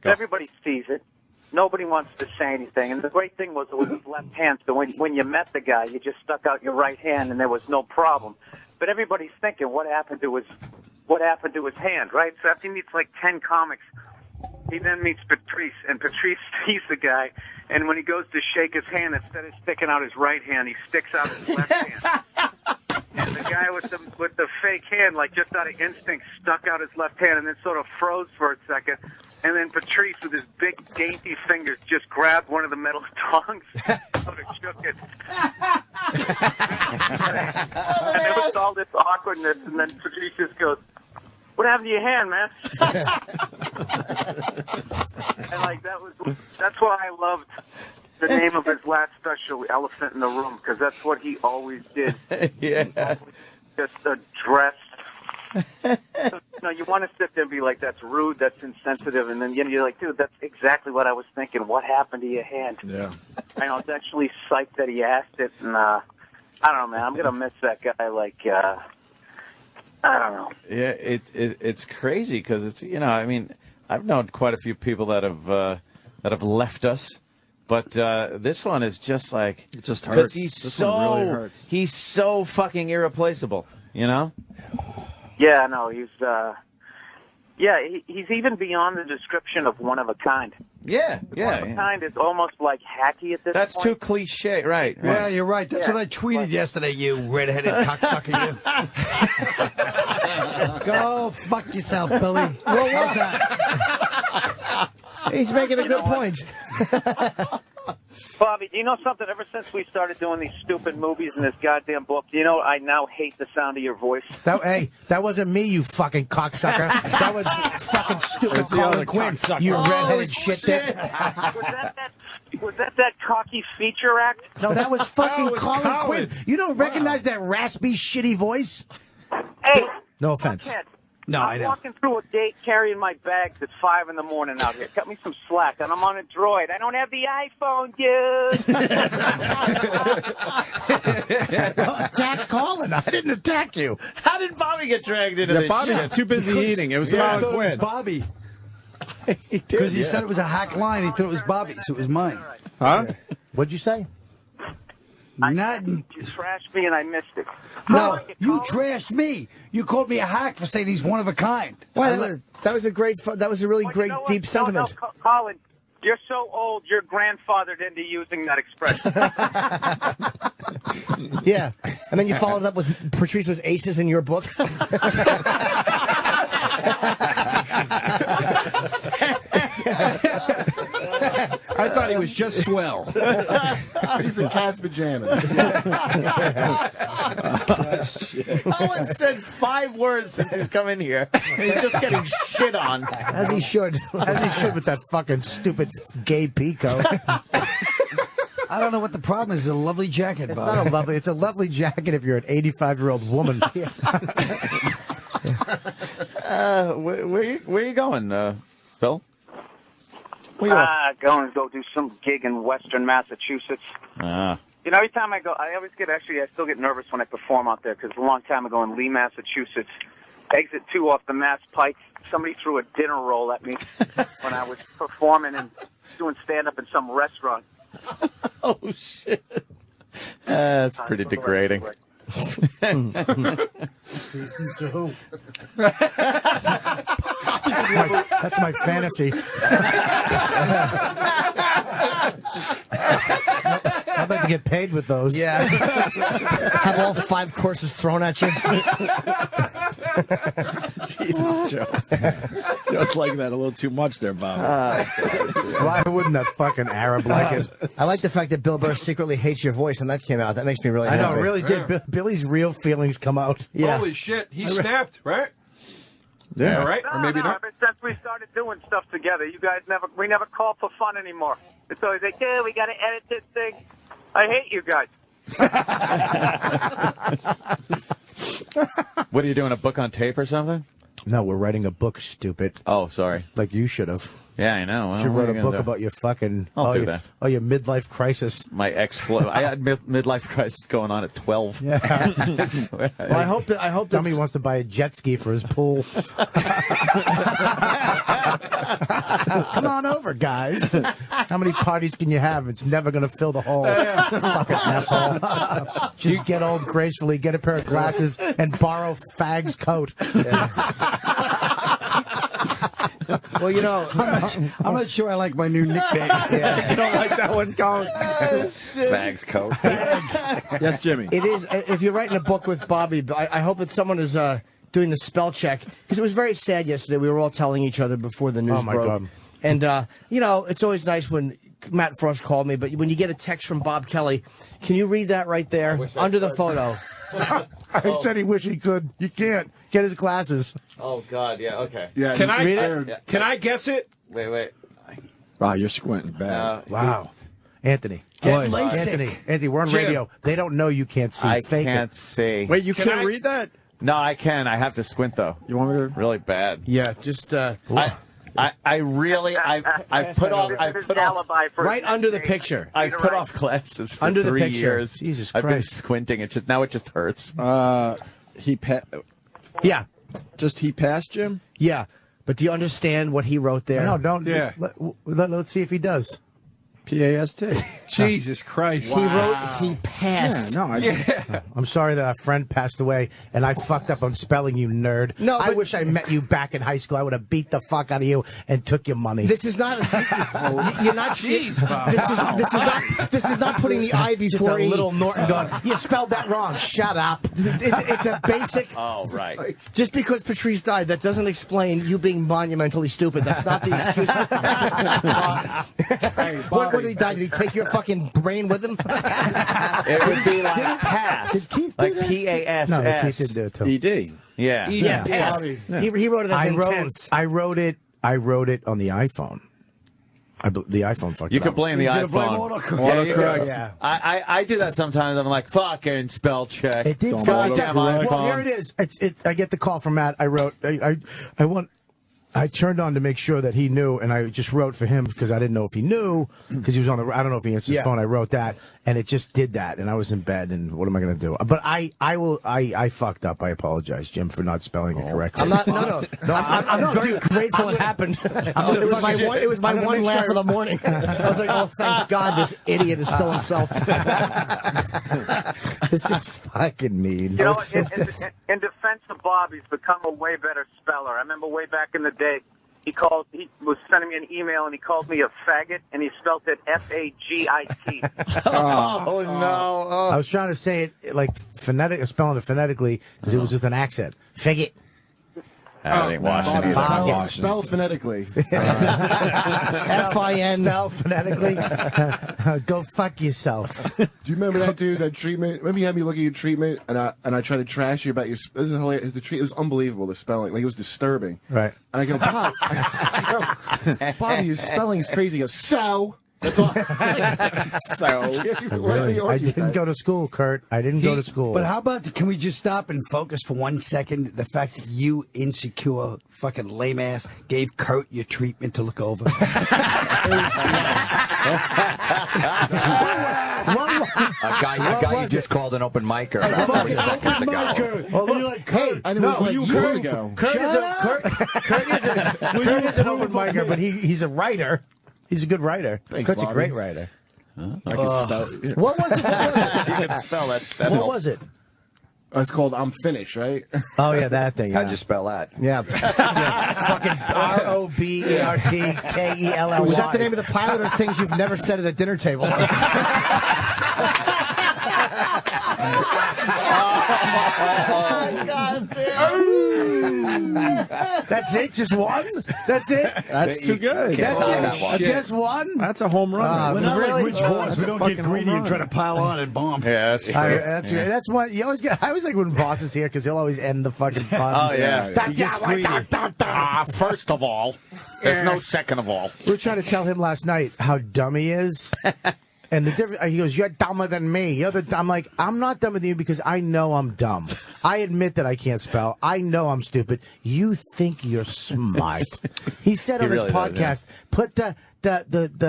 Everybody sees it. Nobody wants to say anything. And the great thing was it was his left hand, so when you met the guy, you just stuck out your right hand and there was no problem. But everybody's thinking, what happened to his hand, right? So after he meets like 10 comics, he then meets Patrice, and Patrice sees the guy, and when he goes to shake his hand, instead of sticking out his right hand, he sticks out his left hand. And the guy with the fake hand, like just out of instinct, stuck out his left hand and then sort of froze for a second. And then Patrice, with his big, dainty fingers, just grabbed one of the metal tongs and sort of shook it. And there was all this awkwardness, and then Patrice just goes, "What happened to your hand, man?" And like that's why I loved the name of his last special, Elephant in the Room, because that's what he always did. Yeah. Just addressed. You want to sit there and be like, that's rude, that's insensitive, and then you're like, dude, that's exactly what I was thinking. What happened to your hand? Yeah. I know, it's actually psyched that he asked it, and I don't know, man, I'm going to miss that guy like I don't know. Yeah, it's crazy because it's I mean, I've known quite a few people that have left us, but this one is just like it just hurts. He's one really hurts. He's so fucking irreplaceable, you know. Yeah, no, he's he's even beyond the description of one of a kind. Yeah, One of a kind is almost like hacky at this That's point. too cliche, right? Yeah, you're right. That's what I tweeted yesterday, you red-headed cocksucker, you. Go fuck yourself, Billy. What was that? He's making a good point. Bobby, do you know something? Ever since we started doing these stupid movies and this goddamn book, I now hate the sound of your voice. That wasn't me, you fucking cocksucker. That was fucking stupid Colin Quinn, you redheaded shit dick. Was that cocky feature act? No, that was fucking Colin Quinn. You don't recognize that raspy, shitty voice? Hey, no offense. Ted, No, I I'm know. walking through a gate carrying my bags at 5 in the morning out here. Cut me some slack, and I'm on a droid. I don't have the iPhone, dude. Attack Colin. I didn't attack you. How did Bobby get dragged into this Bobby's shit? too busy eating. It was I Colin thought it was Quinn. Bobby. He did, Because he said it was a hack line. He thought it was Bobby, so it was mine. Huh? What'd you say? You trashed me, and I missed it. No, you trashed me. You called me a hack for saying he's one of a kind. Well, that was a great. That was a really great, deep sentiment. No, Colin, you're so old. You're grandfathered into using that expression. Yeah, and then you followed up with Patrice was aces in your book. I thought he was just swell. He's the cat's pajamas. Owen said 5 words since he's come in here. He's just getting shit on. As he should. As he should with that fucking stupid gay Pico. I don't know what the problem is. It's a lovely jacket, It's Bob. not a lovely. It's a lovely jacket if you're an 85-year-old woman. Where you going, Bill? Going to go do some gig in Western Massachusetts. Every time I go, I still get nervous when I perform out there because a long time ago in Lee, Massachusetts, exit 2 off the Mass Pike, somebody threw a dinner roll at me when I was performing and doing stand-up in some restaurant. Oh, shit. That's pretty degrading. That's my fantasy. I'd like to get paid with those. Yeah. Have all 5 courses thrown at you. Jesus, Joe. Just like that a little too much there, Bob. Why wouldn't that fucking Arab like it? I like the fact that Bill Burr secretly hates your voice, and that came out. That makes me really I happy. know, it really did. Billy's real feelings come out. Yeah. Holy shit, he snapped, right? Yeah. All right, or maybe not. Ever since we started doing stuff together, we never call for fun anymore. It's always like, yeah, we got to edit this thing. I hate you guys. What are you doing, a book on tape or something? No, we're writing a book, stupid. Oh, sorry. Like you should have. Yeah, I know. You should write a book about your fucking... I'll do that. Oh, your midlife crisis. My I had midlife crisis going on at 12. Yeah. I swear. Well, I hope that Dummy wants to buy a jet ski for his pool. Come on over, guys. How many parties can you have? It's never going to fill the hole. Fucking asshole. Just get old gracefully, get a pair of glasses, and borrow Fag's coat. Well, I'm not sure I like my new nickname. Yeah. You don't like that one, Colin? Fag's coat. Yes, Jimmy. It is. If you're writing a book with Bobby, I hope that someone is doing the spell check, because it was very sad yesterday. We were all telling each other before the news broke. God. And, it's always nice when Matt Frost called me, but when you get a text from Bob Kelly, can you read that right there under the photo? I said he wished he could. You can't. Get his glasses. Oh, God, yeah, okay. Yeah, Can I read it? Can I guess it? Wait. Wow, you're squinting bad. Wow. Anthony. Get Boy, LASIK. Anthony, we're on Jim. radio. They don't know you can't see. I Fake can't it. see. Wait, you Can can't I- read that? No, I can. I have to squint, though. You want me to? Really bad. Yeah, just I put off alibi for right under the picture. I put off glasses for Under the 3 picture. years. Jesus I've been Christ. squinting. Now it just hurts. He Yeah. Just he passed, Jim? Yeah. But do you understand what he wrote there? No, don't. Yeah. Let's see if he does. P-A-S-T. Jesus Christ. He wrote, he passed. Yeah, no, I'm sorry that a friend passed away, and I fucked up on spelling, you nerd. No, I wish I met you back in high school. I would have beat the fuck out of you and took your money. This is not. You're not. Jeez, Bob. This is not putting the I before Just a E. little Norton going, you spelled that wrong. Shut up. It's a basic. Oh, right. Just because Patrice died, that doesn't explain you being monumentally stupid. That's not the excuse. Hey, What did he die? Did he take your fucking brain with him? It would be like pass. Did Keith do Like that? P-A-S-S. No, Keith didn't do it too. E-D. Yeah. Yeah, pass. Yeah. He wrote it as intense. I wrote it on the iPhone. The iPhone fucked You it could up. blame the iPhone. Autocorrect. Yeah. I do that sometimes. I'm like, fucking spell check. It did. Goddamn iPhone. Well, here it is. I get the call from Matt. I wrote. I turned on to make sure that he knew, and I just wrote for him because I didn't know if he knew because he was on the. I don't know if he answered his phone. I wrote that, and it just did that, and I was in bed, and what am I going to do? But I fucked up. I apologize, Jim, for not spelling it correctly. I'm not. No. I'm very grateful it happened. It was my one laugh of the morning. I was like, oh, thank God, this idiot is still himself. This is fucking mean. You know, in defense of Bob, he's become a way better speller. I remember way back in the day, he was sending me an email, and he called me a faggot, and he spelled it F-A-G-I-T. Oh, no. Oh. I was trying to say it like spelling it phonetically because it was with an accent. Faggot. I ain't watching either. Spell phonetically. F-I-N. Spell phonetically. Go fuck yourself. Do you remember that dude, that treatment? Remember you had me look at your treatment, and I tried to trash you about your. This is hilarious. It was unbelievable, the spelling. Like, it was disturbing. Right. And I go, Bob, Bobby, your spelling's crazy. He goes, so. That's all. I didn't go to school, Kurt. I didn't go to school. But how about, can we just stop and focus for 1 second? The fact that you, insecure, fucking lame ass, gave Kurt your treatment to look over. A guy you just called an open micer about 40 seconds ago. Well, look, hey, And it was like years ago. Kurt is an open micer, but he's a writer. He's a good writer. Thanks, Kurt's Bobby. a great writer. I can spell. What was it? You can spell it. What was it? It's called I'm Finished, right? Oh, yeah, that thing. How'd you spell that? Yeah. Fucking ROBERTKELLY. Was that the name of the pilot or things you've never said at a dinner table? That's it? Just one? That's it? That's too good. That's it? Just one? That's a home run. We're not like Rich Voss. that's We a don't fucking get greedy home and try to run. pile on and bomb. Yeah, that's true. That's right. That's one. You always get. I always like when Voss is here because he'll always end the fucking fun. Oh, yeah. He gets greedy. First of all, there's no second of all. We were trying to tell him last night how dumb he is. And the difference, he goes, "You're dumber than me." I'm like, I'm not dumber than you because I know I'm dumb. I admit that I can't spell. I know I'm stupid. You think you're smart. He said on his really does, podcast, put the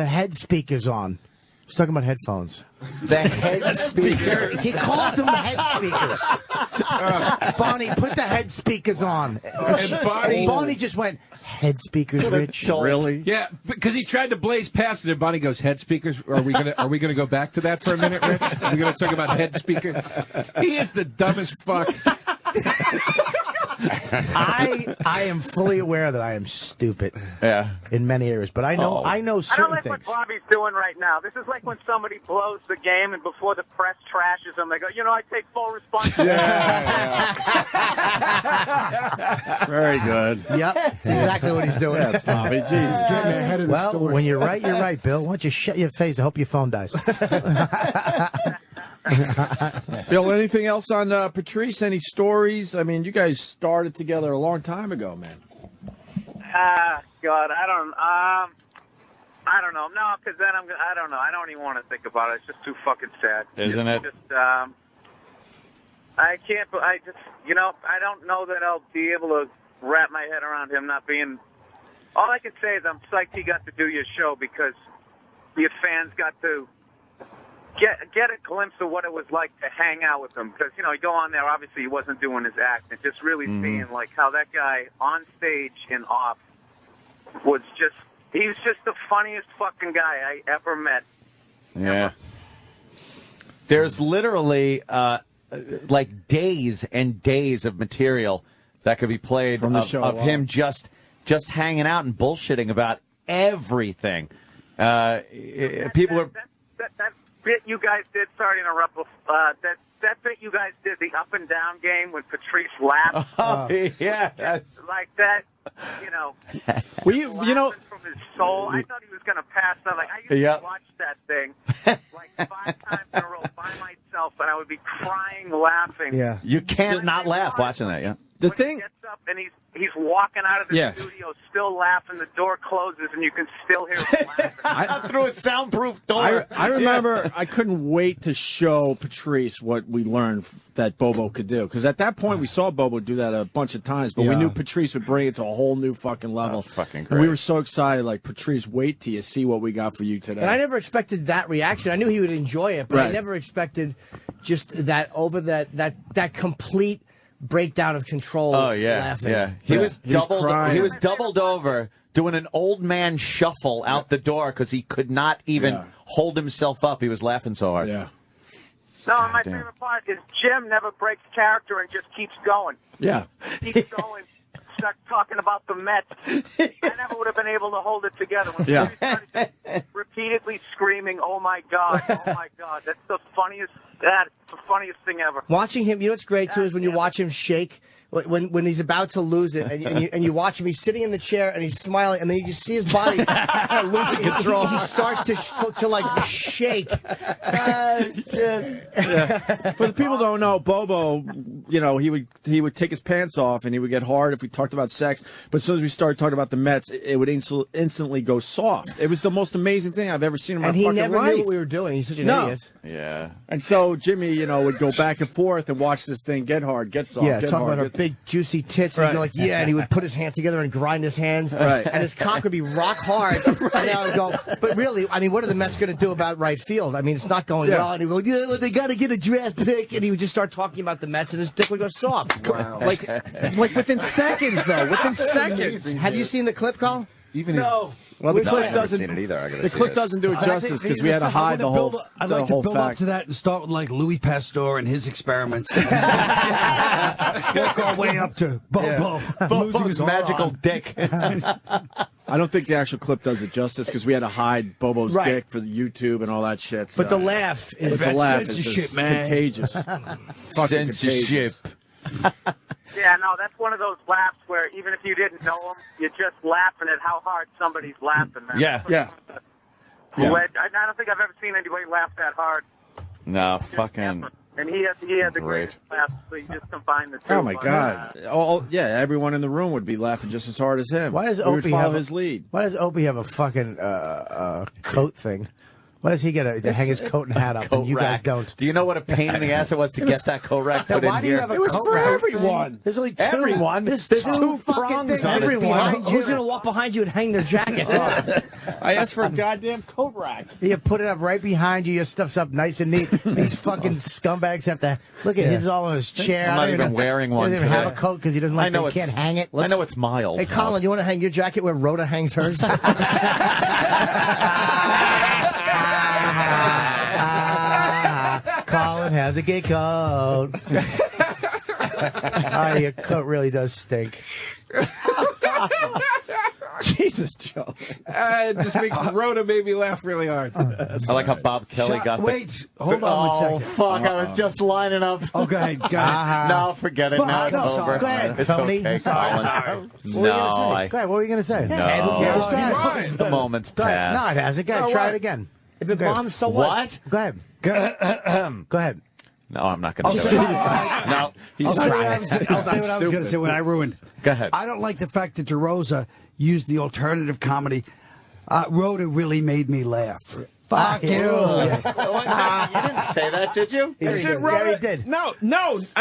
head speakers on. He's talking about headphones. The head speakers. He called them head speakers. Bonnie, put the head speakers on. And Bonnie just went, head speakers, Rich? Really? Yeah, because he tried to blaze past it, and Bonnie goes, "Head speakers? Are we gonna go back to that for a minute, Rich? Are we gonna talk about head speakers?" He is the dumbest fuck. I am fully aware that I am stupid. Yeah. In many areas, but I know I don't certain like things. what Bobby's doing right now. This is like when somebody blows the game and before the press trashes them, they go, I take full responsibility. Very good. Yep, that's exactly what he's doing. Yeah, Bobby, Jesus. Get me ahead of the Well, story. when you're right, Bill. Why don't you shut your face? I hope your phone dies. Bill, anything else on Patrice? Any stories? I mean, you guys started together a long time ago, man. God, I don't know. No, because then I don't know. I don't even want to think about it. It's just too fucking sad. Isn't it? Just, I can't. I just, I don't know that I'll be able to wrap my head around him not being. All I can say is I'm psyched he got to do your show because your fans got to get a glimpse of what it was like to hang out with him, because you go on there. Obviously, he wasn't doing his act, and just really seeing like how that guy on stage and off was just—he was just the funniest fucking guy I ever met. Yeah. There's literally like days and days of material that could be played from the show of him just hanging out and bullshitting about everything. People are. That bit you guys did, sorry to interrupt, that bit you guys did, the up and down game when Patrice laughed. Oh, yeah. That's... Like that, Well, you know, from his soul. I thought he was going to pass out. Like, I used to watch that thing like 5 times in a row by myself, and I would be crying, laughing. Yeah. You can't not laugh watching that, yeah. The thing... He gets up and he's walking out of the studio still laughing. The door closes and you can still hear him laughing. Through a soundproof door. I remember I couldn't wait to show Patrice what we learned that Bobo could do. Because at that point, we saw Bobo do that a bunch of times, but we knew Patrice would bring it to a whole new fucking level. Fucking great. And we were so excited, like, Patrice, wait till you see what we got for you today. And I never expected that reaction. I knew he would enjoy it, but I never expected just that complete breakdown of control. Oh yeah, laughing. yeah. He was doubled over doing an old man shuffle out the door because he could not even hold himself up. He was laughing so hard. Yeah. No, my favorite part is Jim never breaks character and just keeps going. Yeah. Keeps going. Start talking about the Mets. I never would have been able to hold it together. When Yeah. started repeatedly screaming, "Oh my God! Oh my God!" That's the funniest. That's the funniest thing ever. Watching him, you know what's great too is when you watch him shake. When he's about to lose it, and you watch him, he's sitting in the chair and he's smiling, and then you just see his body losing control. He starts to like shake. But the people don't know, Bobo, he would take his pants off and he would get hard if we talked about sex. But as soon as we started talking about the Mets, it would instantly go soft. It was the most amazing thing I've ever seen in my fucking life. And he never knew what we were doing. He's such an idiot. Yeah. And so Jimmy, would go back and forth and watch this thing get hard, get soft. Yeah, get talking hard, about her big juicy tits. And he'd be like, yeah, and he would put his hands together and grind his hands. Right. And his cock would be rock hard. And I would go, but really, I mean, what are the Mets going to do about right field? I mean, it's not going well. And he would go, yeah, well, they got to get a draft pick. And he would just start talking about the Mets, and his dick would go soft. Wow. Like within seconds, though. Within seconds. Have you seen the clip, Carl? No. Well, the clip doesn't. Seen it either. I gotta The see clip this. doesn't do it justice because we had to hide the whole. I'd like to build up fact. to that and start with like Louis Pasteur and his experiments. Work our way up to Bobo losing his magical arm. dick. I don't think the actual clip does it justice because we had to hide Bobo's Right. dick for the YouTube and all that shit. But the laugh is censorship, just man. contagious. Fucking Censorship. Yeah, no, that's one of those laughs where even if you didn't know him, you're just laughing at how hard somebody's laughing. Man. Yeah. Yeah. I don't think I've ever seen anybody laugh that hard. No, fucking. And he had the Great. greatest laugh, so you just combine the two. Oh my God! Everyone in the room would be laughing just as hard as him. Why does we would Opie follow have his lead? Why does Opie have a fucking coat thing? Why does he get to hang his coat and hat up, and you guys don't? Do you know what a pain in the ass it was to get that coat rack put Why in do you here? have a It was coat for rack? everyone. There's only two. Everyone? There's There's two two fucking prongs things. on it. Everyone. Who's going to walk behind you and hang their jacket? I asked for a goddamn coat rack. You put it up right behind you. Your stuff's up nice and neat. These fucking scumbags have to look at his all on his chair. I'm not even wearing one He doesn't even have a today. coat because he doesn't I like know that he can't hang it. I know it's mild. Hey, Colin, you want to hang your jacket where Rhoda hangs hers? Colin has a gay coat. Your coat really does stink. Jesus, Joe. Just Rhoda made me laugh really hard. I like how Bob Kelly got Wait, hold on one second. Fuck, I was just lining up. Oh, go ahead. No, forget it. Now it's over. Go ahead, It's Tony. okay, Colin. What were you gonna say? Go ahead, what were you going to say? No. The moment's Go ahead. No, passed. it hasn't. Go ahead, try it again. If it bombs, so what? Go ahead. Go ahead. No, I'm not going to I'll do say- it. No, I'll say what I was going to say when I ruined. Go ahead. I don't like the fact that DeRosa used the alternative comedy. Rhoda really made me laugh. Fuck you. You didn't say that, did you? He said Rhoda. he did. No.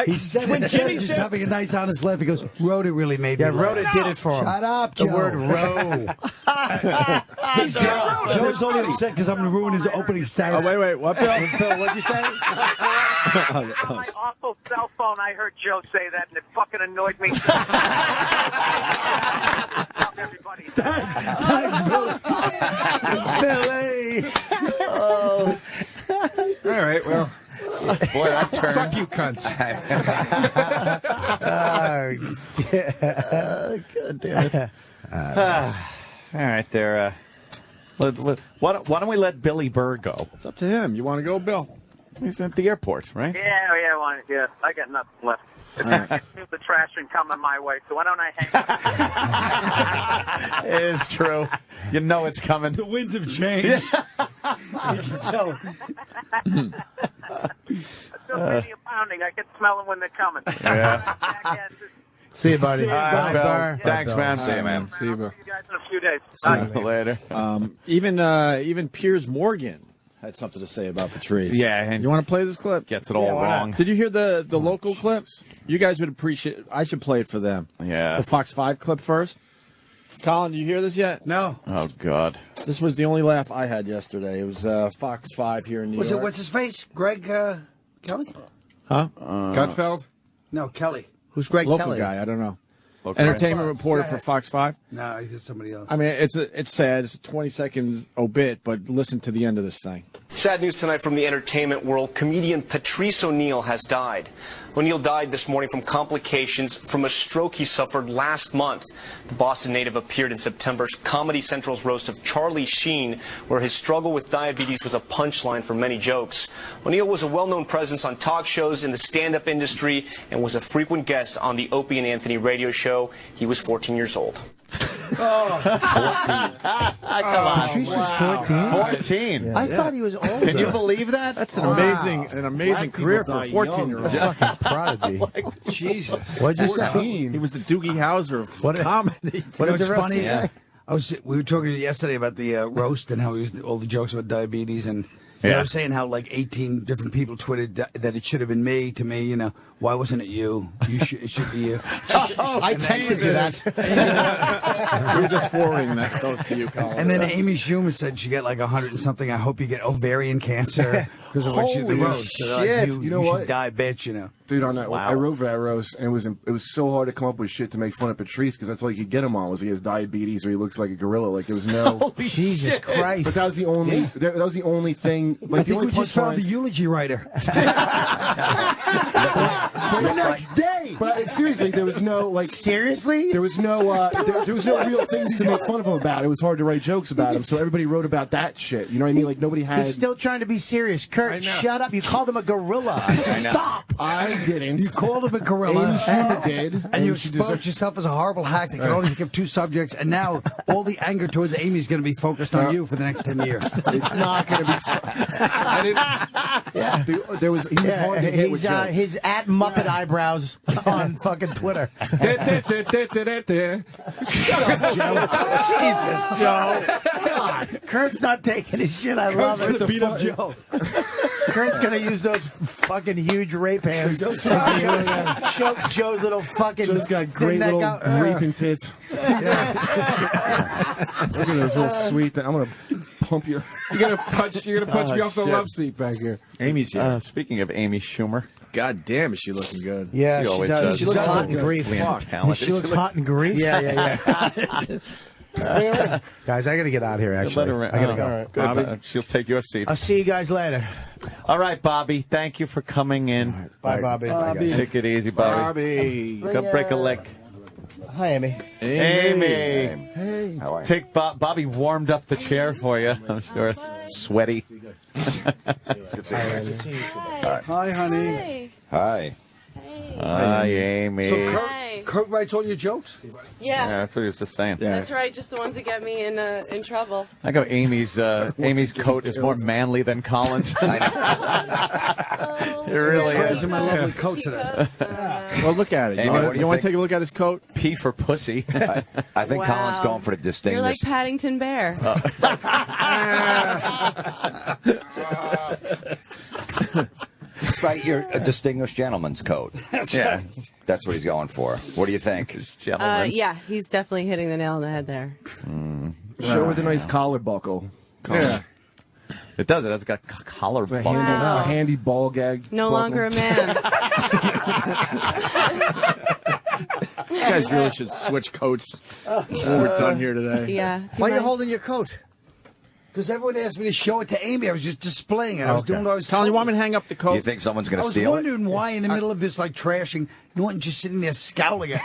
He said when it. Jimmy Just said, having a nice, honest laugh. He goes, Rhoda really made me laugh. Rhoda did it for him. Shut up, The Joe. word row. Joe's only upset because I'm going to ruin his opening status. Oh, wait. What, Bill? Bill, what'd you say? On my awful cell phone, I heard Joe say that, and it fucking annoyed me. Everybody. Thanks, Billy. Billy. all right, well. Boy, that turned. Fuck you, cunts. God damn it. All right, there. Why don't we let Billy Burr go? It's up to him. You want to go, Bill? He's at the airport, right? Yeah, I got nothing left. The trash ain't coming my way, so why don't I hang It is true. You know it's coming. The winds have changed. You can tell. Still pay a pounding. I can smell them when they're coming. Yeah. See you, buddy. All right, Bill. Bye. Thanks, man. See you, man. See you, Bill. See you guys in a few days. See you later. Even Piers Morgan had something to say about Patrice. Yeah, and you want to play this clip? Gets it all wrong. Did you hear the local clip? You guys would appreciate. I should play it for them. Yeah. The Fox 5 clip first. Colin, did you hear this yet? No. Oh God. This was the only laugh I had yesterday. It was Fox 5 here in New Was York. it, what's his face? Greg Kelly? Huh? Gutfeld? No, Kelly. Who's Greg Local Kelly? guy, I don't know. Local Entertainment guy. reporter Yeah. for Fox 5. No, he's just somebody else. I mean, it's sad. It's a 20-second obit, but listen to the end of this thing. Sad news tonight from the entertainment world. Comedian Patrice O'Neal has died. O'Neal died this morning from complications from a stroke he suffered last month. The Boston native appeared in September's Comedy Central's roast of Charlie Sheen, where his struggle with diabetes was a punchline for many jokes. O'Neal was a well-known presence on talk shows in the stand-up industry and was a frequent guest on the Opie and Anthony radio show. He was 14 years old. 14. Come on. Patrice was 14? 14. I thought he was older. Can you believe that? That's an amazing career for a 14-year-old. Fucking prodigy. Jesus. What'd you say? He was the Doogie Howser of comedy. What did What's the rest funny? say? We were talking yesterday about the roast and how he was all the jokes about diabetes, and I was saying how like 18 different people tweeted that it should have been me. To me, why wasn't it you? It should be you. I texted you that. We were just forwarding those to you, Colin. And then Amy Schumer said she got like 100 and something. I hope you get ovarian cancer because of what she did the Holy roast. So they're like, shit. you know should what? die, bitch. Dude, on that, Wow. I wrote for that roast, and it was so hard to come up with shit to make fun of Patrice because that's all you could get him on was he has diabetes or he looks like a gorilla. Like there was no Jesus Christ. But that was the only that was the only thing. Like I the think only we just found the punchline. eulogy writer. The next day. But seriously, there was no like. Seriously? There was no there was no real things to make fun of him about. It was hard to write jokes about him, so everybody wrote about that shit. You know what I mean? Like nobody had. He's still trying to be serious. Kurt, shut up. You called him a gorilla. Stop. I didn't. You called him a gorilla. Amy Schumer did, And you she exposed deserved- yourself as a horrible hack that can only pick up two subjects, and now all the anger towards Amy is going to be focused on you for the next 10 years. It's not going to be. Yeah. He was hard to hit with jokes. His at Muppet eyebrows on fucking Twitter. Shut up, Joe. Jesus, Joe. God, Kurt's not taking his shit. I love it. to beat up Joe. Kurt's gonna use those fucking huge rape hands. Choke Joe's little fucking. Joe's got great neck little out. raping tits. Look at those little sweet. I'm gonna pump you. You're gonna punch me off the shit. love seat back here. Amy's here. Speaking of Amy Schumer. God damn, is she looking good? Yeah, She she always does. does. She looks She's hot in so grief. talented. She looks hot in grief. Yeah. Guys, I gotta get out here. Actually, Let her, I gotta go. All right, good. She'll take your seat. I'll see you guys later. All right, Bobby. Thank you for coming in. Bye, Bobby. Bye, guys. Take it easy, Bobby. Go break a leg. Hi, Amy. Amy. Hey. How are you? Take Bobby warmed up the chair for you. I'm sure it's sweaty. Hi, honey. Hi. Hi, Amy. So Hi. Kurt writes all your jokes? Yeah, That's what he was just saying. that's right. Just the ones that get me in trouble. I go. Amy's coat is more manly than Colin's. It really It's is. my lovely coat today. Well, look at it. Amy, You want to take a look at his coat? P for pussy. I think Wow. Colin's going for the You're like distinguished. Paddington Bear. Right, you're a distinguished gentleman's coat. Yeah. That's what he's going for. What do you think? Yeah, he's definitely hitting the nail on the head there. Show with a nice collar buckle. Yeah. It does. It has got collar It's a buckle. handy ball gag. No buckle. longer a man. You guys really should switch coats when we're done here today. Yeah. Why are you holding your coat? Because everyone asked me to show it to Amy. I was just displaying it. I was doing what I was Colin, you told. want me to hang up the coat? You think someone's going I to was steal it? wondering why in the middle of this, like, trashing, Norton just sitting there scowling at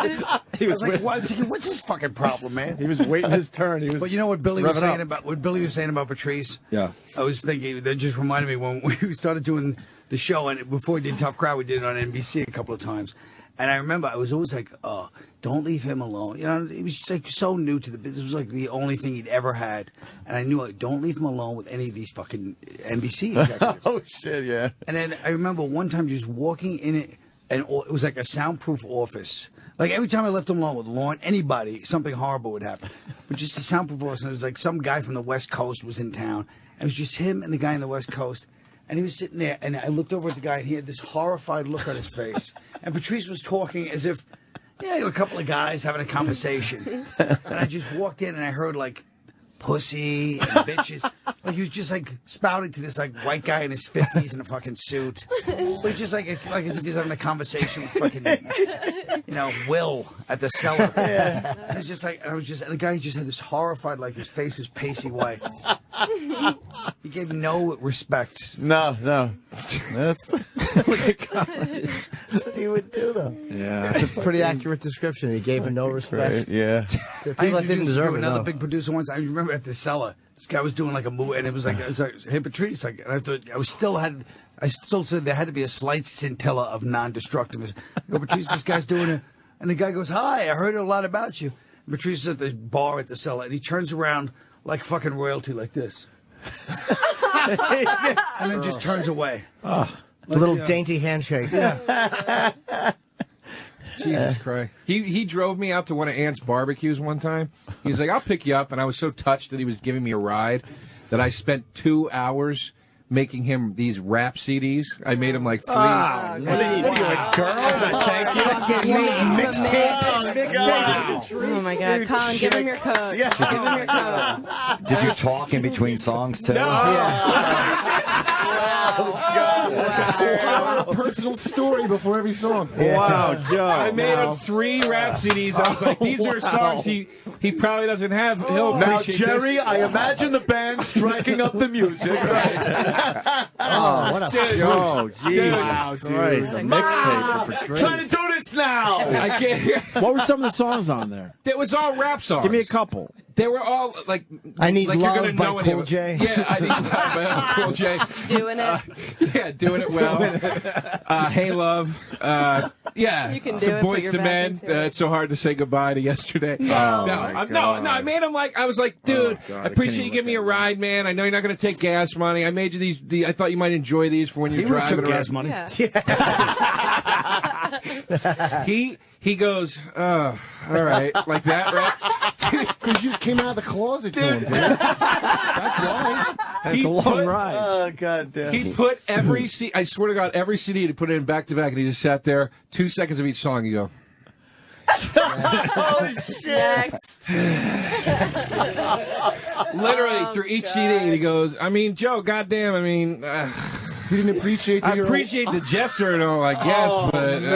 me. He was what's his fucking problem, man? He was waiting his turn. He was. But you know what Billy was revving saying up. about Patrice? Yeah. I was thinking that just reminded me when we started doing the show, and before we did Tough Crowd, we did it on NBC a couple of times. And I remember I was always like, "Oh, don't leave him alone." You know, he was just like so new to the business. It was like the only thing he'd ever had, and I knew like, don't leave him alone with any of these fucking NBC executives. Oh shit, yeah. And then I remember one time just walking in it, and it was like a soundproof office. Like every time I left him alone with Lauren, anybody, something horrible would happen. But just a soundproof office, and it was like some guy from the West Coast was in town. It was just him and the guy on the West Coast. And he was sitting there, and I looked over at the guy, and he had this horrified look on his face. And Patrice was talking as if, yeah, a couple of guys having a conversation. And I just walked in, and I heard, like, pussy and bitches. Like, he was just, like, spouting to this, like, white guy in his 50s in a fucking suit. But he's just, like as if he's having a conversation with fucking, you know, Will at the cellar. Yeah. And it's just like, and the guy just had this horrified, like, his face was pasty white. He gave no respect. No. That's Look at Colin. That's what he would do, though. Yeah. It's a pretty accurate description. He gave him no respect. Yeah. People that didn't deserve it. Another no. big producer once. I remember at the cellar, this guy was doing like a movie, and it was like, hey Patrice, like, and I thought I still said there had to be a slight scintilla of non-destructiveness. I go, Patrice, this guy's doing it, and the guy goes, "Hi, I heard a lot about you." And Patrice is at the bar at the cellar, and he turns around like fucking royalty, like this, and then just turns away. A little dainty handshake. Yeah. Jesus Christ. He drove me out to one of Ant's barbecues one time. He was like, "I'll pick you up." And I was so touched that he was giving me a ride that I spent 2 hours making him these rap CDs. I made him like 3. What are you, a girl? Thank you. Oh my God, Colin, give him your coat. Give him your coat. Did you talk in between songs too? A personal story before every song. Wow, Joe. I made him 3 rap CDs. I was like, these are songs he probably doesn't have. He'll Now, appreciate Jerry, this. I imagine the band striking up the music. Oh, what a Oh, Jesus Wow, Christ. A mixtape for Patrice. Trying to do this now. I can't. What were some of the songs on there? It was all rap songs. Give me a couple. They were all like I Need like Love you're gonna by know any Cool of it. J. Yeah, I Need Love by Cool J. Doing it. Yeah, doing it well. Hey Love. Yeah, You can do some it, Boys put your to back Men. into it. It's so hard to say goodbye to yesterday. Oh, no, my no, I made him like I was like, dude, God, I I can't appreciate even you giving me a look at ride, man. I know you're not going to take gas money. I made you these. I thought you might enjoy these for when you're He would have driving took around. gas money. Yeah. He goes, all right, like that, right? Because you just came out of the closet to him, dude. That's why. That's a long ride. Oh, God damn. He put every CD, I swear to God, every CD, he put it in back to back, and he just sat there, 2 seconds of each song, you go. Holy shit. Next. Literally through each CD, and he goes, I mean, Joe, goddamn, I mean, You didn't appreciate that I appreciate the gesture and all, I guess, but you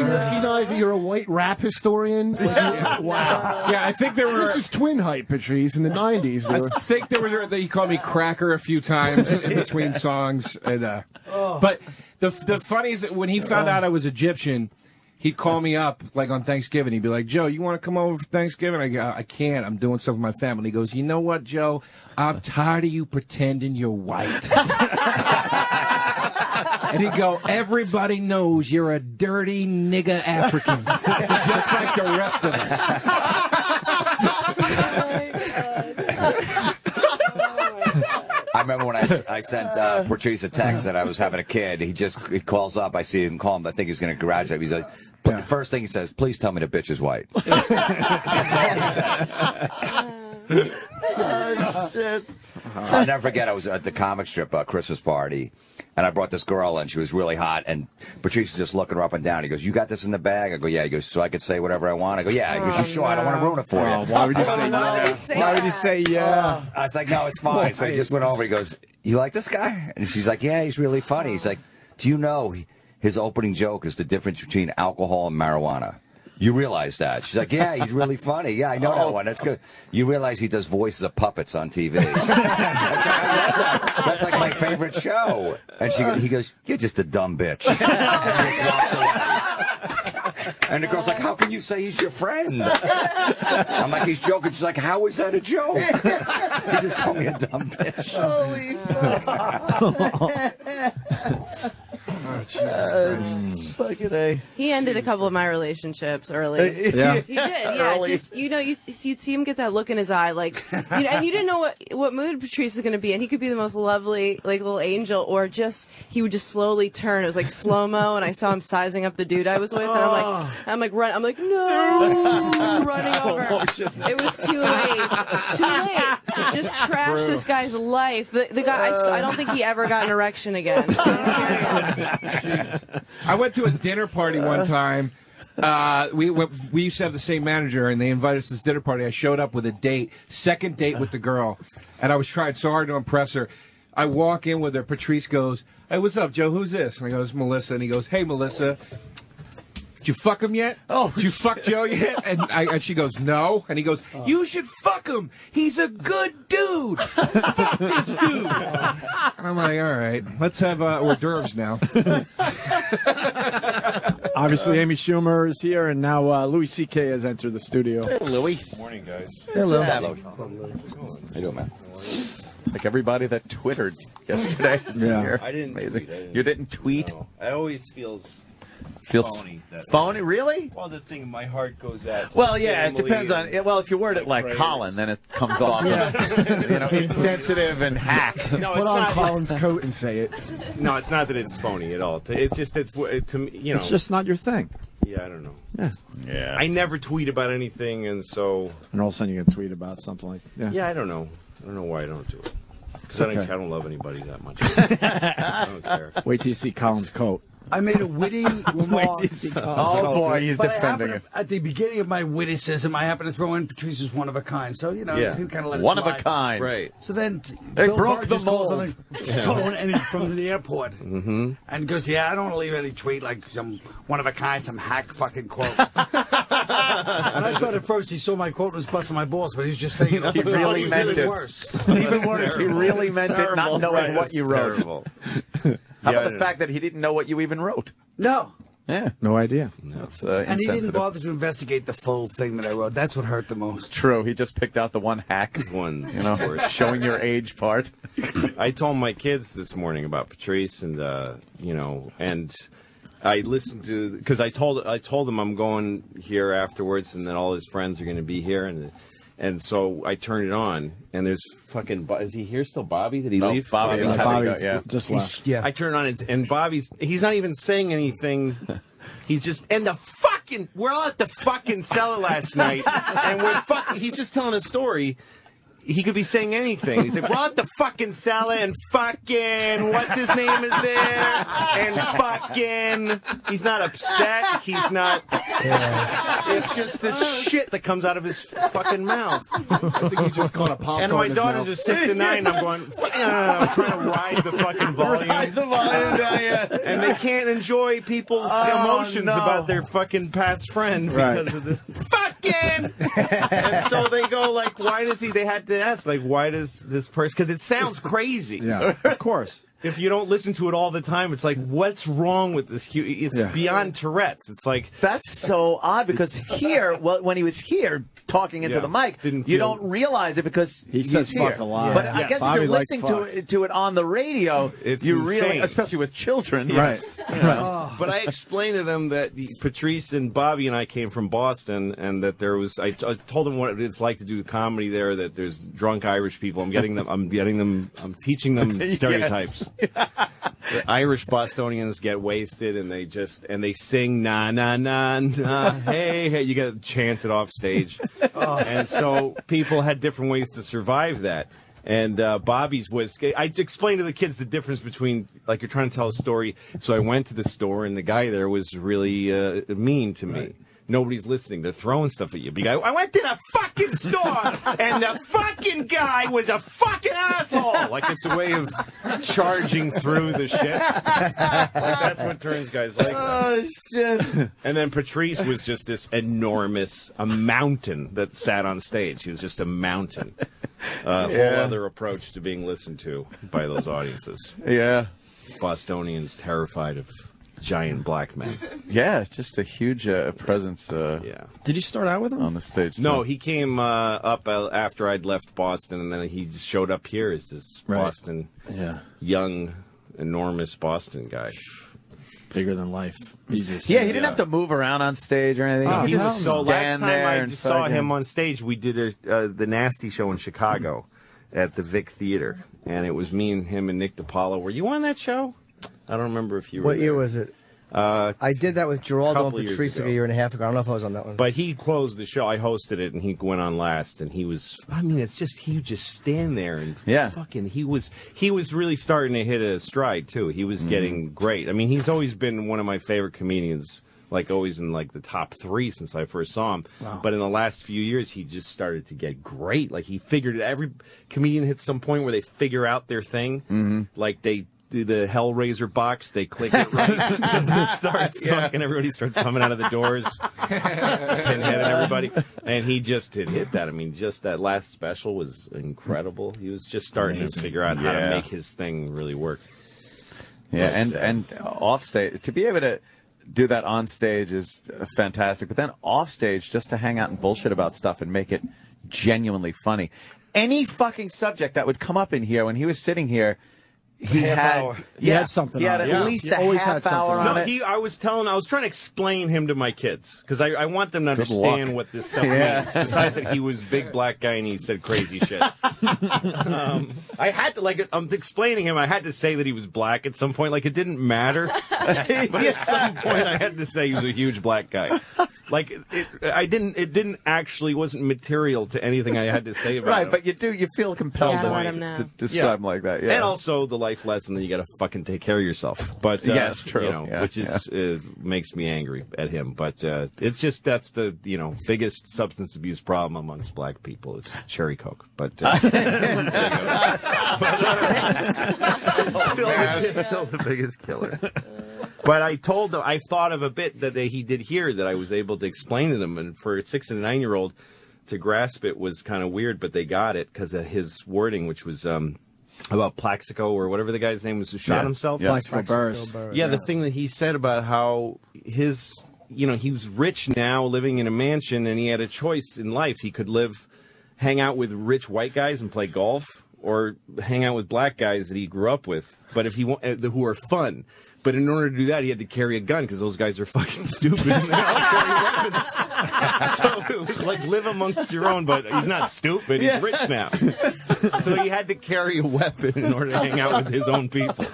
recognize that you're a white rap historian? Like wow. yeah, I think there were. This is twin hype, Patrice, in the 90s. I think there was that he called me cracker a few times in between songs, and but the funny is that when he found out I was Egyptian, he'd call me up like on Thanksgiving. He'd be like, "Joe, you want to come over for Thanksgiving?" I go, "I can't. I'm doing stuff with my family." He goes, "You know what, Joe? I'm tired of you pretending you're white." And he'd go, "Everybody knows you're a dirty nigga African, just like the rest of us." I remember when I sent Patrice a text that I was having a kid. He calls up. I see him call him. I think he's going to congratulate me. He's like, but the first thing he says, please tell me the bitch is white. That's all he said. Oh, shit. I'll never forget, I was at the comic strip Christmas party, and I brought this girl, and she was really hot, and Patrice is just looking her up and down. He goes, you got this in the bag? I go, yeah. He goes, so I could say whatever I want? I go, yeah. He goes, you sure? I don't want to ruin it for you. Why would you say yeah? Why would you say yeah? I was like, no, it's fine. So he just went over. He goes, you like this guy? And she's like, yeah, he's really funny. He's like, do you know his opening joke is the difference between alcohol and marijuana? You realize that? She's like, yeah, he's really funny. Yeah, I know that one. That's good. You realize he does voices of puppets on TV. That's like my favorite show. And he goes, you're just a dumb bitch. And just walks away. And the girl's like, how can you say he's your friend? I'm like, he's joking. She's like, how is that a joke? He just called me a dumb bitch. Holy fuck. Oh, Jesus Fucking A. He ended a couple of my relationships early. Yeah. He did, yeah. Early. Just, you'd see him get that look in his eye, like, and you didn't know what mood Patrice is going to be in. He could be the most lovely, like, little angel, or he would just slowly turn. It was like slow-mo, and I saw him sizing up the dude I was with, and I'm like, no, running over. It was too late. Just trashed this guy's life. The guy, I don't think he ever got an erection again. I'm serious. I went to a dinner party one time. We used to have the same manager, and they invited us to this dinner party. I showed up with a second date with the girl, and I was trying so hard to impress her. I walk in with her. Patrice goes, hey, what's up, Joe? Who's this? And I go, it's Melissa. And he goes, hey, Melissa, did you fuck him yet? Oh, did you fuck Joe yet? And she goes, no. And he goes, you should fuck him. He's a good dude. Fuck this dude. And I'm like, all right, let's have hors d'oeuvres now. Obviously, Amy Schumer is here, and now Louis C.K. has entered the studio. Hey, Louis. Morning, guys. Hello. How you doing, man? Like everybody that Twittered yesterday. Yeah. I didn't amazing. tweet. You didn't tweet? No. I always feels phony. Phony, really? Well, the thing, my heart goes out to Well, yeah, it family depends on. Well, if you word it like prayers. Colin, then it comes off as insensitive and hacked. No, Put it's on not Colin's coat and say it. No, it's not that it's phony at all. It's just to me, you know. It's just not your thing. Yeah, I don't know. Yeah. I never tweet about anything, and so. And all of a sudden you can tweet about something like. Yeah, I don't know. I don't know why I don't do it. Because Okay. I don't love anybody that much. I don't care. Wait till you see Colin's coat. I made a witty remark. Oh boy, he's But I defending happened it. to, at the beginning of my witticism, I happened to throw in Patrice's one of a kind. So, you know, Yeah. people kind of let it One of slide. a kind. Right. So then They Bill broke Burr the just calls on mold. the phone and he's from the airport. Mm-hmm. And goes, yeah, I don't want to leave any tweet like some one of a kind, some hack fucking quote. And I thought at first he saw my quote and was busting my balls, but he was just saying, He really was meant even it. worse. Even worse, he really meant it, not knowing what you wrote. Terrible. How about the fact that he didn't know what you even wrote? No. Yeah. No idea. That's And he didn't insensitive. bother to investigate the full thing that I wrote. That's what hurt the most. True. He just picked out the one hack. One, you know, showing your age part. I told my kids this morning about Patrice, and you know, and I listened to because I told them I'm going here afterwards, and then all his friends are going to be here, and so I turned it on, and there's fucking. Is he here still, Bobby? Did he leave? Bobby just left. Yeah. I turn it on, and he's not even saying anything. He's just we're all at the fucking cellar last night, and he's just telling a story. He could be saying anything. He's like, we're at the fucking cellar, and fucking what's his name is there, and fucking he's not upset. He's not. It's just this shit that comes out of his fucking mouth. I think he just caught a pop. And my daughters are 6 and 9. And I'm going, I'm trying to ride the fucking volume. Ride the volume down, yeah. And they can't enjoy people's emotions about their fucking past friend because of this fucking. And so they go like, why does he? They had to ask like, why does this person? Because it sounds crazy. Yeah, of course. if you don't listen to it all the time, it's like, what's wrong with this? It's beyond Tourette's. It's like that's so odd because here, well, when he was here talking into the mic, you don't realize it because he says here. fuck a lot. But I guess Bobby if you're listening to it on the radio, you really, especially with children, right? But I explained to them that Patrice and Bobby and I came from Boston, and that there was. I told them what it's like to do comedy there. That there's drunk Irish people. I'm teaching them stereotypes. The Irish Bostonians get wasted and they sing na na na na hey. You get chanted off stage, and so people had different ways to survive that. And Bobby's was, I explained to the kids the difference between, like, you're trying to tell a story. So I went to the store, and the guy there was really mean to me. Nobody's listening. They're throwing stuff at you. I went to the fucking store, and the fucking guy was a fucking asshole. Like, it's a way of charging through the shit. Like, that's what turns guys like that. Oh, shit. And then Patrice was just this a mountain that sat on stage. He was just a mountain. Whole other approach to being listened to by those audiences. Yeah. Bostonians terrified of giant black men. Yeah, just a huge presence. Did you start out with him on the stage? No, he came up after I'd left Boston, and then he just showed up here as this Boston, young, enormous Boston guy. Bigger than life. He didn't have to move around on stage or anything. Oh, he just so last stand time there I and saw fucking- him on stage, we did the Nasty Show in Chicago at the Vic Theater, and it was me and him and Nick DiPaolo. Were you on that show? I don't remember if you were. What year was it? I did that with Geraldo couple and years Patrice ago. a year and a half ago. I don't know if I was on that one. But he closed the show. I hosted it, and he went on last. And he was, I mean, it's just, he would just stand there and fucking, he was really starting to hit a stride, too. He was getting great. I mean, he's always been one of my favorite comedians, like always in like the top 3 since I first saw him. Wow. But in the last few years, he just started to get great. Like, he figured it. Every comedian hits some point where they figure out their thing. Like, they do the Hellraiser box, they click it right, and it starts fucking, everybody starts coming out of the doors, Pinhead and everybody, and he just hit that. I mean, just that last special was incredible. He was just starting to figure out how to make his thing really work. Yeah, and off stage, to be able to do that on stage is fantastic, but then off stage, just to hang out and bullshit about stuff and make it genuinely funny. Any fucking subject that would come up in here when he was sitting here, he had something. He had on at it. least He a always half had something hour on on it. it. I was trying to explain him to my kids, because I want them to Good understand luck. what this stuff means. Besides that he was a big black guy and he said crazy shit. I had to, like, I'm explaining him, I had to say that he was black at some point. Like, it didn't matter. But at some point I had to say he was a huge black guy. Like, it didn't actually, wasn't material to anything I had to say about him. But you feel compelled to describe him like that. Yeah. And also the life lesson that you got to fucking take care of yourself. But yes, true. You know, which is makes me angry at him. But it's just that's the biggest substance abuse problem amongst black people is cherry coke. But it's still the biggest killer. But I told them, I thought of a bit that he did here that I was able to explain to them, and for a 6 and a 9-year-old to grasp it was kind of weird, but they got it because of his wording, which was about Plaxico or whatever the guy's name was who shot himself. Plaxico Burress. Yeah, the thing that he said about how he was rich now, living in a mansion, and he had a choice in life. He could hang out with rich white guys and play golf, or hang out with black guys that he grew up with, but who are fun. But in order to do that, he had to carry a gun because those guys are fucking stupid and they all carry weapons. So it was like live amongst your own, but he's not stupid. He's rich now. So he had to carry a weapon in order to hang out with his own people.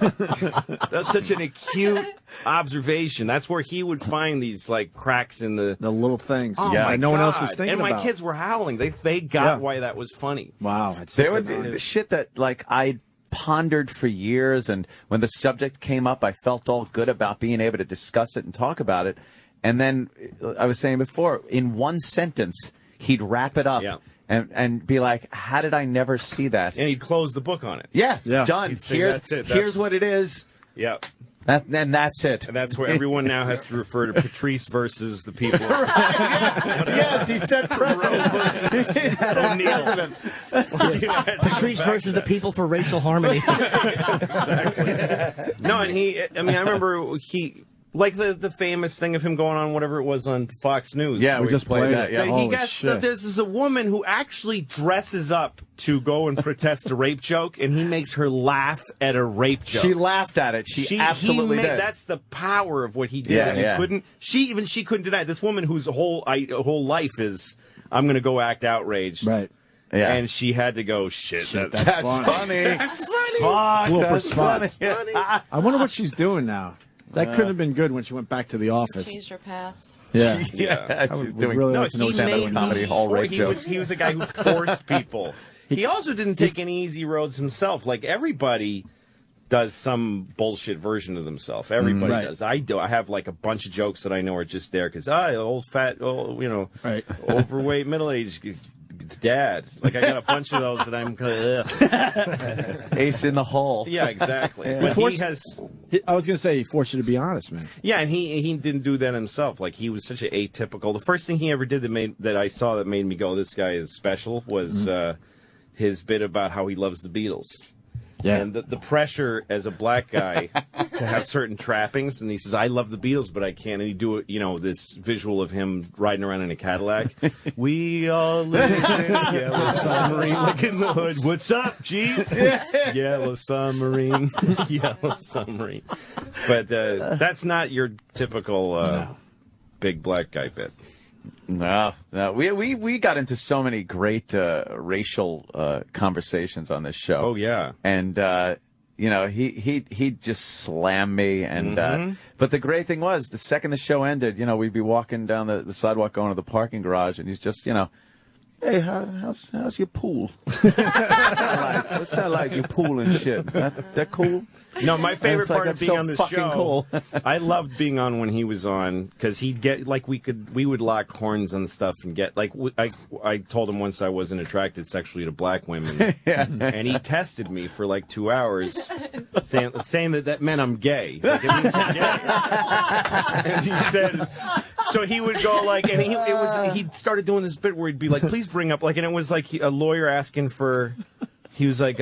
That's such an acute observation. That's where he would find these like cracks in the little things. Oh Yeah, my no one else God. was thinking And my about. kids were howling. They got why that was funny. Wow. There was the shit that like I pondered for years, and when the subject came up, I felt all good about being able to discuss it and talk about it. And then I was saying before, in one sentence, he'd wrap it up and be like, "How did I never see that?" And he'd close the book on it. Yeah, done. He'd say, Here's "That's it. here's what it is. Yeah. And that's it. And that's where everyone now has to refer to Patrice versus the people. Yes, he said president. Patrice versus the people for racial harmony. No, and I remember like the famous thing of him going on whatever it was on Fox News. Yeah, we just played that. Yeah. There's a woman who actually dresses up to go and protest a rape joke, and he makes her laugh at a rape joke. She laughed at it. She absolutely did. That's the power of what he did. Yeah, and she couldn't deny it. This woman whose whole life is, I'm going to go act outraged. Right. Yeah. And she had to go, shit, that's funny. That's funny. Fuck, Blooper that's spots. funny. I wonder what she's doing now. That could have been good when she went back to the office. Changed her path. Yeah. She's doing really No, like to know he stand-up comedy. all rape jokes. He was a guy who forced people. He also didn't take any easy roads himself. Like, everybody does some bullshit version of themselves. Everybody Right. does. I do. I have like a bunch of jokes that I know are just there because old fat, overweight, middle-aged dad. Like, I got a bunch of those that I'm Ace in the hole. Yeah, exactly. Yeah. But he has. I was going to say he forced you to be honest, man. Yeah, and he didn't do that himself. Like, he was such an atypical. The first thing he ever did that I saw that made me go, this guy is special, was his bit about how he loves the Beatles. Yeah. And the pressure as a black guy to have certain trappings, and he says, I love the Beatles, but I can't. And he do it, this visual of him riding around in a Cadillac. We all live in a yellow submarine, like in the hood. What's up, G? Yellow submarine, yellow submarine. But that's not your typical big black guy bit. No. We got into so many great racial conversations on this show. Oh yeah, and he just slammed me, and but the great thing was, the second the show ended, we'd be walking down the sidewalk going to the parking garage, and he's just hey, how's your pool? What's that like your pool and shit? That cool? No, my favorite part of that's being so on the fucking show, cool. I loved being on when he was on, because he'd get, like, we would lock horns and stuff and get, like, I told him once I wasn't attracted sexually to black women, and he tested me for like 2 hours, saying that meant I'm gay. He's like, it means you're gay. And he said, so he would go like, and he started doing this bit where he'd be like, please bring up, like, and it was like a lawyer asking for. He was like,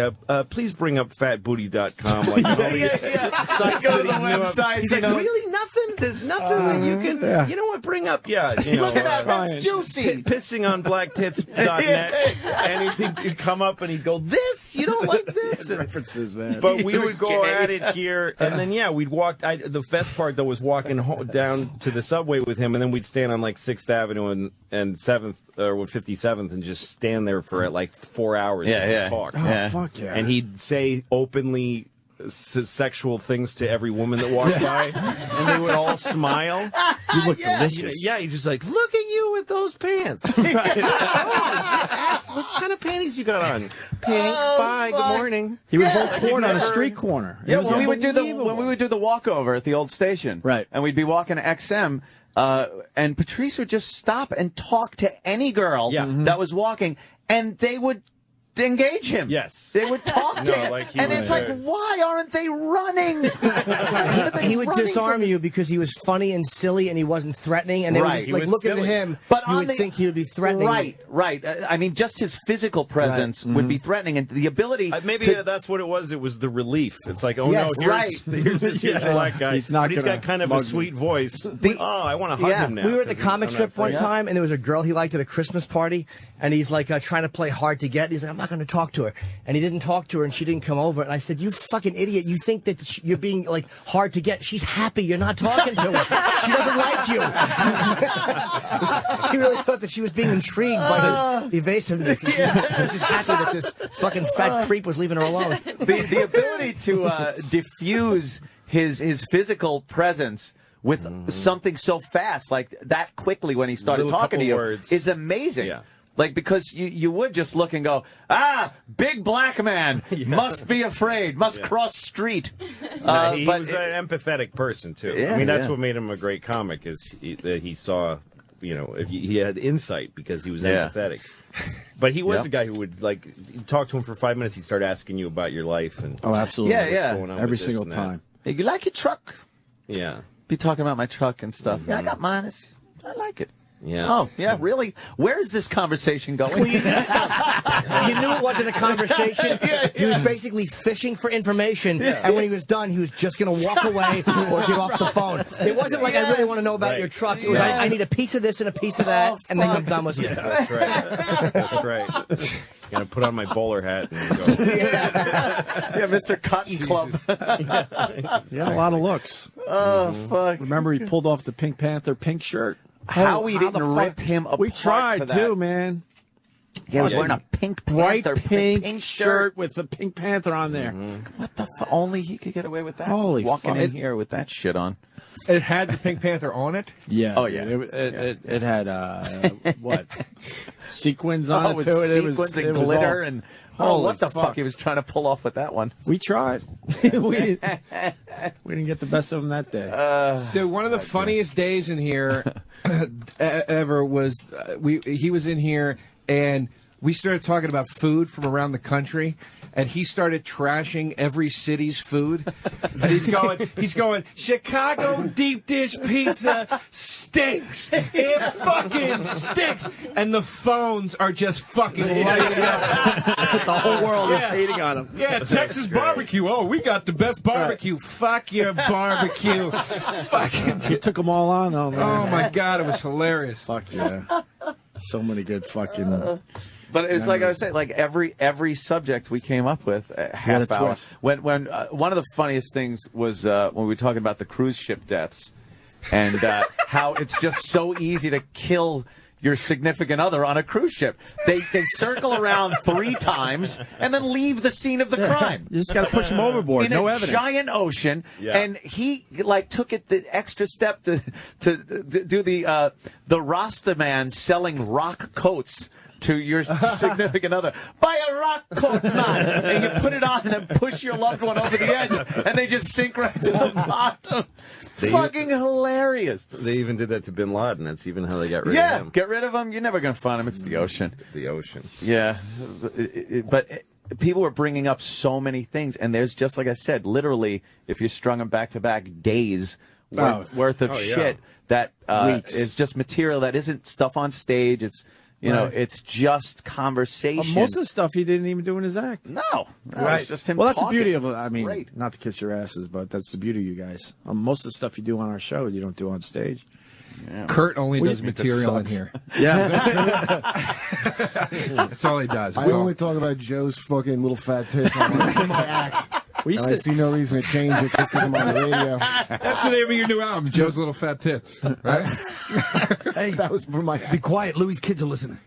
please bring up fatbooty.com. Like, all these sites Go to that the he knew of. website, He's like, really? Nothing? There's nothing that you can, you know what, bring up? Yeah. That's juicy. Pissing on blacktits.net. And he'd come up and he'd go, this? You don't like this? References, man. But we would go at it here. And then, we'd walk. The best part, though, was walking down to the subway with him. And then we'd stand on, like, 6th Avenue and 7th, or 57th, and just stand there for, like, 4 hours and just talk. Oh, fuck yeah. And he'd say openly sexual things to every woman that walked by, and they would all smile. You look delicious. Yeah, he's just like, look at you with those pants. Right. What kind of panties you got on? Pink. Bye. Good morning. He would hold court on a street corner. Yeah, when we would do the walkover at the old station, right? And we'd be walking to XM, and Patrice would just stop and talk to any girl that was walking, and they would engage him. Yes. They would talk to him. Like and it's like, why aren't they running? He would disarm you because he was funny and silly and he wasn't threatening, and they Right. would He just, like, was looking at silly. him, But you on would think he would be threatening. Right. I mean, just his physical presence would be threatening, and the ability. Maybe that's what it was. It was the relief. It's like, no, here's this huge black guy. He's not but he's gonna got kind of a mug sweet voice. I want to hug him now. We were at the 'cause comic I'm strip not one afraid. time, and there was a girl he liked at a Christmas party, and he's like trying to play hard to get. He's like, I'm not going to talk to her, and he didn't talk to her, and she didn't come over. And I said, you fucking idiot! You think that you're being like hard to get? She's happy you're not talking to her. She doesn't like you. He really thought that she was being intrigued by his evasiveness. He was just happy that this fucking fat creep was leaving her alone. The ability to diffuse his physical presence with something so fast, like that quickly when he started Little talking to couple you, words. is amazing. Yeah. Like, because you would just look and go, big black man, must be afraid, must cross street. He but was an empathetic person, too. Yeah, I mean, that's yeah. what made him a great comic, is that he saw, if he had insight because he was empathetic. But he was a guy who would, like, talk to him for 5 minutes, he'd start asking you about your life. And Oh, absolutely. what's going on Every with this single and that. time. Hey, you like your truck? Yeah. Be talking about my truck and stuff. Yeah, I got mine. I like it. Yeah. Oh, yeah, really? Where is this conversation going? You knew it wasn't a conversation. He was basically fishing for information, and when he was done, he was just going to walk away or get off the phone. It wasn't like, I really want to know about your truck. It was, I need a piece of this and a piece of that, and then I'm done with it. That's right. That's right. Gonna put on my bowler hat and go. Yeah, Mr. Cotton Club. He had a lot of looks. Oh, fuck. Remember, he pulled off the Pink Panther pink shirt. How we didn't rip him apart. We tried for that. too, man. Yeah, he was wearing a Pink bright Panther pink shirt with the Pink Panther on there. What the fuck? Only he could get away with that. Holy Walking fuck. in here with that shit on. It had the Pink Panther on it? Yeah. Oh, yeah. It had, what? Sequins on it, with too. sequins and glitter and... Oh, what the fuck he was trying to pull off with that one. We tried. we didn't get the best of him that day. Dude, one of the funniest days in here ever was he was in here and we started talking about food from around the country. And he started trashing every city's food. And he's going, Chicago deep dish pizza stinks. It fucking stinks. And the phones are just fucking lighting up. The whole world is hating on him. Yeah, Texas barbecue. Oh, we got the best barbecue. Fuck your barbecue. Fucking. You took them all on, though, man. Oh my God, it was hilarious. Fuck yeah. So many good fucking... But it's like I was saying, like every subject we came up with, half a hour. twist. When one of the funniest things was when we were talking about the cruise ship deaths, and how it's just so easy to kill your significant other on a cruise ship. They circle around 3 times and then leave the scene of the crime. You just got to push them overboard. In no a evidence. giant ocean, and he like took it the extra step to do the Rasta man selling rock coats to your significant other. Buy a rock coat, man, and you put it on and push your loved one over the edge, and they just sink right to the bottom. Fucking hilarious. They even did that to Bin Laden. That's even how they got rid of him. Get rid of him. You're never going to find him. It's the ocean. The ocean. Yeah. But people were bringing up so many things, and there's just, like I said, literally, if you strung them back-to-back days worth of shit that is just material that isn't stuff on stage. It's... You know, it's just conversation. Most of the stuff he didn't even do in his act. No. Right. It's just him Well, that's talking. the beauty of it. I mean, Great. not to kiss your asses, but that's the beauty of you guys. Most of the stuff you do on our show, you don't do on stage. Yeah. Kurt only does think that material in sucks. here. Yeah, is that true? That's all he does. I only talk about Joe's fucking little fat tits on my act. We And I see no reason to change it just because I'm on the radio. That's the name of your new album, Joe's Little Fat Tits. Right? Hey, that was for my. Be quiet, Louis' kids are listening.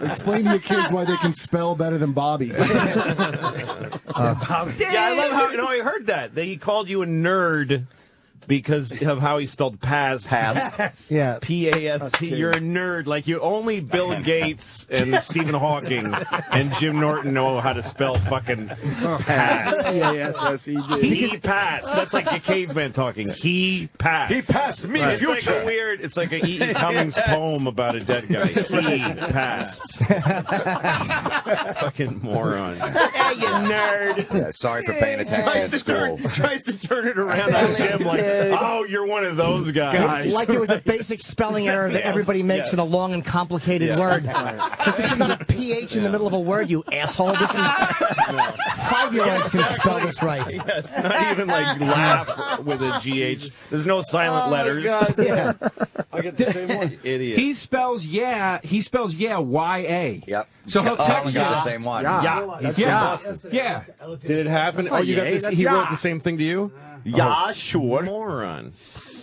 Explain to your kids why they can spell better than Bobby. Yeah, I love how I heard that. He called you a nerd because of how he spelled past. Yeah. P-A-S-T. You're a nerd. Like you only Bill Gates and Stephen Hawking and Jim Norton know how to spell fucking past. P-A-S-S-E-D. He passed. That's like a caveman talking. He passed. He passed me, It's future. like a weird. It's like a E.E. Cummings poem about a dead guy. He passed. Fucking moron. Hey, you nerd. Yeah, sorry for paying attention at school. Tries to turn it around on Jim like, oh, you're one of those guys. Like it was a basic spelling error that everybody makes in a long and complicated word. So this is not a PH in the middle of a word, you asshole. This is 5-year-olds can spell this right. Yeah, it's not even like laugh with a GH. There's no silent letters. Yeah. I get the same one. Idiot. He spells Y-A. Yep. So he'll text you. The same one. Yeah. He's Yeah. from Boston. Yeah. Did it happen? Oh, you got this? He wrote the same thing to you? Yeah, sure. Moron.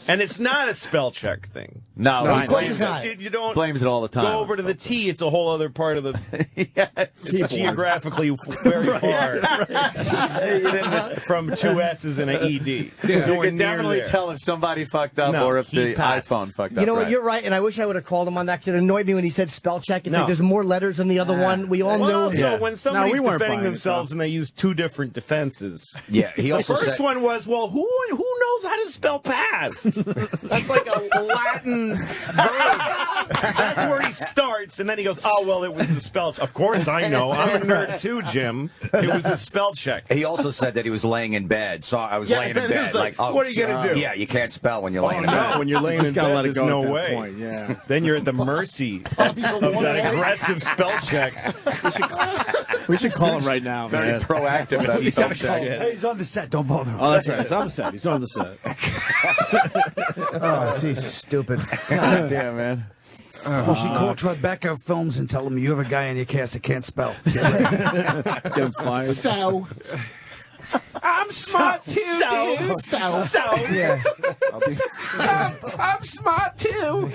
And it's not a spell check thing. No, of course it's not. You don't blames it all the time. go over to the T. It's a whole other part of the. Yes. It's geographically very far from 2 S's and an ED. You Nowhere can near definitely there. tell if somebody fucked up No, or if he the passed. iPhone fucked up. You know what? right. You're right, and I wish I would have called him on that because it annoyed me when he said spell check. It's No. like there's more letters than the other one. We all Well, knew. so when somebody's we weren't defending buying it, themselves and they use 2 different defenses. Yeah, he The also first said. one was, well, who knows how to spell pass? That's like a Latin verb. That's where he starts, and then he goes, oh, well, it was the spell check. Of course I know. I'm a nerd too, Jim. It was the spell check. He also said that he was laying in bed. So I was laying in bed. Like, what are you going to do? Yeah, you can't spell when you're laying in no, bed. when you're laying in bed, there's no way. Point, yeah. Then you're at the mercy of that aggressive spell check. We should call him right now. Very man. proactive about spell check. Hey, he's on the set. Don't bother him. Oh, that's right. He's on the set. He's on the set. Oh, she's stupid. God damn, man. You should call Tribeca Films and tell them you have a guy in your cast that can't spell. Get him fired. So. I'm smart too, dude. Yeah. I'm smart too.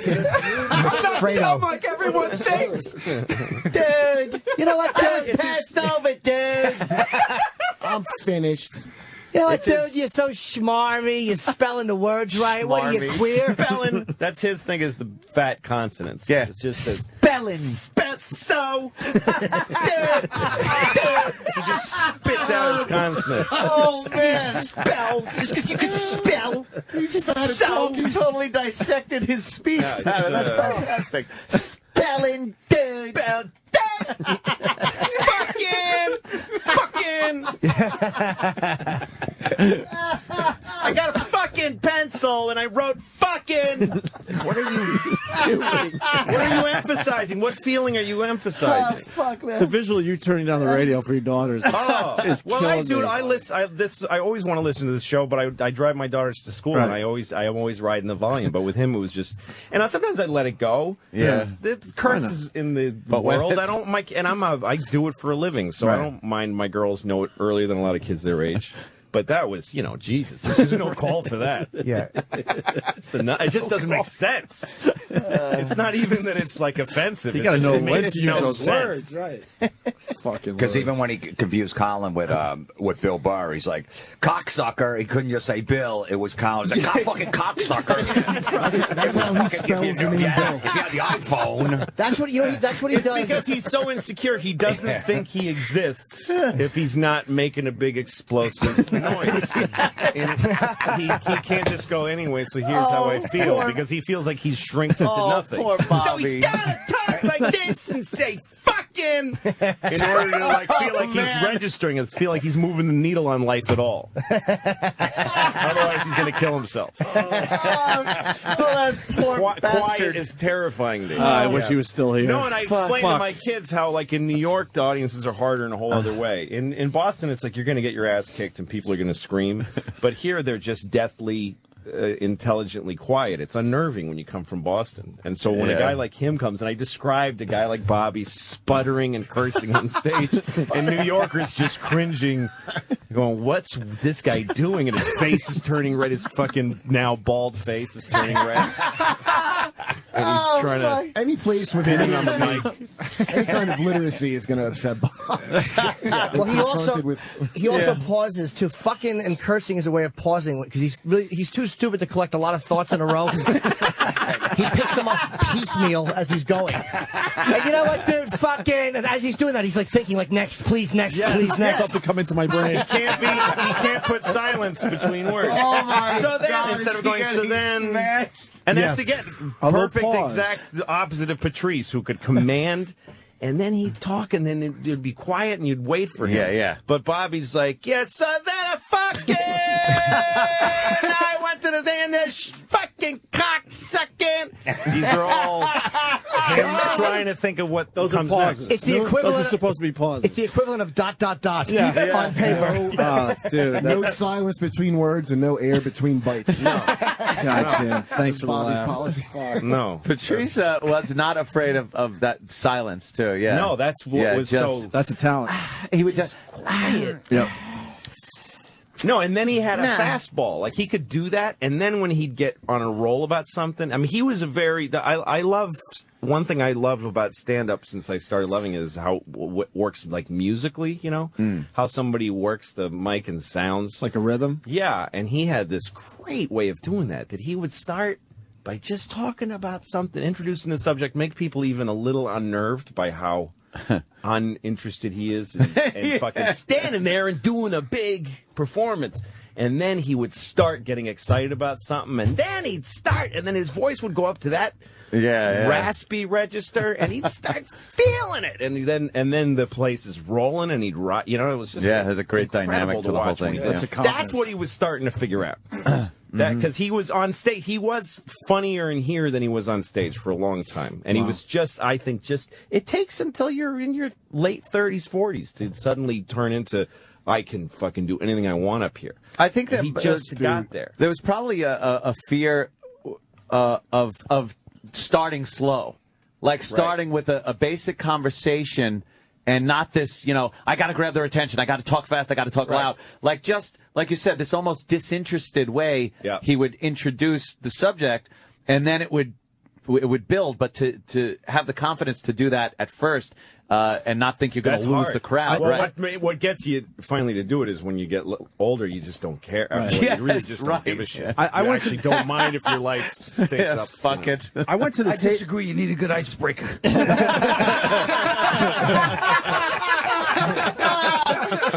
I'm not Fredo. dumb like everyone thinks. Dude, you know what? Just passed over, dude. I'm finished. You know what, dude? You're so schmarmy. You're spelling the words right. What are you, queer? Spelling. That's his thing, is the fat consonants. Yeah. It's just a Spelling. so. He just spits out his consonants. Oh, man. Spell. Just because you can spell. So totally dissected his speech. Yeah, That's fantastic. Spelling, dude. Fucking. I got a fucking pencil and I wrote fucking. What are you doing? What are you emphasizing? What feeling are you emphasizing? Fuck, man. The visual of you turning down the radio for your daughters. Is Well, killing me. I always want to listen to this show, but I drive my daughters to school, and I'm always riding the volume. But with him, it was just, and sometimes I let it go. Yeah. The curses in the world, I don't like, and I do it for a living, so I don't mind my girls know it earlier than a lot of kids their age. But that was, Jesus, there's no call for that. Yeah. It just doesn't make sense. It's not even that it's like offensive. You got to know it made when it to use no those sense. words, right? Fucking. Because even when he confused Colin with Bill Burr, he's like, cocksucker. He couldn't just say Bill. It was Colin. He's like, fucking cocksucker. That's how he spells the name Bill. If you had the iPhone. That's what that's what he It's does. because he's so insecure, he doesn't think he exists if he's not making a big explosive noise. And he can't just go anyway, so here's how I feel, because he feels like he's shrinked into nothing. Poor Bobby. So he's gotta talk like this and say fucking in order to feel like he's registering it, feel like he's moving the needle on life at all. Otherwise he's gonna kill himself. that poor bastard. Quiet is terrifying to me. I wish he was still here. No, and I explained to my kids how, in New York, the audiences are harder in a whole other way. In Boston, it's like you're going to get your ass kicked and people are going to scream. But here, they're just deathly, intelligently quiet. It's unnerving when you come from Boston. And so when a guy like him comes, and I described a guy like Bobby sputtering and cursing on stage, and New Yorkers just cringing, going, what's this guy doing? And his face is turning red. His fucking now bald face is turning red. And he's trying to any place with spin on the mic. any kind of literacy is going to upset Bob. Well, he also pauses to fucking, and cursing is a way of pausing because he's too stupid to collect a lot of thoughts in a row. He picks them up piecemeal as he's going. And you know what, dude? Fucking, and as he's doing that, he's thinking next, please, next, please, next. Something come into my brain. He can't put silence between words. Oh my so then, God, instead of going, so then, and that's again perfect, exact opposite of Patrice, who could command. And then he'd talk, and then it'd be quiet, and you'd wait for him. Yeah. But Bobby's like, so then I fucking I went to the thing, and fucking cocksucking. These are all him trying to think of what those comes are pauses. next. It's the equivalent. Those are supposed to be pauses. It's the equivalent of ... on Yeah. paper. Dude, No silence between words and no air between bites. God damn. Thanks for the Bobby's laugh. policy. No. Patrice was not afraid of that silence, too. Yeah. No, that's what was so. That's a talent. He was just quiet. Yep. No, and then he had a fastball. Like, he could do that, and then when he'd get on a roll about something, I mean, he was a very... I love... One thing I love about stand-up since I started loving it is how it works, musically, How somebody works the mic and sounds. Like a rhythm? Yeah, and he had this great way of doing that he would start by just talking about something, introducing the subject, make people even a little unnerved by how uninterested he is, and fucking standing there and doing a big performance. and then he would start getting excited about something, and then he'd start, and then his voice would go up to that raspy register, and he'd start feeling it, and then the place is rolling, and he'd rock. You know, it was just it had a great dynamic to the whole thing. That's what he was starting to figure out. Because he was on stage, he was funnier in here than he was on stage for a long time, and he was I think it takes until you're in your late 30s, 40s to suddenly turn into, I can fucking do anything I want up here. I think that he just got there. There was probably a fear of starting slow, like starting with a basic conversation. And not this, I got to grab their attention. I got to talk fast. I got to talk loud. Like like you said, this almost disinterested way he would introduce the subject, and then it would build. But to have the confidence to do that at first and not think you're going to lose the crowd. Well, what gets you finally to do it is when you get older, you just don't care. You really just don't give a shit. I actually don't mind if your life stinks up. Fuck it. I went to the I disagree. You need a good icebreaker.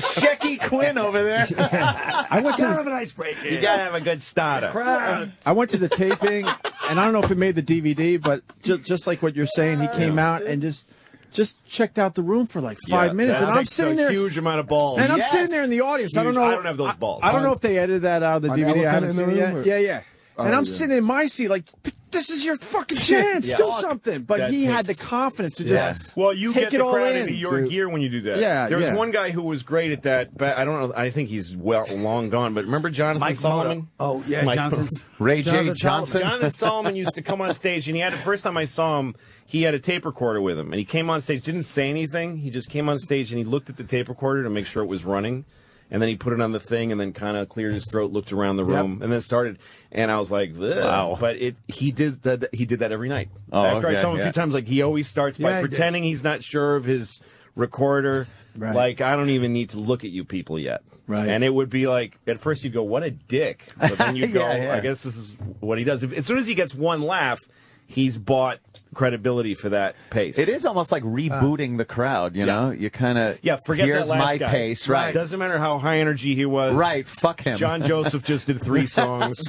Shecky Quinn over there. I went to have an icebreaker. You gotta have a good starter. I went to the taping, and I don't know if it made the DVD, but just like what you're saying, he came out and just checked out the room for like 5 minutes, and I'm sitting there. A huge amount of balls. And I'm sitting there in the audience. I don't know. I don't have those balls. I don't know if they edited that out of the DVD. I haven't seen it yet. Or? Yeah. And I'm sitting in my seat like, this is your fucking chance. Do something. But he had the confidence to just Well, you take get it the all crowd in. into your gear when you do that. Yeah, there was one guy who was great at that, but I don't know. I think he's long gone. But remember Jonathan Solomon? Oh, yeah, Jonathan. Ray J. Johnson. Jonathan Solomon used to come on stage, and the first time I saw him, he had a tape recorder with him, and he came on stage, didn't say anything. He just came on stage, and he looked at the tape recorder to make sure it was running. And then he put it on the thing, and then kind of cleared his throat, looked around the room, and then started. And I was like, ugh. Wow! But he did that every night. After I saw him a few times, like he always starts by pretending he's not sure of his recorder. Right. Like, I don't even need to look at you people yet. Right. And it would be like, at first you'd go, what a dick. But then you'd go, I guess this is what he does. As soon as he gets one laugh, he's bought credibility for that pace. It is almost like rebooting the crowd, you know? You kind of, forget here's that last my guy. pace, right? Doesn't matter how high energy he was. Right, fuck him. John Joseph just did 3 songs.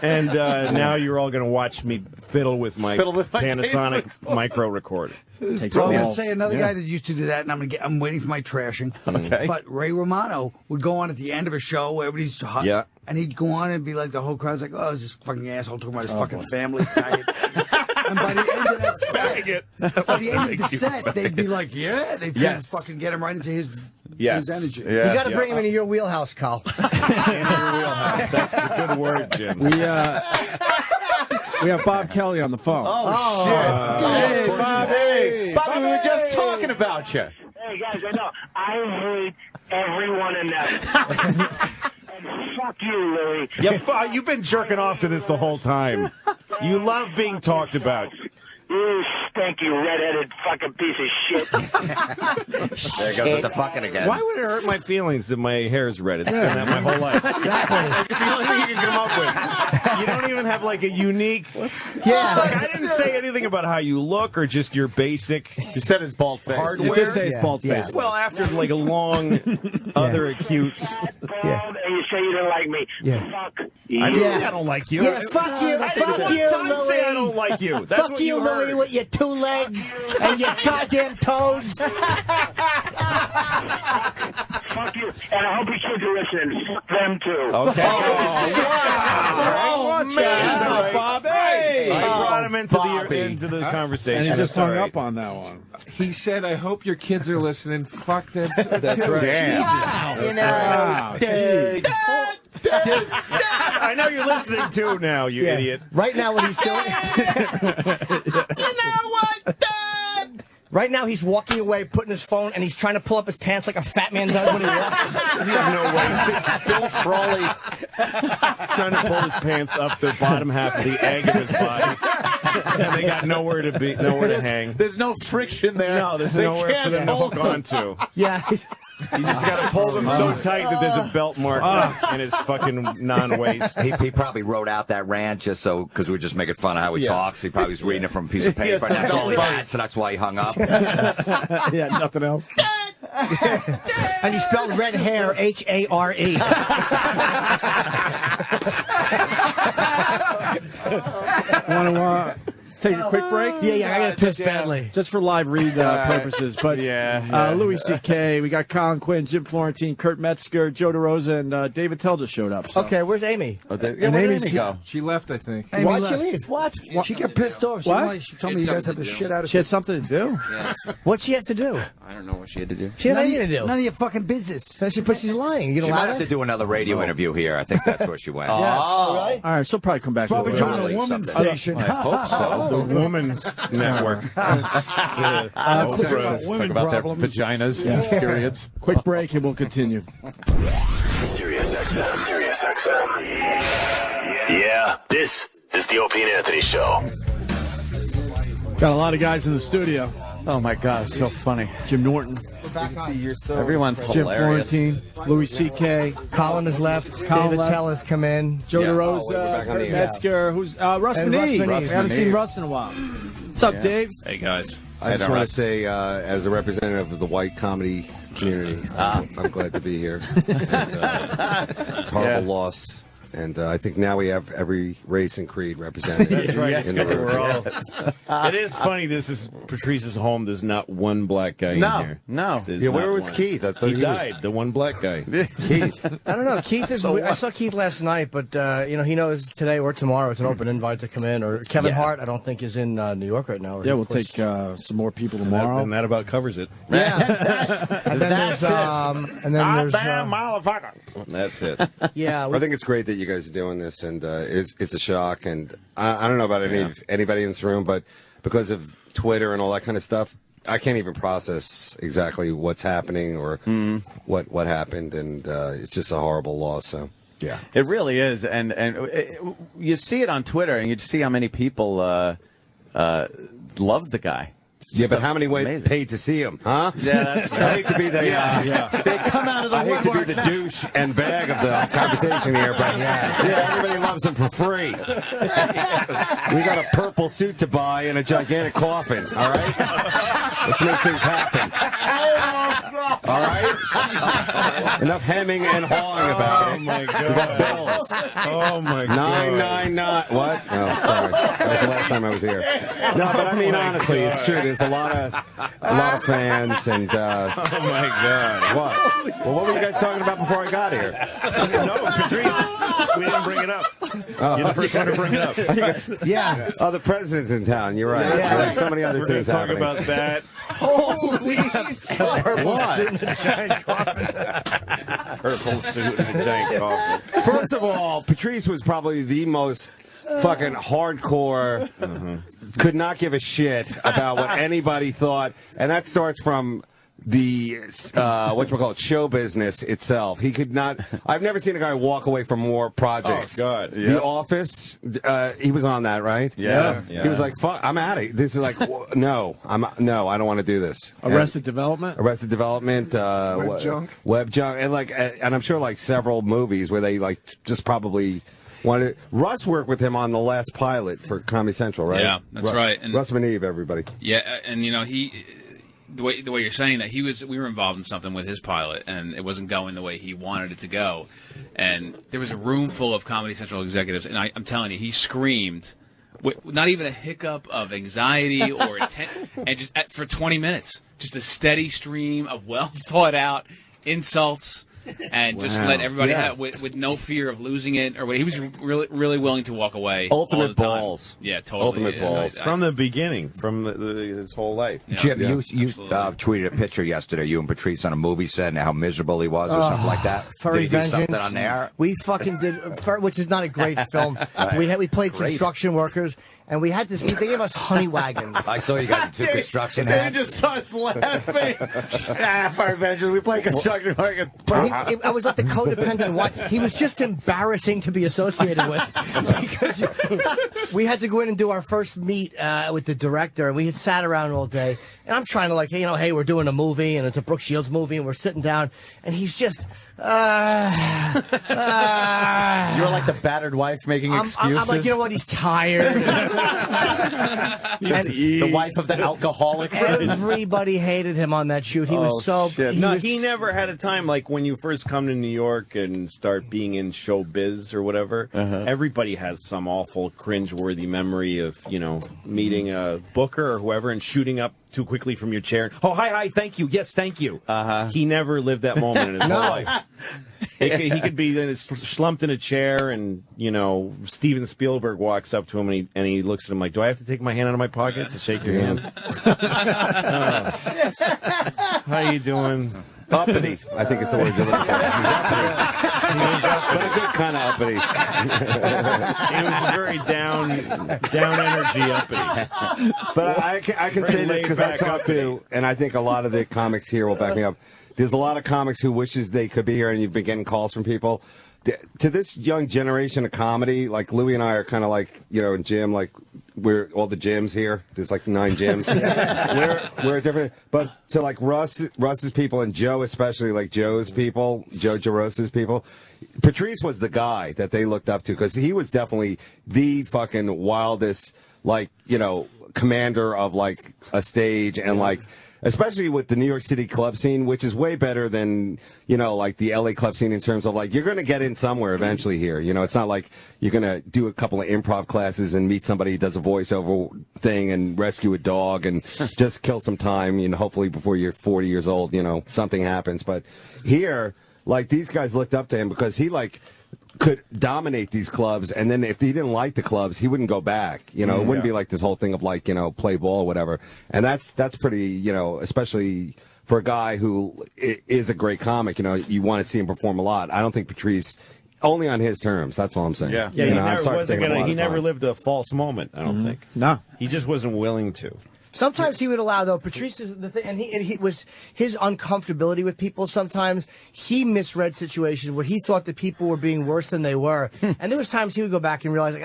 And now you're all going to watch me fiddle with my Panasonic micro recorder. I'm going to say another guy that used to do that, and I'm waiting for my trashing. Okay. But Ray Romano would go on at the end of a show, everybody's hot, and he'd go on and be like, the whole crowd's like, oh, is this fucking asshole talking about his fucking family? And by the end of that set, by the end of the set, they'd be like, they'd fucking get him right into his energy. You got to bring him into your wheelhouse, Carl. Into your wheelhouse. That's a good word, Jim. We have Bob Kelly on the phone. Oh shit! Hey, Bobby! Bobby, we were just talking about you. Hey guys, I know I hate everyone in that. And fuck you, Louie. Yeah, you've been jerking off to this the whole time. You love being talked about. You stinky red-headed fucking piece of shit. There goes with the fucking again. Why would it hurt my feelings that my hair is red? It's been that my whole life. Exactly. It's the only thing you can come up with. You don't even have like a unique. Yeah. Like, I didn't say anything about how you look or just your basic. You said his bald face. Hardware. You did say his bald face. Well, after like a long, other acute. And you say you don't like me. Fuck you. I didn't say I don't like you. Yeah, fuck you. Fuck you, Don't say I don't like you. That's Fuck what you, heard. Louie, with your 2 legs and your goddamn toes. Fuck you. And I hope your kids are listening. Fuck them too. Okay. Bobby! I brought him into the conversation. And he just hung up on that one. He said, I hope your kids are listening. Fuck them. That's right. Damn. You know, I know you're listening too now, you idiot. right now what he's doing. You know what, Dad? Right now he's walking away, putting his phone, and he's trying to pull up his pants like a fat man does when he walks. You have no way. Bill Frawley trying to pull his pants up the bottom half of the egg of his body. And they got nowhere to hang. There's no friction there. No, there's nowhere for them to hook onto. Yeah. You just got to pull them so tight that there's a belt mark in his fucking non-waist. He probably wrote out that rant just so, because we were just making fun of how he talks. He probably was reading it from a piece of paper, and that's all he got, so that's why he hung up. Yeah, nothing else. And he spelled red hair H-A-R-E. Want to take a quick break? Yeah, I got to piss badly. Just for live read purposes. But Louis C.K., we got Colin Quinn, Jim Florentine, Kurt Metzger, Joe DeRosa, and David Tell just showed up. So. Okay, where's Amy? And Where did Amy's Amy go? She left, I think. Amy Why'd she leave? What? She got pissed off. She told me you guys have the shit out of She had something to do? Yeah. What'd she have to do? I don't know what she had to do. She had anything to do. None of your fucking business. But she's lying. You She might have to do another radio interview here. I think that's where she went. Yes, right? All right, she'll probably come back. Probably later. doing a woman's someday. station. I hope so. The Woman's Network. Oprah. Talk about their vaginas, periods. Quick break and we'll continue. Sirius XM. Sirius XM. Yeah, this is the Opie and Anthony Show. Got a lot of guys in the studio. Oh my God, so funny. Jim Norton. Everyone's Jim hilarious. Florentine, Louis C.K. Colin has left. Colin David left. Tell has come in. Joe Yeah. DeRosa, Kurt Metzger, who's Russ And Russ Maneve. Maneve. We haven't seen Russ in a while. What's up, Dave? Hey, guys. I just want to say, as a representative of the white comedy community, I'm glad to be here. And, it's a horrible loss. And I think now we have every race and creed represented. That's right. in the room. We're all, it is funny. This is Patrice's home. There's not one black guy in here. No. There's Yeah, not where was one. Keith? I thought He he was- died. The one black guy. Keith. I don't know. Keith is. I saw Keith last night, but he knows today or tomorrow it's an open invite to come in. Or Kevin Hart, I don't think is in New York right now. Yeah, we'll take some more people tomorrow. And that about covers it. Yeah. And then there's motherfucker. That's it. Yeah. I think it's great that you guys are doing this, and it's a shock. And I don't know about anybody in this room, but because of Twitter and all that kind of stuff, I can't even process exactly what's happening or what happened, and it's just a horrible loss. So yeah, it really is, and you see it on Twitter, and you see how many people love the guy. Yeah, but how many paid to see him, huh? Yeah, that's true. I hate to be the They come out of the I hate to be the douche and bag of the conversation here, but yeah, everybody loves him for free. We got a purple suit to buy and a gigantic coffin. All right, let's make things happen. All right, enough hemming and hawing about it. Oh my God. We got bills. Oh my God. 999. What? Oh, sorry. That was the last time I was here. No, but I mean honestly, it's true. There's a lot of fans and. Oh my God. What? Well, what were you guys talking about before I got here? No, Patrice. We didn't bring it up. You're the first one to bring it up. Yeah. Oh, the president's in town. You're right. Yeah. There's so many other We're things talk happening. about that. Holy purple suit and a giant coffin. Purple suit and a giant coffin. First of all, Patrice was probably the most fucking hardcore, could not give a shit about what anybody thought, and that starts from the whatchamacallit, show business itself. He could not. I've never seen a guy walk away from more projects. Oh God! The Office. He was on that, right? Yeah. He was like, "Fuck, I'm out of here." This is like, no, I don't want to do this. Arrested Development. Arrested Development. Web Junk. Web Junk, and I'm sure like several movies where they like just probably. Russ worked with him on the last pilot for Comedy Central, right? Yeah, that's right. And Russ Maneve, everybody. Yeah, and the way you're saying that we were involved in something with his pilot, and it wasn't going the way he wanted it to go, and there was a room full of Comedy Central executives, and I'm telling you, he screamed, not even a hiccup of anxiety or and just for 20 minutes, just a steady stream of well thought out insults. And just let everybody have with no fear of losing it, or he was really, really willing to walk away. Ultimate all the time. balls. Yeah, totally. Ultimate balls. From the beginning, from his whole life. Jim, you tweeted a picture yesterday, you and Patrice on a movie set, and how miserable he was, or something like that. Furry Did he do Vengeance. something on there? We fucking did, which is not a great film. Right. We played construction workers, and we had this. They gave us honey wagons. I saw you guys in two construction Dave hats. just starts laughing. Fire Vengeance, we play construction workers. But I was like the codependent one. He was just embarrassing to be associated with because we had to go in and do our first meet with the director, and we had sat around all day. And I'm trying to hey, we're doing a movie, and it's a Brooke Shields movie, and we're sitting down, and he's just You're like the battered wife making excuses. I'm like, you know what? He's tired. And the wife of the alcoholic. Everybody hated him on that shoot. He was so. He never had a time like when you first come to New York and start being in showbiz or whatever. Everybody has some awful cringe-worthy memory of meeting a booker or whoever and shooting up too quickly from your chair. Oh, hi, thank you. Yes, thank you. He never lived that moment in his whole life. He could be slumped in a chair, and Steven Spielberg walks up to him and he looks at him like, "Do I have to take my hand out of my pocket to shake your hand?" How you doing? Uppity, I think it's the word you're looking for. He's uppity. But a good kind of uppity. He was a very down energy uppity. But I can say this because I talked to, and I think a lot of the comics here will back me up. There's a lot of comics who wishes they could be here, and you've been getting calls from people. To this young generation of comedy, like Louie and I are kind of like, in gym, like we're all the gyms here. There's like 9 gyms. we're different. But to like Russ's people and Joe, especially like Joe's people, Joe Jarosa's people, Patrice was the guy that they looked up to because he was definitely the fucking wildest, like, commander of like a stage and like, especially with the New York City club scene, which is way better than, like the LA club scene in terms of like, you're going to get in somewhere eventually here. It's not like you're going to do a couple of improv classes and meet somebody who does a voiceover thing and rescue a dog and just kill some time, hopefully before you're 40 years old, something happens. But here, like these guys looked up to him because he like could dominate these clubs, and then if he didn't like the clubs, he wouldn't go back. It wouldn't be like this whole thing of like, play ball or whatever. And that's pretty, especially for a guy who is a great comic, you want to see him perform a lot. I don't think Patrice, only on his terms, that's all I'm saying. Yeah, he never lived a false moment, I don't think. No. He just wasn't willing to. Sometimes he would allow, though. Patrice is the thing, and he was his uncomfortability with people. Sometimes he misread situations where he thought that people were being worse than they were, and there was times he would go back and realize, like,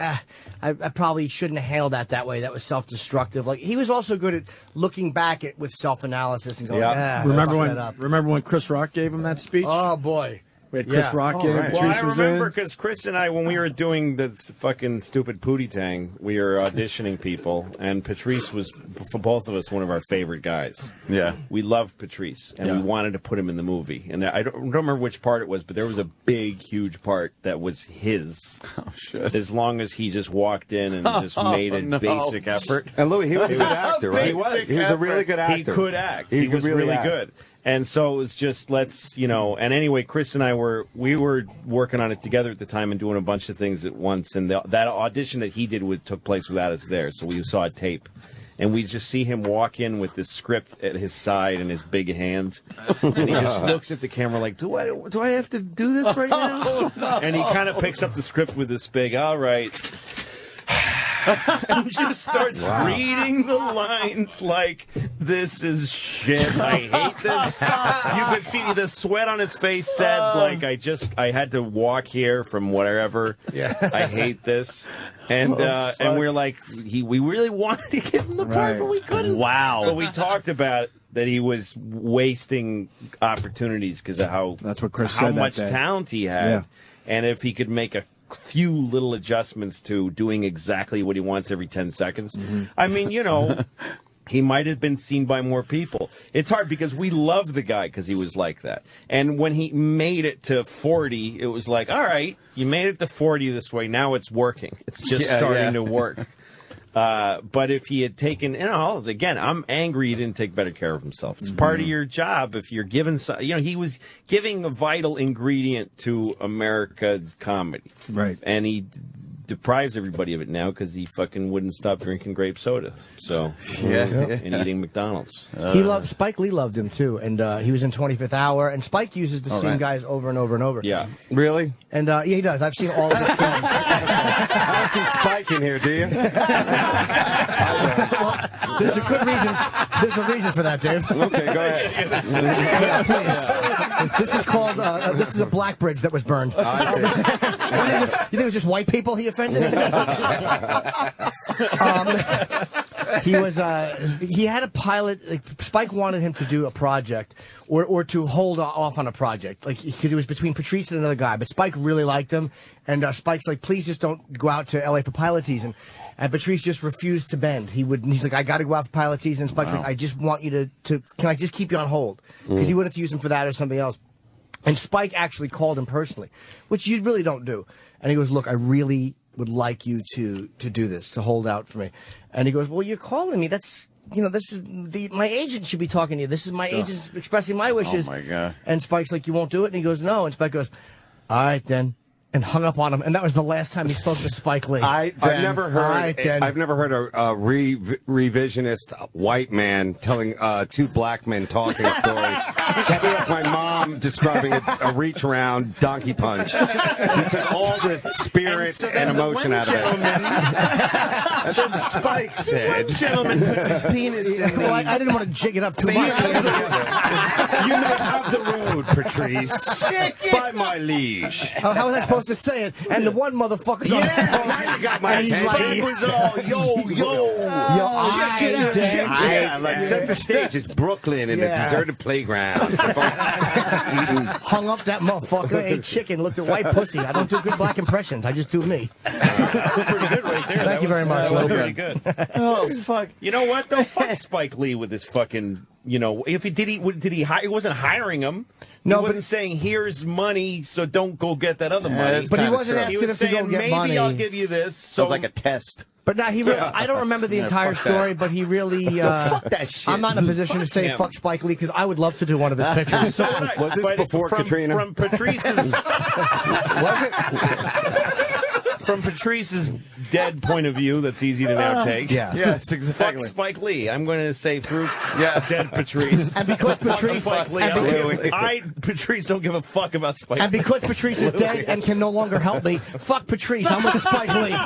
I probably shouldn't have handled that way. That was self-destructive. Like he was also good at looking back with self-analysis and going, Remember when Chris Rock gave him that speech? Oh boy. We had Chris Rock in. Well, I remember because Chris and I, when we were doing this fucking stupid Pootie Tang, we were auditioning people, and Patrice was, for both of us, one of our favorite guys. Yeah. We loved Patrice, and we wanted to put him in the movie. And I don't remember which part it was, but there was a big, huge part that was his. Oh, shit. As long as he just walked in and just made a basic effort. And Louis, he was a good actor, right? He was a really good actor. He could act. He was really good. And so it was just, and anyway, Chris and I were working on it together at the time and doing a bunch of things at once. And that audition that he did took place without us there. So we saw a tape. And we just see him walk in with this script at his side and his big hand. And he just looks at the camera like, do I have to do this right now? Oh, no. And he kind of picks up the script with this big, all right. And just starts reading the lines like, this is shit. I hate this. You could see the sweat on his face said, like, I had to walk here from whatever. Yeah. I hate this. And we're like, we really wanted to give him the part, but we couldn't. Wow. But we talked about that he was wasting opportunities because of how much talent he had. Yeah. And if he could make a few little adjustments to doing exactly what he wants every 10 seconds. I mean, he might have been seen by more people. It's hard because we love the guy because he was like that. And when he made it to 40, it was like, all right, you made it to 40 this way. Now it's working. It's just starting to work. But if he had taken, again, I'm angry he didn't take better care of himself. It's part of your job. If you're given, he was giving a vital ingredient to America comedy. Right. And he deprives everybody of it now because he fucking wouldn't stop drinking grape soda. So, and eating McDonald's. Spike Lee loved him too, and he was in 25th Hour, and Spike uses the same guys over and over and over. Yeah. Really? And he does. I've seen all of his films. I don't see Spike in here, do you? Well, there's a good reason. There's a reason for that, Dave. Okay, go ahead. Yeah, please. This is called. This is a black bridge that was burned. You think it was just white people he offended? He was he had a pilot. Like, Spike wanted him to do a project or to hold off on a project, like because it was between Patrice and another guy. But Spike really liked him, and Spike's like, please just don't go out to L.A. for pilot season. And Patrice just refused to bend. He's like, I got to go out for pilot season. And Spike's like, I just want you to can I just keep you on hold? Because he wanted to use him for that or something else. And Spike actually called him personally, which you really don't do. And he goes, look, I really would like you to do this, to hold out for me. And he goes, well, you're calling me. That's, this is my agent should be talking to you. This is my agent expressing my wishes. Oh, my God. And Spike's like, you won't do it? And he goes, no. And Spike goes, all right, then. And hung up on him, and that was the last time he spoke to Spike Lee. I've never heard a revisionist white man telling two black men talking a story. That'd be like my mom describing a reach around donkey punch. He took all the spirit and emotion out of it. And then Spike said, "Gentleman put his penis in." Well, I didn't want to jig it up too much. You may have the road, Patrice, by my liege. How was I supposed to say it? And the one motherfucker's on the phone. Now you got my And he's attention. like, Yeah, like set the stage. It's Brooklyn in a deserted playground. Hung up that motherfucker, ate chicken, looked at white pussy. I don't do good black impressions. I just do me. Pretty good right there. Thank you very much. That was Logan. pretty good. Oh fuck! You know what though? Fuck Spike Lee with his fucking. If he did he wasn't hiring him. No, he wasn't saying here's money, so don't go get that other money. But he wasn't asking He was if to go saying, get maybe money. I'll give you this. So It was like a test. But now I don't remember the entire story, but he really. Fuck that shit. I'm not in a position to say him. fuck Spike Lee because I would love to do one of his pictures. So, Was this before Katrina? From Patrice's Was it? From Patrice's dead point of view, that's easy to now take. Yeah. Yes, exactly. Fuck Spike Lee. I'm going to say through dead Patrice. And because Fuck Patrice, Spike Lee. Patrice don't give a fuck about Spike. And because Patrice is dead and can no longer help me, fuck Patrice. I'm with Spike Lee.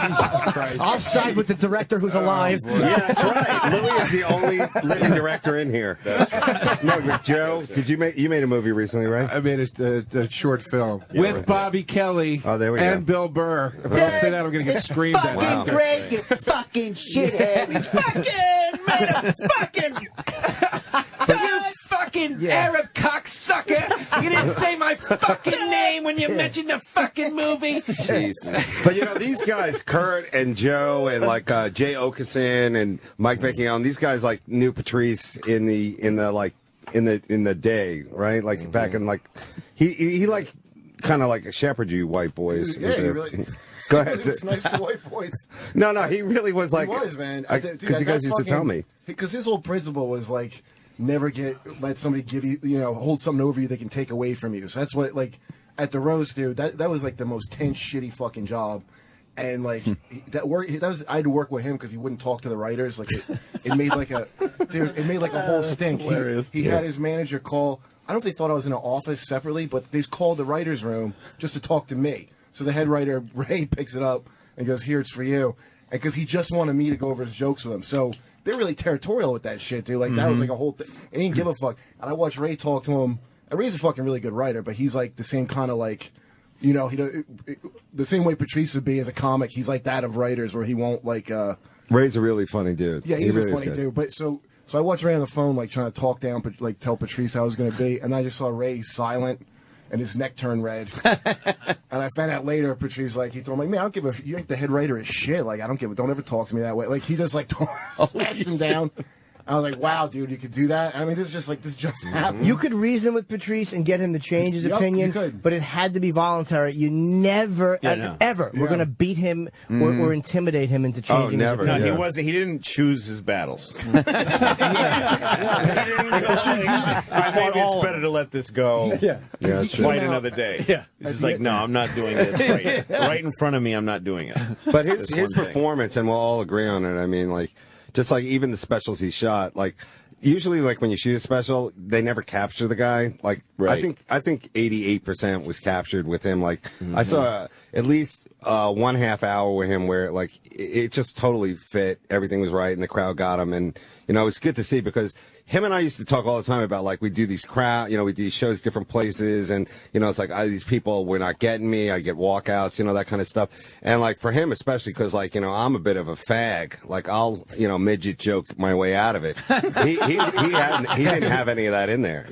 Jesus Christ. I'll side with the director who's alive. Yeah, that's right. Louis is the only living director in here. No, but Joe, you made a movie recently, right? I made a short film with Bobby Kelly there we go. and Bill Burr. If I don't say that, I'm going to get screamed at. Fucking great, you fucking shithead. You fucking Arab cocksucker. You didn't say my fucking name when you mentioned the fucking movie. But these guys, Kurt and Joe and like Jay Okeson and Mike Vecchione, these guys like knew Patrice in the day, right? Like back in like he like kind of like shepherded you white boys. Yeah, he really. Go ahead. It's nice to white boys. No, he really was like. He was, man. Because you guys used to tell me. Because his whole principle was like, never let somebody give you, hold something over you they can take away from you. So that's what, like, at the roast, dude, that was like the most tense, shitty fucking job. And like I had to work with him because he wouldn't talk to the writers. Like it made like a whole stink. He had his manager call. I don't know if they thought I was in an office separately, but they called the writer's room just to talk to me. So the head writer, Ray, picks it up and goes, here, it's for you. And because he just wanted me to go over his jokes with him. So they're really territorial with that shit, dude. Like, that was like a whole thing. And he didn't give a fuck. And I watched Ray talk to him. And Ray's a fucking really good writer, but he's like the same kind of like, the same way Patrice would be as a comic. He's like that of writers where he won't like. Ray's a really funny dude. Yeah, he's really a funny dude. But so I watched Ray on the phone, like trying to talk down, like tell Patrice how it was going to be, and I just saw Ray silent, and his neck turned red. And I found out later, Patrice, like he told me, man, I don't give a. You ain't the head writer of shit. Like I don't give a. Don't ever talk to me that way. Like he just like smashed him down. I was like, wow, dude, you could do that? I mean, this just happened. You could reason with Patrice and get him to change his opinion, you could. but it had to be voluntary. You never, ever were going to beat him or intimidate him into changing his opinion. No, he wasn't. He didn't choose his battles. I maybe it's better to let this go. Yeah, that's true. Fight another day. Yeah. He's just like, no, I'm not doing this. Right in front of me, I'm not doing it. But his performance, and we'll all agree on it. I mean, like, just like even the specials he shot, like usually like when you shoot a special, they never capture the guy. Like I think 88% was captured with him. Like I saw at least 1/2 hour with him where like it just totally fit. Everything was right, and the crowd got him. And it was good to see because him and I used to talk all the time about, like, we do these we do these shows different places, and, it's like, these people were not getting me, I get walkouts, that kind of stuff. And, like, for him especially, because, like, I'm a bit of a fag. Like, I'll, midget joke my way out of it. He didn't have any of that in there.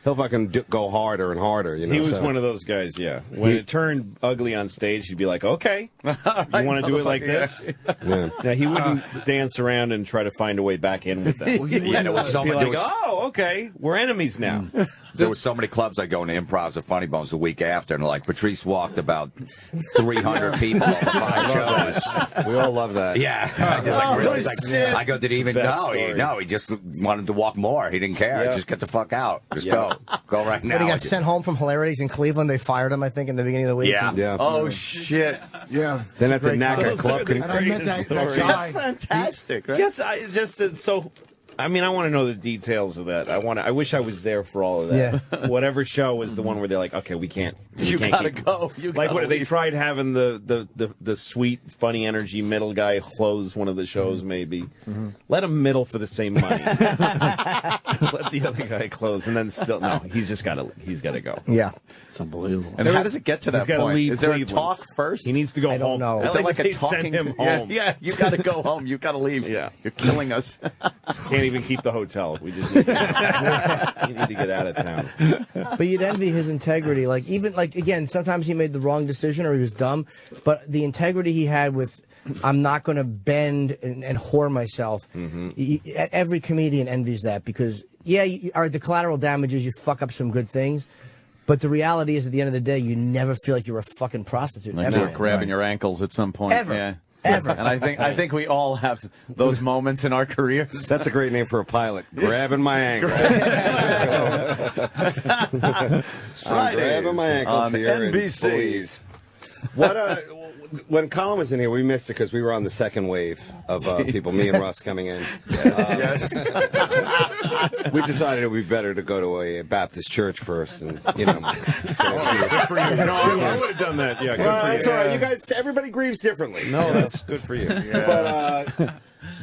He'll fucking go harder and harder, He was one of those guys, yeah. When it turned ugly on stage, he'd be like, okay, you want to do it like this? Yeah. Now, he wouldn't dance around and try to find a way back in with that. There was so Be many. like, oh, okay, we're enemies now. There was so many clubs I go into improvs at Funny Bones the week after, and like Patrice walked about 300 people over 5 shows. We all love that. Yeah, I go, did he even know? He just wanted to walk more. He didn't care. Just get the fuck out. Just go right now. When he got sent home from Hilarities in Cleveland, they fired him, I think, in the beginning of the week. Yeah. Oh shit. Yeah. Then at the NACA Club, And I met that guy. That's fantastic, right? Yes, I want to know the details of that. I wish I was there for all of that. Yeah. Whatever show was the one where they're like, okay, we can't. You gotta go. Like, what they tried having the sweet, funny energy middle guy close one of the shows, maybe. Let him middle for the same money. Let the other guy close, and then he's got to go. Yeah. It's unbelievable. And how does it get to that He's gotta point? leave Is there Cleveland. a talk first? He needs to go I don't home. know. Is it like a they talking send him yeah, home? Yeah, you got to go home. You got to leave. Yeah. You're killing us. Can't even keep the hotel. We just need to get out of town. But you'd envy his integrity. Like, even, like, again, sometimes he made the wrong decision or he was dumb, but the integrity he had with, I'm not going to bend and whore myself. Every comedian envies that because, the collateral damage is you fuck up some good things. But the reality is, at the end of the day, you never feel like you're a fucking prostitute. Like ever. you're grabbing your ankles at some point. Ever. Yeah. Ever. And I think we all have those moments in our careers. That's a great name for a pilot. Grabbing my ankle. I'm grabbing my ankles on here NBC. in Belize. When Colin was in here, we missed it because we were on the second wave of people, me and Russ coming in. We decided it would be better to go to a Baptist church first and, finish Good for you. No, I would have done that. Yeah, good for you. It's all right. You guys, everybody grieves differently. No, that's good for you. But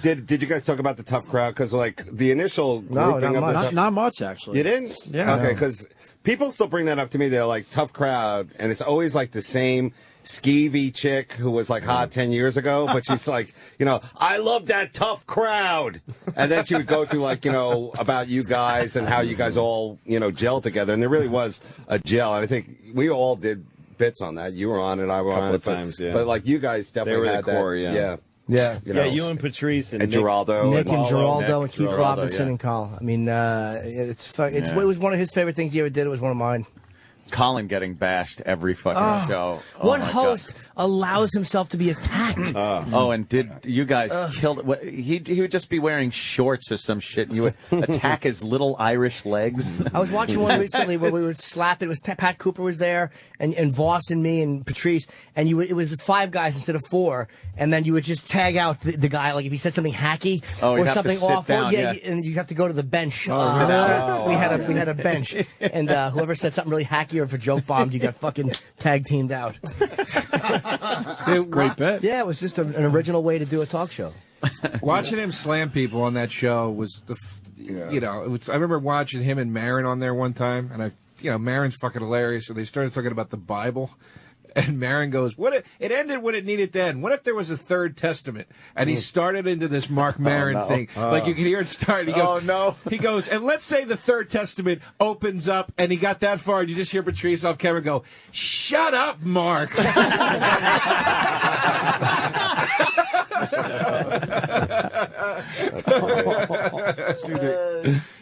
did you guys talk about the tough crowd? Because like the initial grouping of the not much actually. You didn't? Yeah. Okay, because people still bring that up to me. They're like tough crowd, and it's always like the same skeevy chick who was like hot 10 years ago, but she's like, I love that tough crowd. And then she would go through like, about you guys and how you guys all, gel together. And there really was a gel. And I think we all did bits on that. You were on it, I was on it. Times, yeah. But like you guys definitely They were had the core, that. yeah. Yeah. You and Patrice and Geraldo. Nick and Geraldo and Nick, Keith Geraldo, Robinson yeah. and Colin. I mean, it was one of his favorite things he ever did. It was one of mine. Colin getting bashed every fucking show. Oh, What my host allows himself to be attacked? And did you guys killed? He would just be wearing shorts or some shit, and you would attack his little Irish legs. I was watching one recently where we were slapping. It was Pat Cooper was there, and Voss and me and Patrice, and it was 5 guys instead of 4, and then you would just tag out the guy, like if he said something hacky or something awful, and you have to go to the bench. We had a bench, and whoever said something really hacky or if a joke bombed, you got fucking tag teamed out. Dude, great bet. Yeah, it was just an original way to do a talk show. Watching him slam people on that show was I remember watching him and Marin on there one time, and Marin's fucking hilarious. So they started talking about the Bible. And Marin goes, it ended when it needed to end. What if there was a third testament? And he started into this Mark Maron thing. Like you can hear it start. He goes, He goes, and let's say the third testament opens up and he got that far and you just hear Patrice off camera go, shut up, Mark.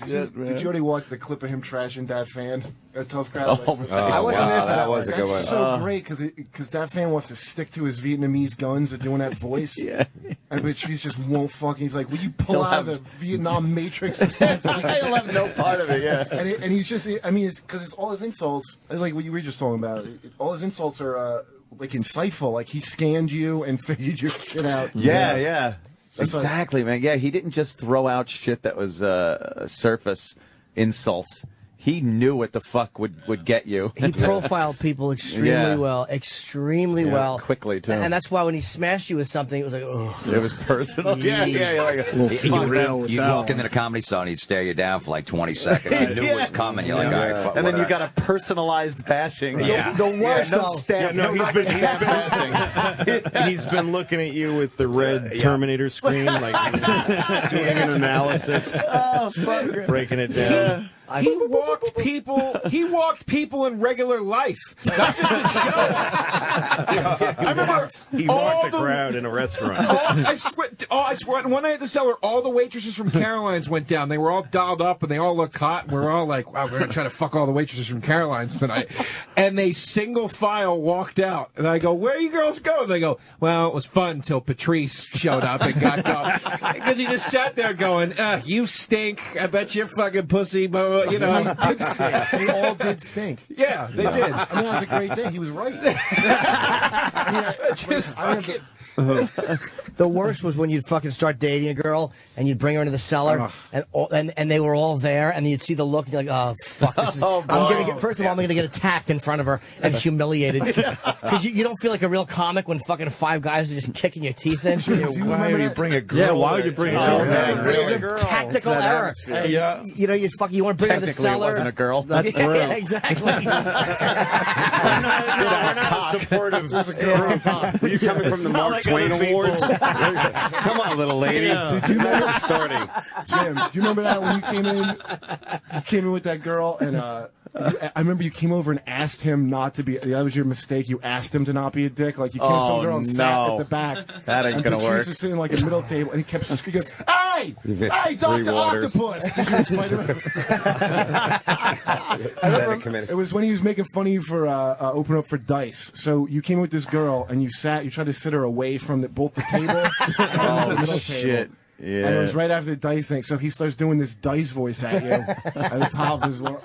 Did you already watch the clip of him trashing that fan? A tough crowd. I wasn't there for that was a good one. That's so great because that fan wants to stick to his Vietnamese guns and doing that voice. Yeah. And Patrice just won't fucking. He's like, "Will you pull out of the Vietnam Matrix?" He'll have no part of it. Yeah. And he's just. I mean, because it's all his insults. It's like what you were just talking about. All his insults are like insightful. Like he scanned you and figured your shit out. Yeah. Exactly, man. Yeah, he didn't just throw out shit that was surface insults. he knew what the fuck would get you. He profiled people extremely well, quickly too. And that's why when he smashed you with something, it was like, oh, it was personal. You'd walk into the Comedy Zone, he'd stare you down for like 20 seconds. You knew it was coming. You're like, all right, fuck, and then you got a personalized bashing. The worst, no though. stab. He's been looking at you with the red Terminator screen, like doing an analysis, breaking it down. He walked people in regular life, not just in show. I remember he walked the crowd in a restaurant. I swear, one night at the Cellar, all the waitresses from Caroline's went down. They were all dolled up, and they all looked hot. And we were all like, wow, we're going to try to fuck all the waitresses from Caroline's tonight. And they single file walked out. And I go, where are you girls going? They go, well, it was fun until Patrice showed up and got going. Because he just sat there going, you stink. I bet you're fucking pussy, but you know. He did stink. They all did stink. Yeah, they did. I mean, that was a great day. He was right. The worst was when you'd fucking start dating a girl and you'd bring her into the cellar and they were all there and you'd see the look and you're like, oh fuck, this is, I'm gonna get attacked in front of her and humiliated because you don't feel like a real comic when fucking 5 guys are just kicking your teeth in. Why would you bring a girl? Yeah, why would you bring a girl? It was a tactical error. Yeah. You know, you want to bring her to the cellar. It wasn't a girl. That's yeah, exactly. We're not supportive. There's a girl on top. Were you coming from the Mark Twain Awards? Come on, little lady. Yeah. Dude, do you remember starting? Jim, do you remember that when you came in? You came in with that girl, and I remember you came over and asked him not to be. That was your mistake. You asked him to not be a dick. Like you came to some girl and sat at the back. That ain't gonna Patrice work. was sitting like a middle table, and he kept. He goes, "Hey, Dr. Octopus!" It was when he was making fun of you for opening up for Dice. So you came with this girl, and you tried to sit her away from both the table and the middle table. Yeah. And it was right after the Dice thing, so he starts doing this Dice voice at you at the top of his lungs.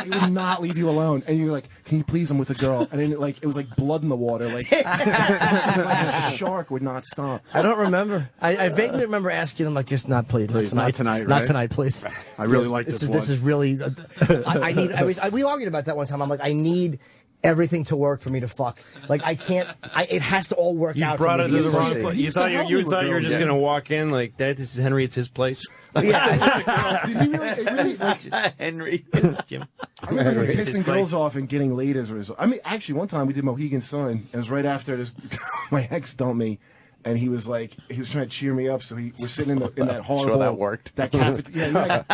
He would not leave you alone. And you're like, can you please, I'm with a girl. And then it was like blood in the water. Like, just like a shark would not stop. I don't remember. I vaguely remember asking him, like, just not please. Not tonight, Not right? tonight, please. I really like this one. This is really... we argued about that one time. I'm like, I need everything to work for me to fuck. Like, I can't... it has to all work out. You brought for it me to the wrong see. place. You thought you were just going to walk in like, Dad, this is Henry, it's his place. Yeah. Did he really Henry, Jim. I remember pissing girls off and getting laid as a result. I mean, actually, one time we did Mohegan Sun. It was right after this. My ex dumped me, and he was trying to cheer me up. So we're sitting in that horrible. Sure that worked. That cafeteria. You know,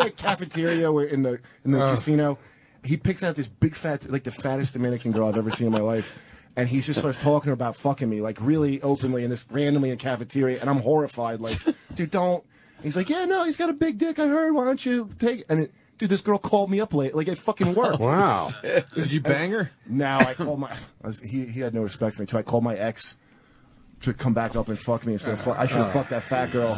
that cafeteria where in the casino. He picks out this big fat, like the fattest Dominican girl I've ever seen in my life. And he just starts talking about fucking me, like really openly, and this randomly in cafeteria. And I'm horrified, like, dude, don't. He's like, yeah, no, he's got a big dick. I heard. Why don't you take it? And dude, this girl called me up late. Like, it fucking worked. Wow. Did you bang her? Now I called he had no respect for me, so I called my ex to come back up and fuck me instead of fuck. I should have fucked that fat girl.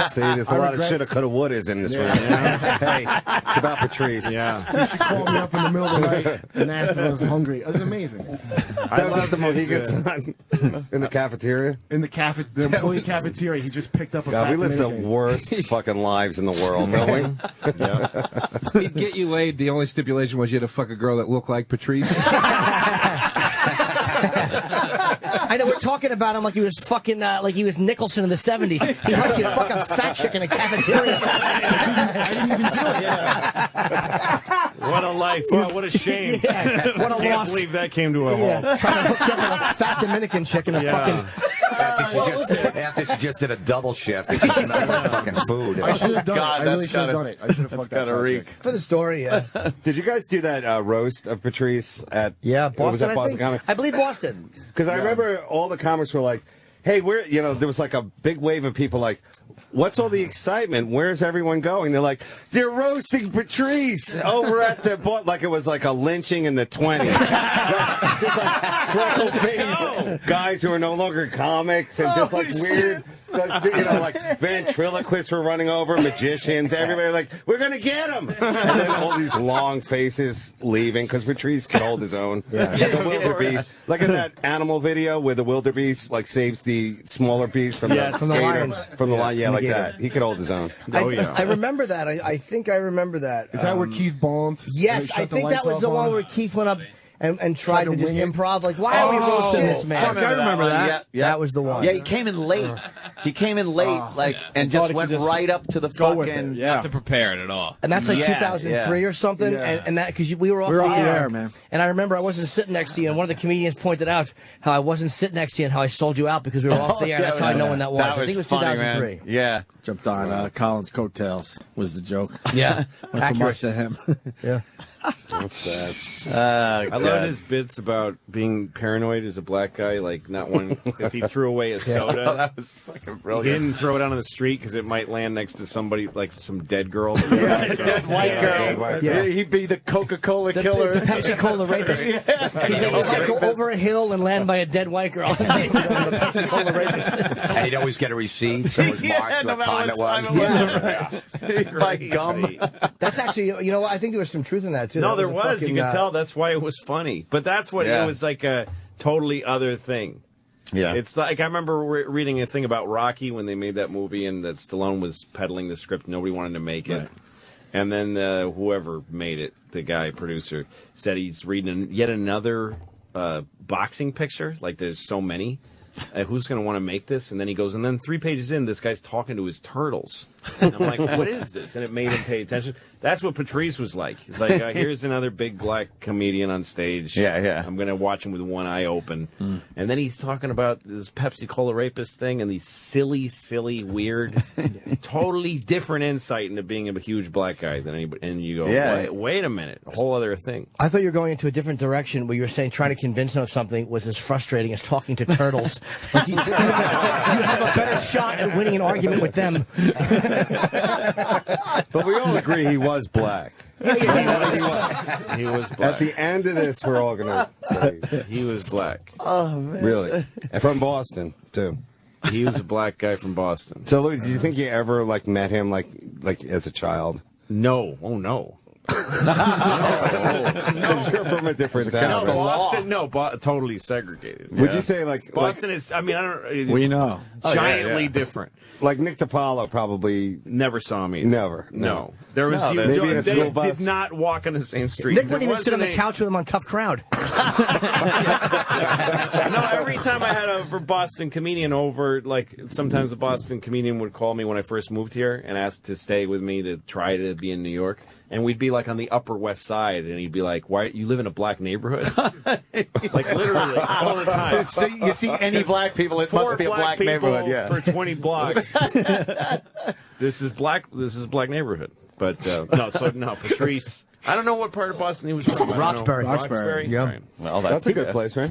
See, there's a lot of shoulda, coulda, wouldas in this room. Hey, it's about Patrice. Yeah. She called me up in the middle of the night and asked if I was hungry. It was amazing. I love the Mohegan Sun in the cafeteria. In the employee cafeteria, he just picked up a fat God, we live the Dominican. worst fucking lives in the world, don't we? He'd get you laid. The only stipulation was you had to fuck a girl that looked like Patrice. I know we're talking about him like he was fucking like he was Nicholson in the 70s. He helped you fuck a fat chick in a cafeteria. I didn't even do it. What a life. What a shame. Yeah, what a I can't loss. believe that came to a Yeah, halt. trying to hook you up with a fat Dominican chick in a fucking... After she just did a double shift, and she smelled like fucking food. I should have done it. I really should have done it. I should have fucked that fat chick. For the story, yeah. Did you guys do that roast of Patrice at Boston, was that Boston Comics? I believe Boston. Because I remember all the comics were like, hey, there was like a big wave of people like, what's all the excitement? Where's everyone going? They're like, they're roasting Patrice over at the, like it was like a lynching in the 20s. Just like freckle-faced guys who are no longer comics and just like weird like ventriloquists were running over, magicians, everybody like, we're gonna get him, and then all these long faces leaving because Patrice can hold his own. Like a wildebeest, like in that animal video where the wildebeest like saves the smaller beast from the lions, from the lion. Yeah, like that. He could hold his own. I remember that. I think I remember that. Is that where Keith bombed? Yes, I think that was the one where Keith went up and tried to just improv. Like, why are we roasting this man? Fuck, I remember that. Yeah, that was the one. Yeah, he came in late. He came in late, and just went right up to the fucking. Not to prepare it at all. And that's like 2003 or something. And that because we were off the air, man. And I remember I wasn't sitting next to you, and one of the comedians pointed out how I wasn't sitting next to you and how I sold you out because we were off the air. That's how I know when that was. I think it was funny, 2003. Man. Yeah. Jumped on Colin's coattails was the joke. Yeah. Went from us to him. Yeah. That's sad. I love his bits about being paranoid as a black guy, like not one. If he threw away a soda, that was fucking he brilliant. didn't throw it out on the street because it might land next to somebody, like some dead girl. Dead white girl. Yeah. He'd be the Coca-Cola killer. The Pepsi Cola rapist. He's like, go over a hill and land by a dead white girl. The Pepsi Cola rapist. And he'd always get a receipt, so it was marked what time it was. By gum. That's actually, you know what? I think there was some truth in that, too. No, That there was. fucking, You could tell that's why it was funny. But that's what it was like a totally other thing. Yeah. It's like I remember reading a thing about Rocky when they made that movie and that Stallone was peddling the script. Nobody wanted to make it. Right. And then whoever made it, the guy, producer, said he's reading yet another boxing picture. Like there's so many. Who's going to want to make this? And then he goes, and then 3 pages in, this guy's talking to his turtles. And I'm like, what is this? And it made him pay attention. That's what Patrice was like. He's like, here's another big black comedian on stage. Yeah. I'm going to watch him with one eye open. And then he's talking about this Pepsi Cola rapist thing and these silly, weird, totally different insight into being a huge black guy than anybody. And you go, wait a minute, a whole other thing. I thought you were going into a different direction where you were saying trying to convince him of something was as frustrating as talking to turtles. Like you have a better shot at winning an argument with them. But we all agree he was black. He was black. At the end of this, we're all gonna say he was black. Oh man, really, and from Boston too. He was a black guy from Boston. So, Louis, do you think you ever like met him like as a child? No. Oh no. Because you're from a different town. No, Boston, totally segregated. Would you say like Boston is? I mean, I don't. We know. Giantly different. Like Nick DiPaolo probably never saw me. Never. No. There was you. Maybe in a They school bus. did not walk on the same street. Nick wouldn't even sit on the couch with him on Tough Crowd. No, every time I had a Boston comedian over, like sometimes a Boston comedian would call me when I first moved here and ask to stay with me to try to be in New York. And we'd be like on the Upper West Side, and he'd be like, "Why you live in a black neighborhood?" Like literally all the time. You see any black people, it must be a black neighborhood. Yeah, for 20 blocks. This is black neighborhood. But no, Patrice. I don't know what part of Boston he was from. Roxbury. Yeah. Right. Well, that's a good place, right?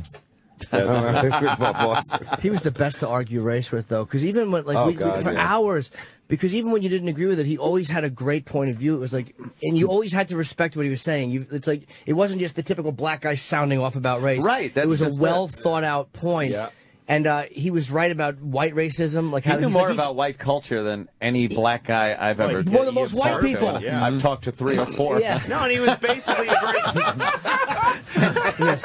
He was the best to argue race with, though, because even when for hours, because even when you didn't agree with it, he always had a great point of view. It was like, and you always had to respect what he was saying. It's like it wasn't just the typical black guy sounding off about race. Right. It was a well thought out point. Yeah. And he was right about white racism. Like he knew more about white culture than any black guy I've ever. One of the most white people. Yeah. I've talked to 3 or 4. Yeah. No, and he was basically yes.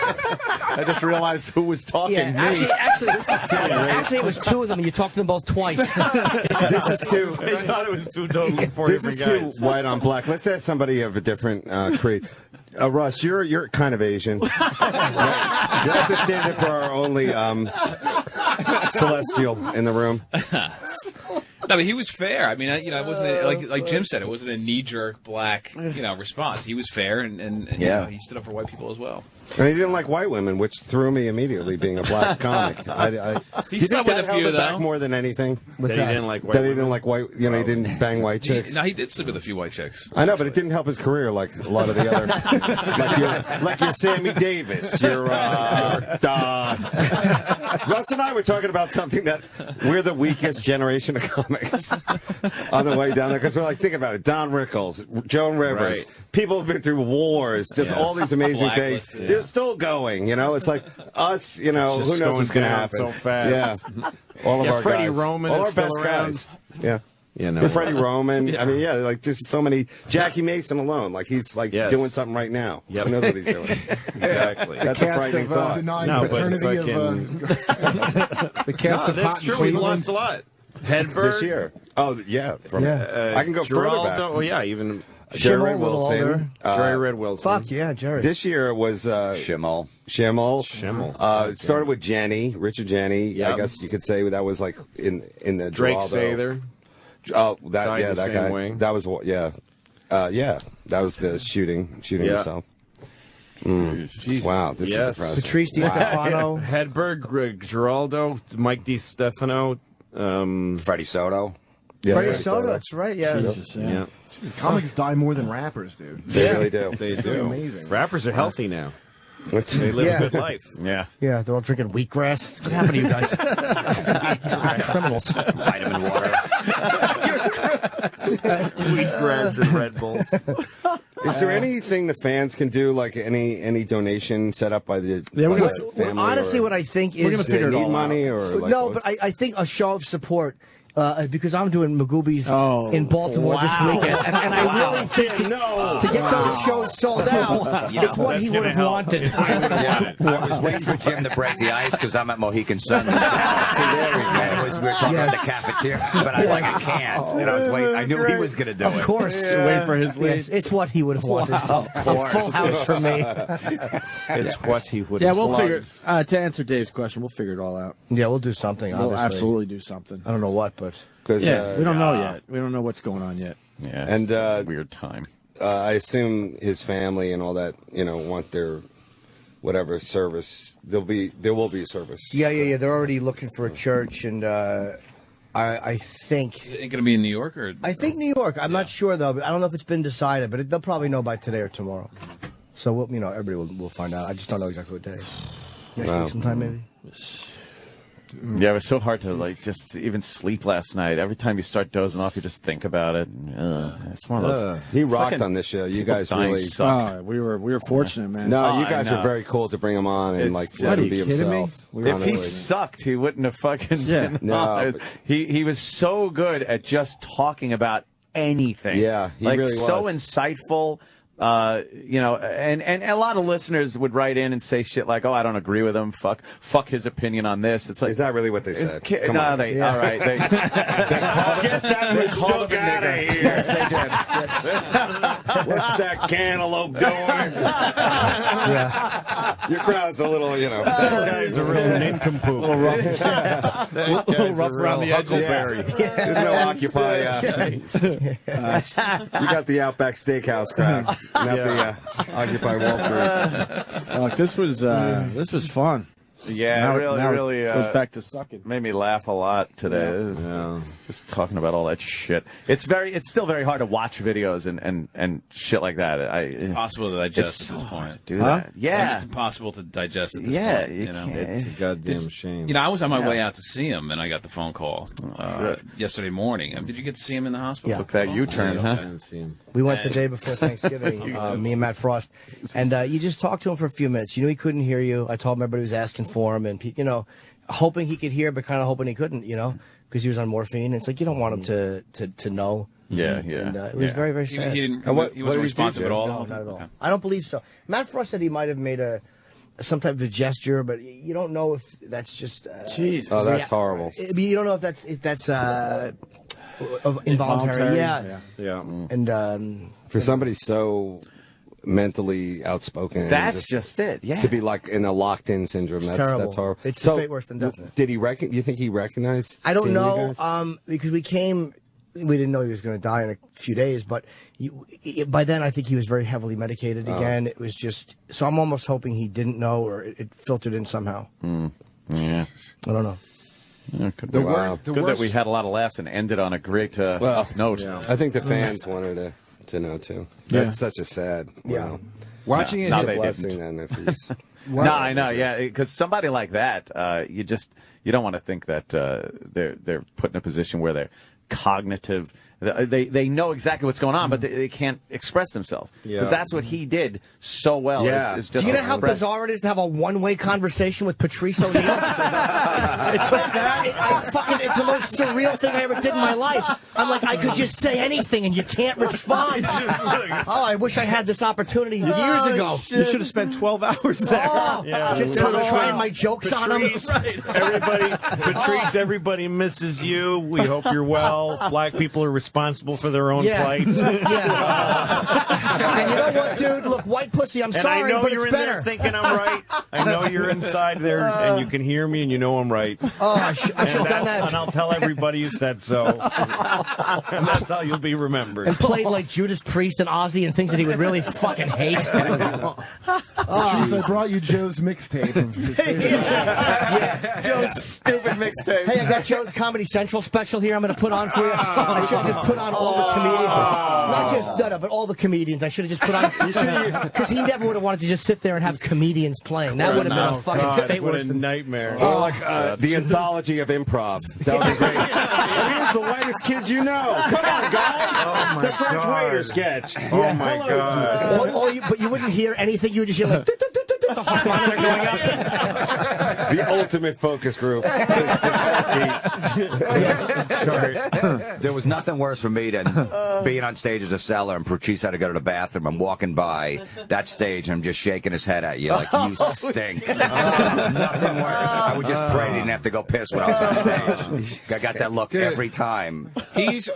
I just realized who was talking. Yeah, actually, it was 2 of them, and you talked to them both twice. This is too. I thought it was 2 totally This is too white on black. Let's ask somebody of a different creed. Russ, you're kind of Asian. You have to stand up for our only celestial in the room. No, but he was fair. I mean, it wasn't like Jim said. It wasn't a knee-jerk black, response. He was fair, and he stood up for white people as well. And he didn't like white women, which threw me immediately. Being a black comic, He slept with a few, held it back though. more than anything. That he didn't like white. That he didn't like white. He didn't bang white chicks. No, he did sleep with a few white chicks. I know, but it didn't help his career like a lot of the other. like your Sammy Davis, your Russ and I were talking about something that we're the weakest generation of comics on the way down there because we're like, think about it: Don Rickles, Joan Rivers, people have been through wars, just all these amazing things. Yeah. They're still going. You know, it's like us. You know, Just who knows what's going to going happen? so fast. Yeah, all of our Freddie guys, Roman all is our still best around. guys. Yeah. You know, And Freddie Roman. I mean, yeah, like just so many. Jackie Mason alone, like he's like doing something right now. Yep. Who knows what he's doing? Exactly. That's a frightening thought. Denying paternity of. The cast of that's Hot true. in We Cleveland. lost a lot. Hedberg This year. Oh, yeah. From, I can go further back. Geraldo, well, yeah, even Jerry Schimmel, Wilson. Jerry Red Wilson. Fuck yeah, Jerry. This year was Schimmel. It started with Jenny, Richard Jenny. Yep. I guess you could say that was like in the Drake Geraldo. Sather. Oh, Died the that same guy. way. That was that was the shooting Yeah. himself. Wow, this is depressing. Patrice Di Stefano. Hedberg, Geraldo, Mike Di Stefano, Freddie Soto. Freddie Soto, that's right. Yeah. Jesus, yeah. Jesus, comics die more than rappers, dude. They really do. They It's do. amazing. Rappers are healthy now. They live a good life. Yeah. Yeah, they're all drinking wheatgrass. What happened to you guys? Criminals. Vitamin water. Wheatgrass and Red Bull. Is there anything the fans can do, like any donation set up by the, Yeah, by we're the gonna, family? honestly, or, what I think we're is gonna figure it all money out. or like, no, but I think a show of support. Because I'm doing Magoobies in Baltimore this weekend, and I really think to get those shows sold out, it's what he would have wanted. I was waiting for Jim to break the ice because I'm at Mohican Sun. See, there we go. We were talking about the cafeteria, but I can't. And I was waiting. I knew he was going to do it. Of course. Wait for his lead. Yes, it's what he would have wanted. Of course. A full house for me. It's what he would. Yeah, we'll figure. To answer Dave's question, we'll figure it all out. Yeah, we'll do something. We'll Obviously. absolutely do something. I don't know what, but yeah, we don't know yet. We don't know what's going on yet. Yeah, and weird time. I assume his family and all that, want their whatever service. There will be a service. Yeah. They're already looking for a church, and I think Is it going to be in New York or? I think New York. I'm not sure though. But I don't know if it's been decided, but they'll probably know by today or tomorrow. So everybody will find out. I just don't know exactly what day. Next week sometime maybe. Yeah, it was so hard to just even sleep last night. Every time you start dozing off, you just think about it. It's one of those. He rocked on this show. You guys really sucked. We were fortunate, man. No, you guys were very cool to bring him on and let him be himself. If he sucked, he wouldn't have fucking been on. but- He was so good at just talking about anything. Yeah, he like really so was. insightful. And a lot of listeners would write in and say shit like, "Oh, I don't agree with him. Fuck his opinion on this." It's like, is that really what they said? Come no, on. they all right. They Get that they called Mistook him out of nigger. here. Yes, they did. What's that cantaloupe doing? Your crowd's a little, That guy's a real nincompoop. A little rough around the edges. Huckleberry. There's no Occupy. You got the Outback Steakhouse crowd, not the Occupy Wall Street. Look, this was fun. Yeah, Now it really goes back to sucking. Made me laugh a lot today. Yeah. Just talking about all that shit. It's still very hard to watch videos and shit like that. Impossible to digest it's at this so hard point. to do that. Like, Yeah. it's impossible to digest at this Yeah, point. you You know, can't. It's a goddamn shame. I was on my Yeah. way out to see him, and I got the phone call yesterday morning. Did you get to see him in the hospital? Yeah. Took that U-turn, I huh? didn't see him. We went the day before Thanksgiving, me and Matt Frost, and you just talked to him for a few minutes. You knew he couldn't hear you. I told him everybody was asking for him, and hoping he could hear, but kind of hoping he couldn't, because he was on morphine. It's like you don't want him to know. Yeah. And it was very, very sad. He didn't. And what He wasn't did he do, responsive at Jim? all. No, not at all. Okay. I don't believe so. Matt Frost said he might have made some type of a gesture, but you don't know if that's just. Jesus. Oh, that's horrible. I mean, you don't know if that's involuntary. Yeah. Yeah. And For somebody so mentally outspoken, and That's just it. Yeah. to be like in a locked-in syndrome. That's terrible. horrible. It's the fate worse than death. Did he you think he recognized? I don't seeing you know, guys? because we didn't know he was going to die in a few days, but by then I think he was very heavily medicated again. It was just, so I'm almost hoping he didn't know or it filtered in somehow. Yeah. I don't know. Yeah, good that we had a lot of laughs and ended on a great note. I think the fans wanted to know too. That's such a sad. Yeah. Watching it, No, It's a they blessing didn't. then if he's. No, I know, yeah, because somebody like that, you don't want to think that they're put in a position where they're cognitive. They know exactly what's going on, but they can't express themselves because that's what he did so well. Yeah. Is just Do you know how bizarre it is to have a one-way conversation with Patrice O'Neal? It's like that. It's the most surreal thing I ever did in my life. I'm like, I could just say anything and you can't respond. Oh, I wish I had this opportunity years ago. You should have spent 12 hours there. Oh, just trying my jokes Patrice, on him. Patrice, everybody misses you. We hope you're well. Black people are responsible for their own plight. And you know what, dude? Look, white pussy, I'm sorry, I know but you're it's in better. there thinking I'm right. I know you're inside there, and you can hear me, and you know I'm right. Oh, I should have done that. And I'll tell everybody you said so. And that's how you'll be remembered. And played like Judas Priest and Ozzy and things that he would really fucking hate. Jeez, I brought you Joe's mixtape. Joe's stupid mixtape. Hey, I got Joe's Comedy Central special here I'm going to put on for you. I should have just put on all the comedians. Not just, but all the comedians. I should have just put on, because he never would have wanted to just sit there and have comedians playing. That would have been a fucking fate what worse a than... nightmare. Or like the anthology of improv. That would be great. Here's the whitest kids you know. Come on, guys. Oh, the French waiter sketch. Oh, my God. But you wouldn't hear anything. You would just hear like... The heart monitor going up. The ultimate focus group. There was nothing worse for me than being on stage as a seller and Patrice had to go to the bathroom. I'm walking by that stage and I'm just shaking his head at you like, you stink. Nothing worse. I would just pray he didn't have to go piss when I was on stage. I got that look every time. I used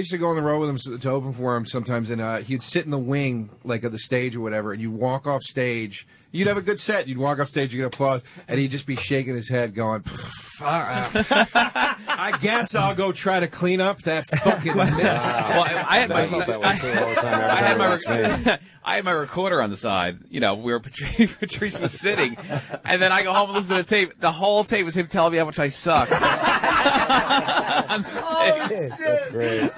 to go on the road with him to open for him sometimes, and he'd sit in the wing, like of the stage or whatever, and you walk off stage. You'd have a good set. You'd walk off stage, you get applause, and he'd just be shaking his head, going, I guess I'll go try to clean up that fucking mess. Well, I had my recorder on the side, where Patrice was sitting, and then I go home and listen to the tape. The whole tape was him telling me how much I suck. That's great.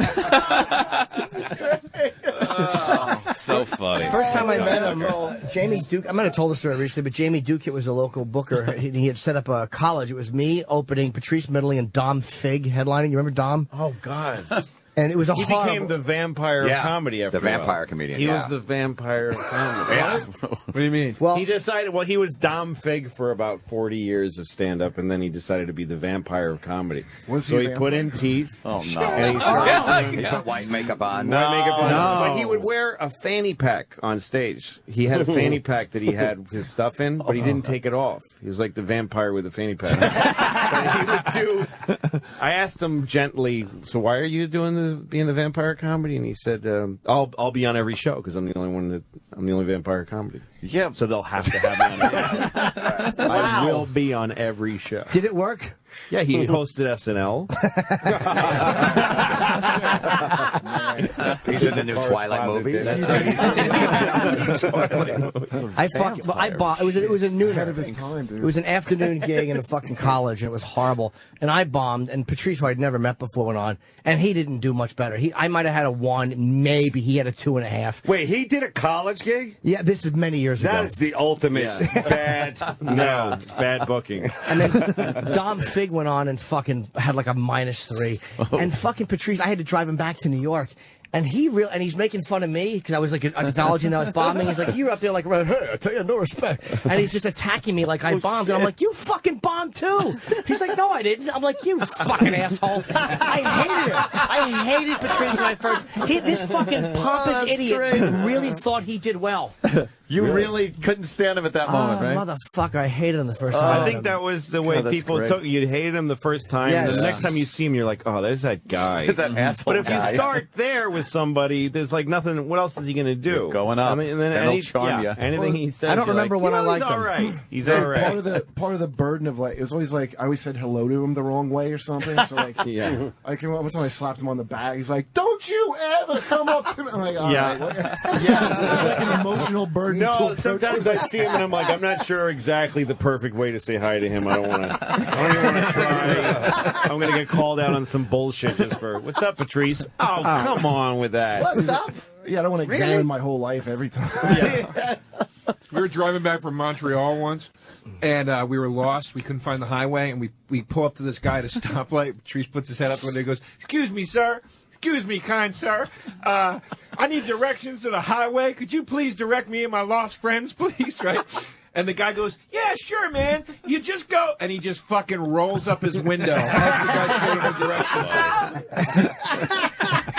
So funny. First time I met him, Jamie Duke, I might have told the story recently, but Jamie Duke was a local booker. He had set up a college. It was me opening, Patrice Middling, and Dom Fig headlining. You remember Dom? Oh, God. And it was He became the vampire of comedy after the vampire comedian. He was the vampire of comedy. What do you mean? Well, he decided. Well, he was Dom Fig for about 40 years of stand-up, and then he decided to be the vampire of comedy. So he put in teeth. Oh no! And He put white makeup on. White makeup on. But he would wear a fanny pack on stage. He had a fanny pack that he had his stuff in, but he didn't take it off. He was like the vampire with a fanny pack. But he would do. I asked him gently, "So why are you being the vampire comedy?" And he said, "I'll be on every show because I'm the only vampire comedy." Yeah, so they'll have to have me on every show. I will be on every show. Did it work? Yeah, he hosted SNL. He's in the new Twilight movies. It was a noon. Ahead of his time, dude. It was an afternoon gig in a fucking college, and it was horrible. And I bombed, and Patrice, who I'd never met before, went on, and he didn't do much better. I might have had a 1, maybe he had a 2.5. Wait, he did a college gig? Yeah, this is many years ago. That is the ultimate bad. No, bad booking. And then Dom Fig went on and fucking had like a -3. And fucking Patrice, I had to drive him back to New York. And he's making fun of me because I was like acknowledging that I was bombing. He's like, "You're up there like, hey, I tell you, no respect." And he's just attacking me like I bombed. And I'm like, "You fucking bombed too." He's like, "No, I didn't." I'm like, "You fucking asshole." I hated him. I hated Patrice when I first. This fucking pompous idiot really thought he did well. You really couldn't stand him at that moment, right? Motherfucker, I hated him the first time. I think that was the way people took you. You'd hate him the first time. Yes. And the next time you see him, you're like, "Oh, there's that guy." There's that asshole But if you guy. start there with somebody, there's like nothing. What else is he going to do? You're going up. And then Then he'll charm you. anything he says. I don't you're remember like, when I he's liked all him. right. He's Like, all right. Part of the burden of like it was always like I always said hello to him the wrong way or something. So like Yeah. I came up one time I slapped him on the back. He's like, "Don't you ever come up to me!" I'm like, "All Yeah. right." Yeah, it's like an emotional burden. to No, approach sometimes him. I see him and I'm like, I'm not sure exactly the perfect way to say hi to him. I don't even want to try. I'm going to get called out on some bullshit just for, "What's up, Patrice?" Oh, come on with that. What's up? Yeah, I don't want to examine my whole life every time. Yeah. We were driving back from Montreal once, and we were lost. We couldn't find the highway, and we pull up to this guy at a stoplight. Patrice puts his head up the window and goes, "Excuse me, sir. Excuse me, kind sir. I need directions to the highway. Could you please direct me and my lost friends, please?" Right? And the guy goes, "Yeah, sure, man. You just go." And he just fucking rolls up his window. The guy's going in directions.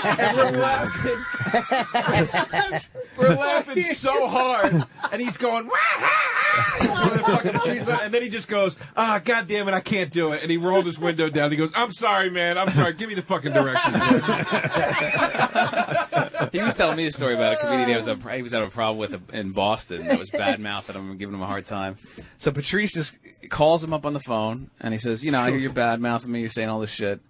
And we're laughing. We're laughing so hard. And he's going, he's going to fucking Patrice, and then he just goes, God damn it, I can't do it. And he rolled his window down. He goes, "I'm sorry, man. I'm sorry. Give me the fucking directions." He was telling me a story about a comedian he was having a problem with in Boston that was bad mouth, and I'm giving him a hard time. So Patrice just calls him up on the phone, and he says, "You know, I hear you're bad mouthing me. You're saying all this shit."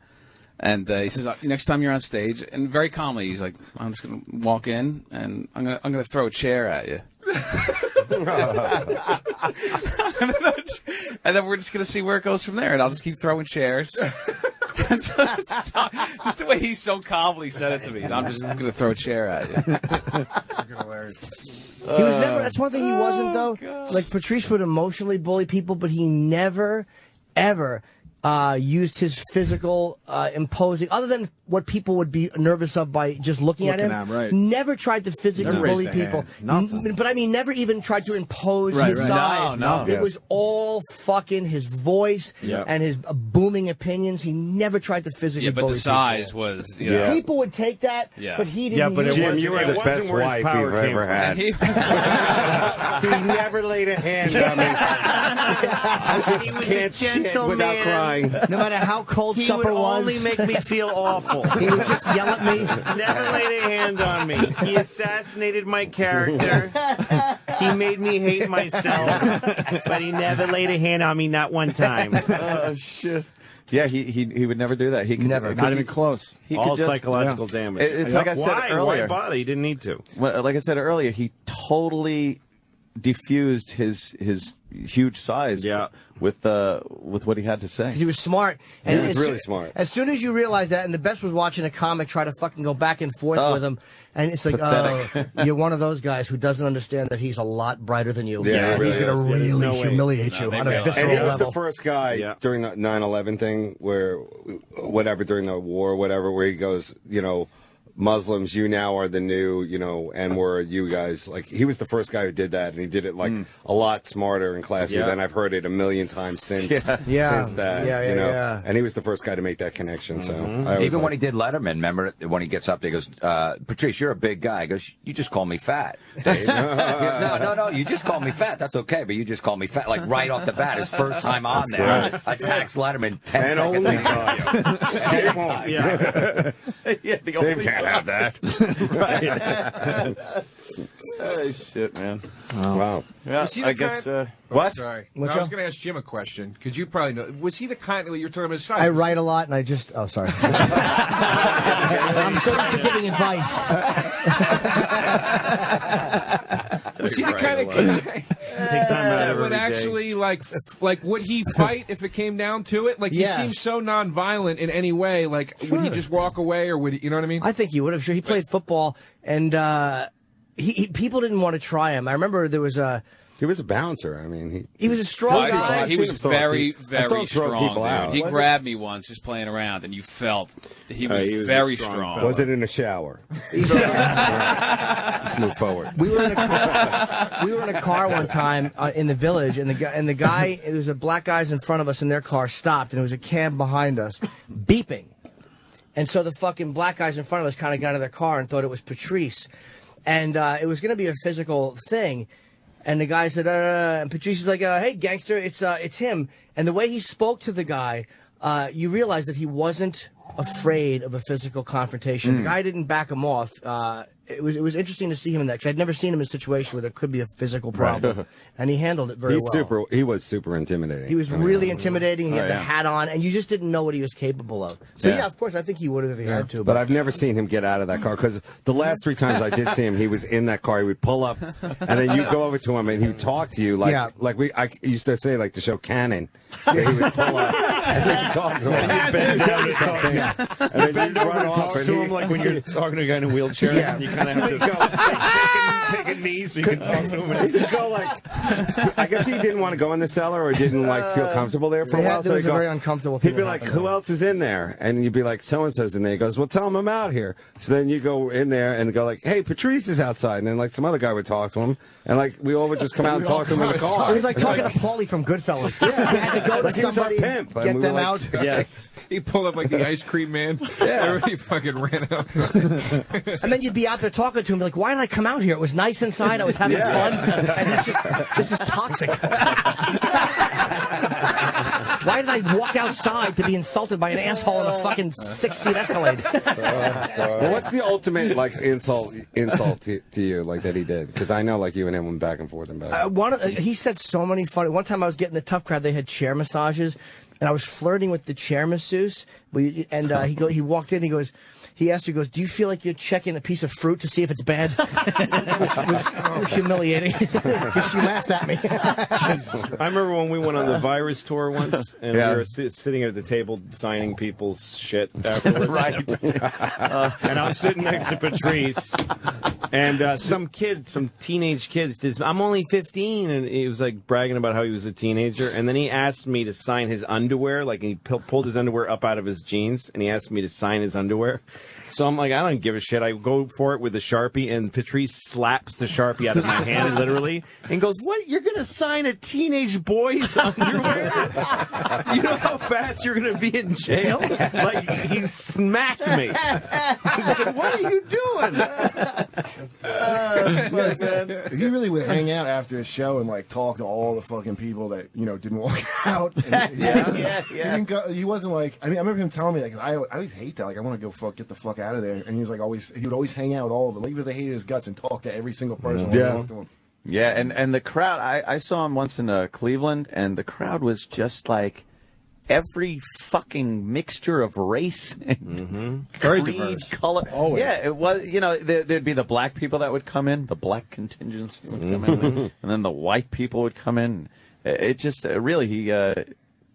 And he says, "Next time you're on stage," and very calmly, he's like, "I'm just gonna walk in, and I'm gonna throw a chair at you." And then we're just going to see where it goes from there. And I'll just keep throwing chairs. Just the way he so calmly said it to me. I'm just going to throw a chair at you. He was never. That's one thing he wasn't, though. God. Like, Patrice would emotionally bully people, but he never, ever used his physical imposing, other than what people would be nervous of by just looking at him. Right. Never tried to physically bully people. But I mean, never even tried to impose his size. No. It was all fucking his voice and his booming opinions. He never tried to physically bully but the size was, you know. People would take that, but he didn't. Yeah, but Jim, you were the best wife you've ever had. He never laid a hand on me. I just can't shit without crying. No matter how cold supper was. He would only make me feel awful. He would just yell at me. Never laid a hand on me. He assassinated my character. He made me hate myself. But he never laid a hand on me, not one time. Oh, shit. Yeah, he would never do that. He could never, not even close. He all could just, psychological damage. It's like I said earlier. Why bother? He didn't need to. Well, like I said earlier, he totally diffused his huge size with what he had to say. He was smart. And he was really smart. As soon as you realize that, and the best was watching a comic try to fucking go back and forth with him, and it's like, you're one of those guys who doesn't understand that he's a lot brighter than you. Yeah, and he's going to really humiliate you on a visceral and he was level. the first guy during the 9/11 thing where, whatever, during the war, whatever, where he goes, you know, Muslims, you now are the new, you know, N-word, you guys. Like, he was the first guy who did that, and he did it, like, a lot smarter and classier than I've heard it a million times since that, you know. And he was the first guy to make that connection, so. Even when he did Letterman, remember, when he gets up there, he goes, Patrice, you're a big guy. He goes, you just call me fat. Dave. He goes, no, you just call me fat. That's okay, but you just call me fat. Like, right off the bat, his first time on there, attacks Letterman 10 seconds in. The only can't have that. Oh, shit, man. Wow. Yeah, I guess. What? Sorry. I What's was up? going to ask Jim a question, because you probably know. Was he the kind that you're talking about his size? I write a lot, and I just... Oh, sorry. I'm so used to giving advice. Was he the kind of guy that would actually, like, would he fight if it came down to it? Like, he seems so nonviolent in any way. Like, would he just walk away, or would he, you know what I mean? I think he would have. Sure, he played football, and people didn't want to try him. I remember there was a... He was a bouncer. I mean, he was a strong guy. He was very, very strong. Out. He grabbed me once just playing around, and you felt he was very strong. Was it in a shower? Let's move forward. We were in a car one time in the village, and the guy, there was a black guys in front of us, and their car stopped, and there was a cab behind us, beeping. And so the fucking black guys in front of us kind of got out of their car and thought it was Patrice, and it was going to be a physical thing. And the guy said, and Patrice is like, hey, gangster, it's him. And the way he spoke to the guy, you realize that he wasn't afraid of a physical confrontation. The guy didn't back him off. It was interesting to see him in that, because I'd never seen him in a situation where there could be a physical problem. And he handled it very well. He was super intimidating. He was really intimidating. He had the hat on, and you just didn't know what he was capable of. So, yeah, of course, I think he would have if he had to. But I've never seen him get out of that car, because the last 3 times I did see him, he was in that car. He would pull up, and then you go over to him, and he would talk to you like I used to say, like the show Cannon. He would pull up, and then talk to him. And you bend down or something. And then you run off talk to him like when you're talking to a guy in a wheelchair. You kind gonna have to take a knee so you can talk to him. He could go like, I guess he didn't want to go in the cellar or didn't like feel comfortable there for a while. It was a very uncomfortable thing. He'd be like, "Who else is in there?" And you'd be like, "So and so's in there." He goes, "Well, tell him I'm out here." So then you go in there and go like, "Hey, Patrice is outside," and then like some other guy would talk to him, and like we all would just come out and talk to him in the car. It was like talking to Paulie from Goodfellas. Yeah, you had to go to Like he was our somebody, pimp, and get we them were out. like- Yes. He pulled up like the ice cream man. Everybody fucking ran out. And then you'd be out there talking to him, like, "Why did I come out here? It was nice inside. I was having fun." And he's just, "This is toxic." Why did I walk outside to be insulted by an asshole in a fucking 6-seat Escalade? Well, what's the ultimate like insult to you like that he did? Because I know like you and him went back and forth about it. He said so many funny. One time I was getting a tough crowd. They had chair massages, and I was flirting with the chair masseuse. And he walked in. He asked her, he goes, "Do you feel like you're checking a piece of fruit to see if it's bad?" Which was humiliating. Because she laughed at me. I remember when we went on the virus tour once, and Yeah. we were sitting at the table signing people's shit afterwards. Right. And I was sitting next to Patrice, and some teenage kid says, "I'm only 15," and he was like bragging about how he was a teenager, and then he asked me to sign his underwear, like he pulled his underwear up out of his jeans, and he asked me to sign his underwear. So I'm like, I don't give a shit. I go for it with the Sharpie, and Patrice slaps the Sharpie out of my hand, literally, and goes, "What? You're going to sign a teenage boy's underwear? You know how fast you're going to be in jail?" Like, he smacked me. He said, "What are you doing?" He really would hang out after a show and like talk to all the fucking people that didn't walk out. And, he wasn't like. I remember him telling me that, 'cause I always hate that. Like, I want to go get the fuck out of there. And he was like he would always hang out with all of them, even if they hated his guts, and talk to every single person. Yeah. Talk to him. Yeah, and the crowd, I saw him once in Cleveland, and the crowd was just like every fucking mixture of race and Very creed, diverse. color. Always. Yeah, it was, there'd be the black people that would come in, the black contingency would come in, and then the white people would come in. It just, really,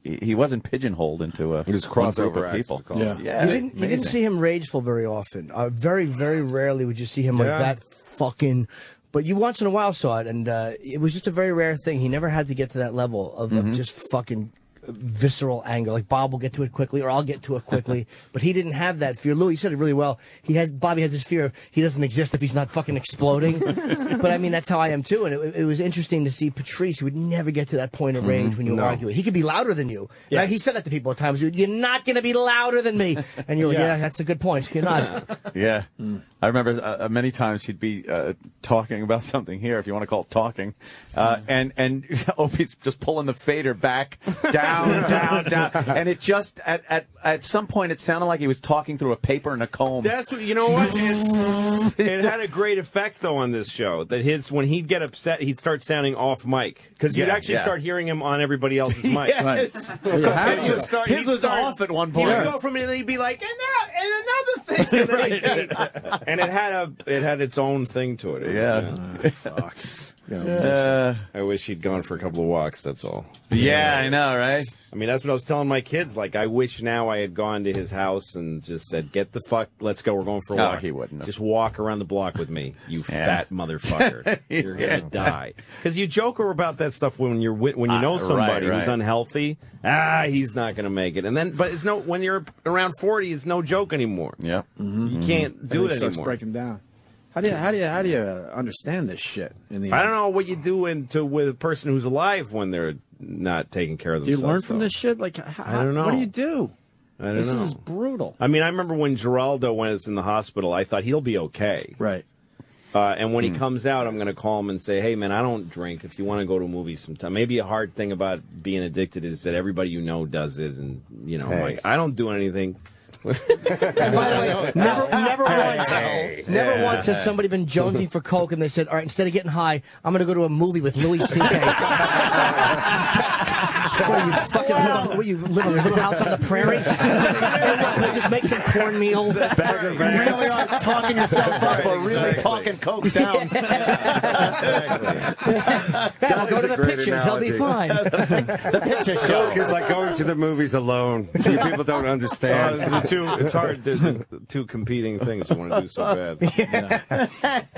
he wasn't pigeonholed into a He was one group crossover of people. acts, we call it. Yeah, You didn't see him rageful very often. Very, very rarely would you see him like that fucking. But you once in a while saw it, and it was just a very rare thing. He never had to get to that level of just fucking visceral anger. Like Bob will get to it quickly, or I'll get to it quickly. But he didn't have that fear. Louis said it really well. Bobby has this fear of he doesn't exist if he's not fucking exploding. But I mean, that's how I am too. And it was interesting to see Patrice, who would never get to that point of rage when you argue. He could be louder than you. Yes. Right? He said that to people at times. "You're not going to be louder than me." And you're like, yeah, that's a good point. You're not. Yeah. I remember many times he'd be talking about something here, if you want to call it talking, and Opie's just pulling the fader back, down, down, and it just, at some point, it sounded like he was talking through a paper and a comb. That's what, you know what? It had a great effect, though, on this show. That when he'd get upset, he'd start sounding off mic. Because you'd actually start hearing him on everybody else's mic. Yes. Right. His was off at one point. He would go from it, and then he'd be like, and another thing. And, then and it had its own thing to it. Fuck. I wish he'd gone for a couple of walks, that's all. Yeah, I know, right? I mean, that's what I was telling my kids. Like, I wish now I had gone to his house and just said, "Get the fuck, let's go, we're going for a walk." He wouldn't have. Just walk around the block with me, you fat motherfucker. You're going to die. Because you joke about that stuff when you know somebody who's unhealthy. He's not going to make it. And then, but it's when you're around 40, it's no joke anymore. Yeah. You can't do And it starts anymore. breaking down. How do you understand this shit? In the I don't know what you do with a person who's alive when they're not taking care of Do you themselves. learn from this shit? Like, I don't know. What do you do? I don't This know. is brutal. I mean, I remember when Geraldo was in the hospital, I thought he'll be okay. Right. And when he comes out, I'm going to call him and say, "Hey, man, I don't drink. If you want to go to a movie sometime." Maybe a hard thing about being addicted is that everybody you know does it. And, like, I don't do anything. And by the way, never once has somebody been jonesing for coke and they said, "All right, instead of getting high, I'm going to go to a movie with Louis C.K." What, you fucking you live in a little house on the prairie? You just make some cornmeal. You really are talking yourself up or really talking coke down. We'll go to the pictures. He'll be fine. The picture show. Coke is like going to the movies alone. You people don't understand. It's hard. There's two competing things you want to do so bad.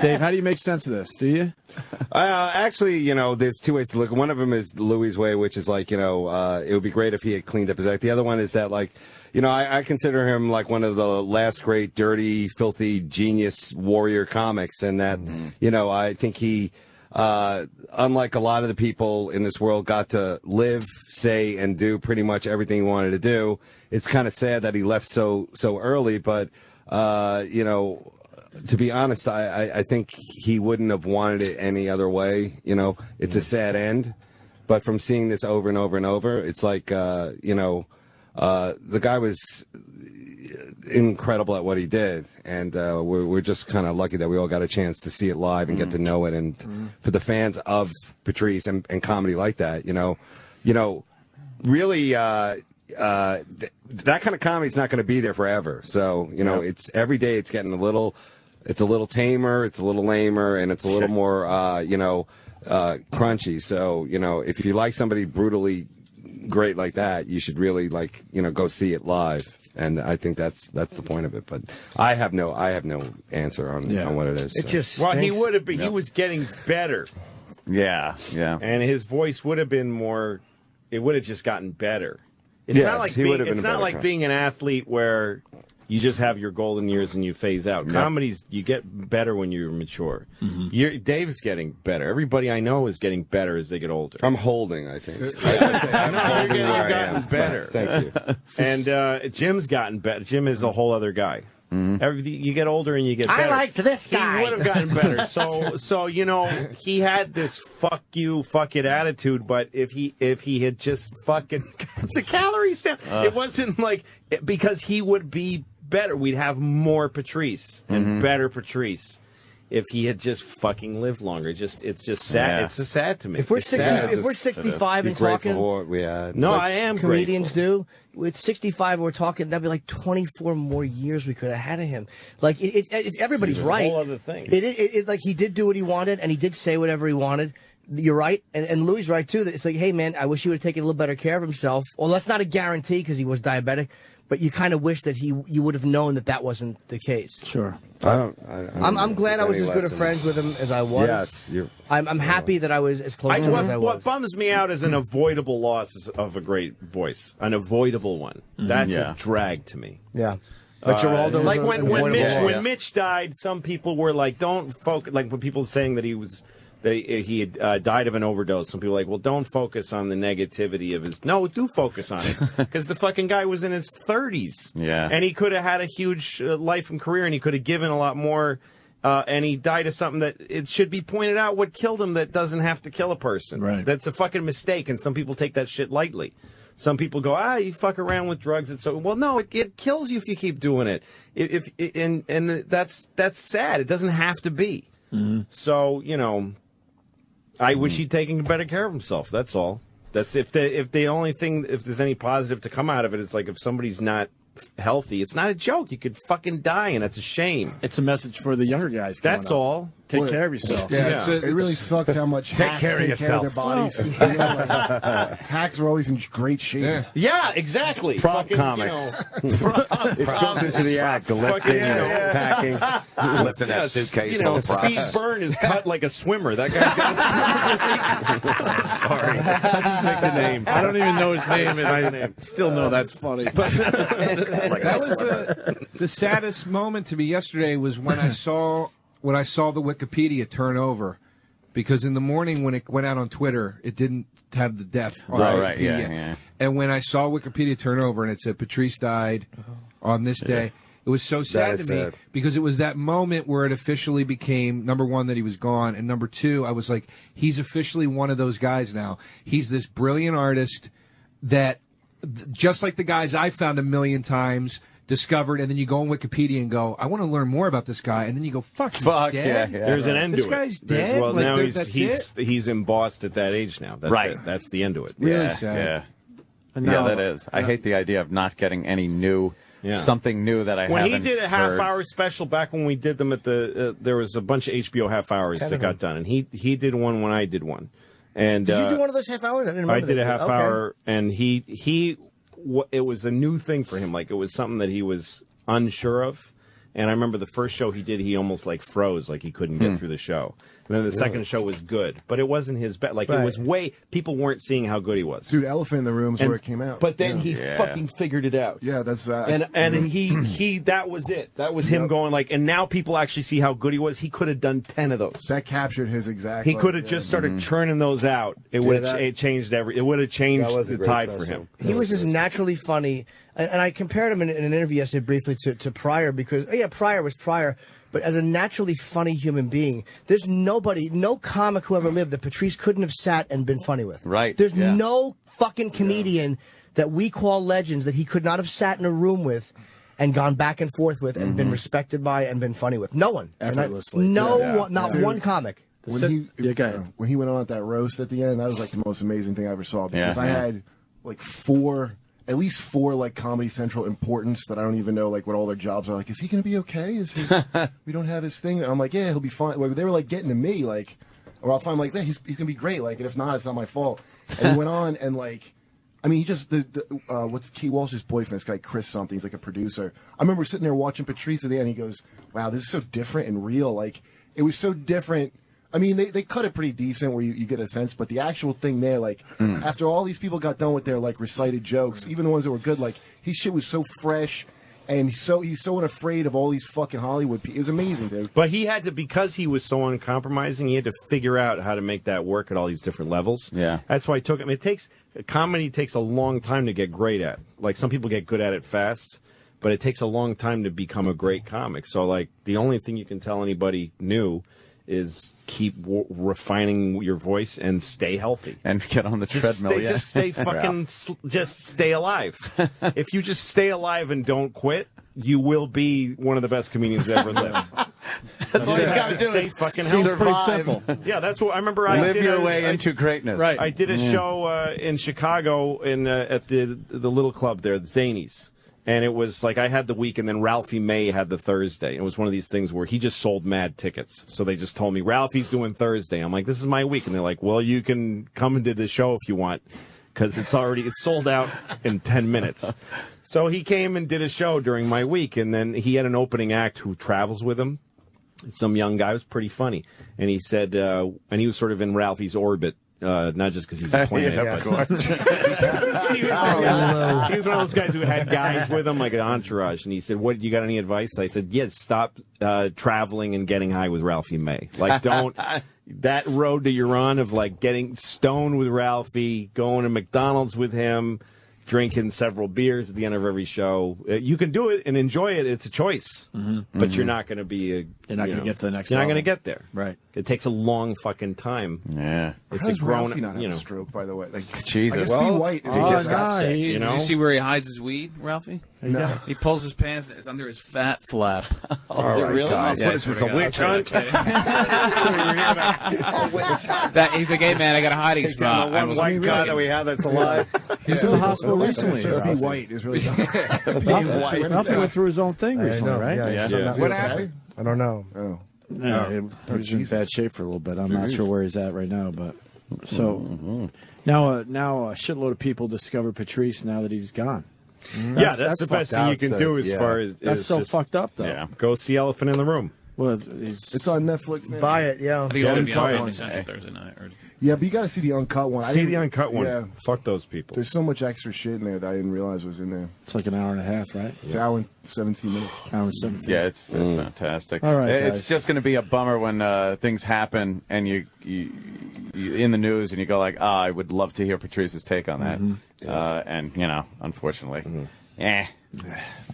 Dave, how do you make sense of this? Do you? Actually, there's two ways to look. One of them is Louis' way, which is like, it would be great if he had cleaned up his act. The other one is that, like, I consider him like one of the last great dirty, filthy, genius warrior comics, and that, I think he, unlike a lot of the people in this world, got to live, say, and do pretty much everything he wanted to do. It's kind of sad that he left so early, but, to be honest, I think he wouldn't have wanted it any other way. It's a sad end. But from seeing this over and over and over, it's like, the guy was incredible at what he did. And we're just kind of lucky that we all got a chance to see it live and get to know it. And for the fans of Patrice and comedy like that, really, that kind of comedy is not going to be there forever. So, it's every day it's getting a little tamer, it's a little lamer, and it's a little more, crunchy. So, if you like somebody brutally great like that, you should really go see it live. And I think that's the point of it. But I have no answer on what it is. It just he would have been. He was getting better. Yeah. And his voice would have been more. It would have just gotten better. It's not like being an athlete where you just have your golden years and you phase out. Yep. Comedies, you get better when you're mature. Dave's getting better. Everybody I know is getting better as they get older. I'm holding, I think. You've gotten better. Thank you. And Jim's gotten better. Jim is a whole other guy. You get older and you get better. I liked this guy. He would have gotten better. So he had this fuck you, fuck it attitude. But if he had just fucking got the calories down, it wasn't like because he would be better. We'd have more Patrice and better Patrice if he had just fucking lived longer. It's just sad. Yeah. It's just sad to me. If we're It's sad. 65 and talking, what we had. No, like I am comedians do. With 65, we're talking. That'd be like 24 more years we could have had of him. Like everybody's right. A whole other thing. Like he did do what he wanted, and he did say whatever he wanted. You're right, and Louis is right too. That it's like, hey man, I wish he would have taken a little better care of himself. Well, that's not a guarantee because he was diabetic. But you kind of wish that you would have known that wasn't the case. Sure. I'm glad I was as good of friends with him as I was. Yes. I'm happy that I was as close to him as I was. What bums me out is an avoidable loss of a great voice. An avoidable one. That's a drag to me. Yeah. But Geraldo like when Mitch died, some people were like, don't focus. Like when people saying that he had died of an overdose. Some people were like, well, don't focus on the negativity of his. No, do focus on it because the fucking guy was in his 30s. Yeah, and he could have had a huge life and career, and he could have given a lot more. And he died of something that it should be pointed out what killed him. That doesn't have to kill a person. Right. That's a fucking mistake, and some people take that shit lightly. Some people go, you fuck around with drugs. It's so well, no, it kills you if you keep doing it. And that's sad. It doesn't have to be. So I wish he'd taken better care of himself. That's all. That's if there's any positive to come out of it, it's like if somebody's not healthy, it's not a joke. You could fucking die, and that's a shame. It's a message for the younger guys. That's all. Take care of yourself. Yeah, it really sucks how much hacks take care of their bodies. Hacks are always in great shape. Yeah, exactly. Prop comics. It's built into the act. The lifting, packing, lifting that suitcase full of props. Steve Byrne is cut like a swimmer. That guy's got a Sorry. I just picked a name. I don't even know his name, and I still know that's funny. That was the saddest moment to me yesterday was when I saw the Wikipedia turn over, because in the morning when it went out on Twitter, it didn't have the death on Wikipedia. Right, yeah. And when I saw Wikipedia turn over and it said Patrice died on this day, it was so sad to me because it was that moment where it officially became, number one, that he was gone, and number two, I was like, he's officially one of those guys now. He's this brilliant artist that, just like the guys I found a million times, discovered, and then you go on Wikipedia and go, I want to learn more about this guy, and then you go, he's dead. There's an end this to it. Guy's dead. Well, like, now that's he's embossed at that age now. That's Right. it. That's the end to it. Really sad. Yeah, that is. I hate the idea of not getting any new, something new that I when haven't he did a heard. half-hour special back when we did them at the, there was a bunch of HBO half-hours that got done, and he did one when I did one. And Did you do one of those half hours? I didn't remember. I did a that. half hour, and it was a new thing for him. Like, it was something that he was unsure of. And I remember the first show he did, he almost like froze, like he couldn't get through the show. And then the second show was good, but it wasn't his best. Like, it was people weren't seeing how good he was. Dude, Elephant in the Room's where it came out. But then he fucking figured it out. Yeah, that's and he that was it. That was him going like, and now people actually see how good he was. He could have done 10 of those. That captured his exact. He could have just started churning those out. It would have changed It would have changed the tide for him. He was just naturally funny, and I compared him in an interview yesterday briefly to Pryor because Pryor was Pryor. But as a naturally funny human being, there's no comic who ever lived that Patrice couldn't have sat and been funny with. Right. There's no fucking comedian that we call legends that he could not have sat in a room with and gone back and forth with and been respected by and been funny with. No one. Effortlessly. Not Dude, one comic. When he went on at that roast at the end, that was like the most amazing thing I ever saw because I had like at least four like Comedy Central importants that I don't even know like what all their jobs are. Like, is he going to be okay? We don't have his thing. And I'm like, yeah, he'll be fine. Like, they were like getting to me, like, or I'll find like, yeah, he's going to be great. Like, and if not, it's not my fault. And he went on and like, I mean, he just what's Key Walsh's boyfriend? This guy Chris something. He's like a producer. I remember sitting there watching Patrice at the end. He goes, wow, this is so different and real. Like, it was so different. I mean, they cut it pretty decent where you get a sense, but the actual thing there, like, after all these people got done with their, like, recited jokes, even the ones that were good, like, his shit was so fresh, and he's so unafraid of all these fucking Hollywood people. It was amazing, dude. But he had to, because he was so uncompromising, he had to figure out how to make that work at all these different levels. Yeah. That's why it took him. Comedy takes a long time to get great at. Like, some people get good at it fast, but it takes a long time to become a great comic. So, like, the only thing you can tell anybody new is keep refining your voice and stay healthy and get on the treadmill. Just stay fucking, just stay alive. If you just stay alive and don't quit, you will be one of the best comedians that ever lived. That's all you got to do. Stay fucking healthy. It's pretty simple. Yeah, that's what I remember. Live your way into greatness. Right. I did a show in Chicago at the little club there, the Zanies. And it was like I had the week, and then Ralphie May had the Thursday. It was one of these things where he just sold mad tickets. So they just told me, Ralphie's doing Thursday. I'm like, this is my week. And they're like, well, you can come into the show if you want, because it's sold out in 10 minutes. So he came and did a show during my week, and then he had an opening act who travels with him. Some young guy. It was pretty funny. And he said, and he was sort of in Ralphie's orbit. Not just because he's a planet. Of course. he was one of those guys who had guys with him, like an entourage. And he said, "What? You got any advice?" I said, "Yes, stop traveling and getting high with Ralphie May. Like, don't that road that you're on of like getting stoned with Ralphie, going to McDonald's with him, drinking several beers at the end of every show. You can do it and enjoy it. It's a choice, but you're not going to be. You're not going to get to the next. You're not level. going to get there. Right. It takes a long fucking time. Yeah. It's How does a grown. Ralphie not have You know. a stroke, by the way? Like, Jesus. I guess Well, be white. Is oh, just God. sick, you know? Did you see where he hides his weed, Ralphie? No. He pulls his pants and it's under his fat flap. All right, really? guys. What is this, a witch hunt? That he's a gay man. I got a hiding He's spot. the one white guy that we have that's alive. He was in the hospital recently. Just be Ralphie. white is really. Ralphie went through his own thing recently, know. right? Yeah. What happened? I don't know. Oh. Yeah, he was in bad shape for a little bit. I'm not sure where he's at right now, but so now a shitload of people discover Patrice now that he's gone. Yeah, that's the best thing you can do as far as that's so just, fucked up though. Yeah, go see Elephant in the Room. Well, It's on Netflix now. Buy it, yeah. I think it's going to be on Uncut Comedy one. Central Thursday night. Or... Yeah, but you got to see the uncut one. See the uncut one. Yeah. Fuck those people. There's so much extra shit in there that I didn't realize was in there. It's like an hour and a half, right? It's an hour and 17 minutes. Hour and 17. Yeah, it's fantastic. All right, it's guys. just going to be a bummer when things happen and you in the news and you go like, I would love to hear Patrice's take on that. And unfortunately,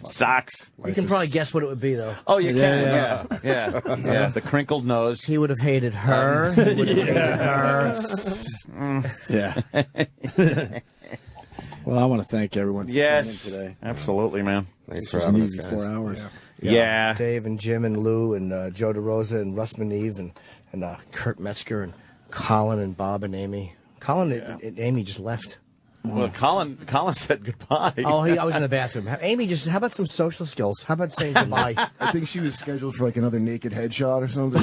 sucks. You can probably guess what it would be, though. Oh, you can. Yeah. The crinkled nose. He would have hated her. He would have hated her. Yeah. Well, I want to thank everyone for Yes, coming in today. absolutely, man. Thanks It for was having an us, easy guys. 4 hours. Yeah. Dave and Jim and Lou and Joe DeRosa and Russ Maneve and Kurt Metzger and Colin and Bob and Amy. Colin and Amy just left. Well, Colin said goodbye. Oh, I was in the bathroom. Amy, just how about some social skills? How about saying goodbye? I think she was scheduled for like another naked headshot or something.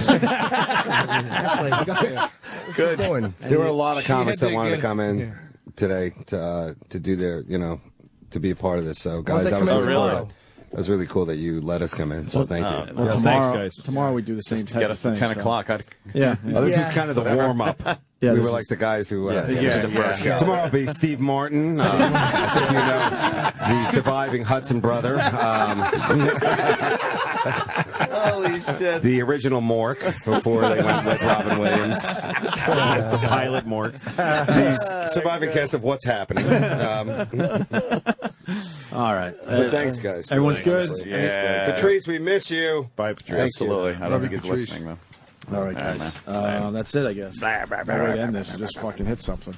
Good. There were a lot of She had comics that to wanted to get- come in yeah. today to do their, to be a part of this. So, Why'd guys, they that was come in really cool. tomorrow? That was really cool that you let us come in. So, thank you. Well, tomorrow we do the same Just to type get of us to thing, 10 so. o'clock. Yeah. Oh, this was kind of the warm up. Yeah, we this were is- like the guys who. this is the first show. Tomorrow will be Steve Martin. I think you know the surviving Hudson brother. Holy shit. The original Mork before they went with Robin Williams. The pilot Mork. The surviving cast of What's Happening. All right. But thanks, guys. Everyone's good? Honestly. Yeah. Patrice, we miss you. Bye, Patrice. Absolutely. I don't Love think you, he's Patrice. listening, though. All right, guys. That's it, I guess. No way to end this. Just fucking hit something.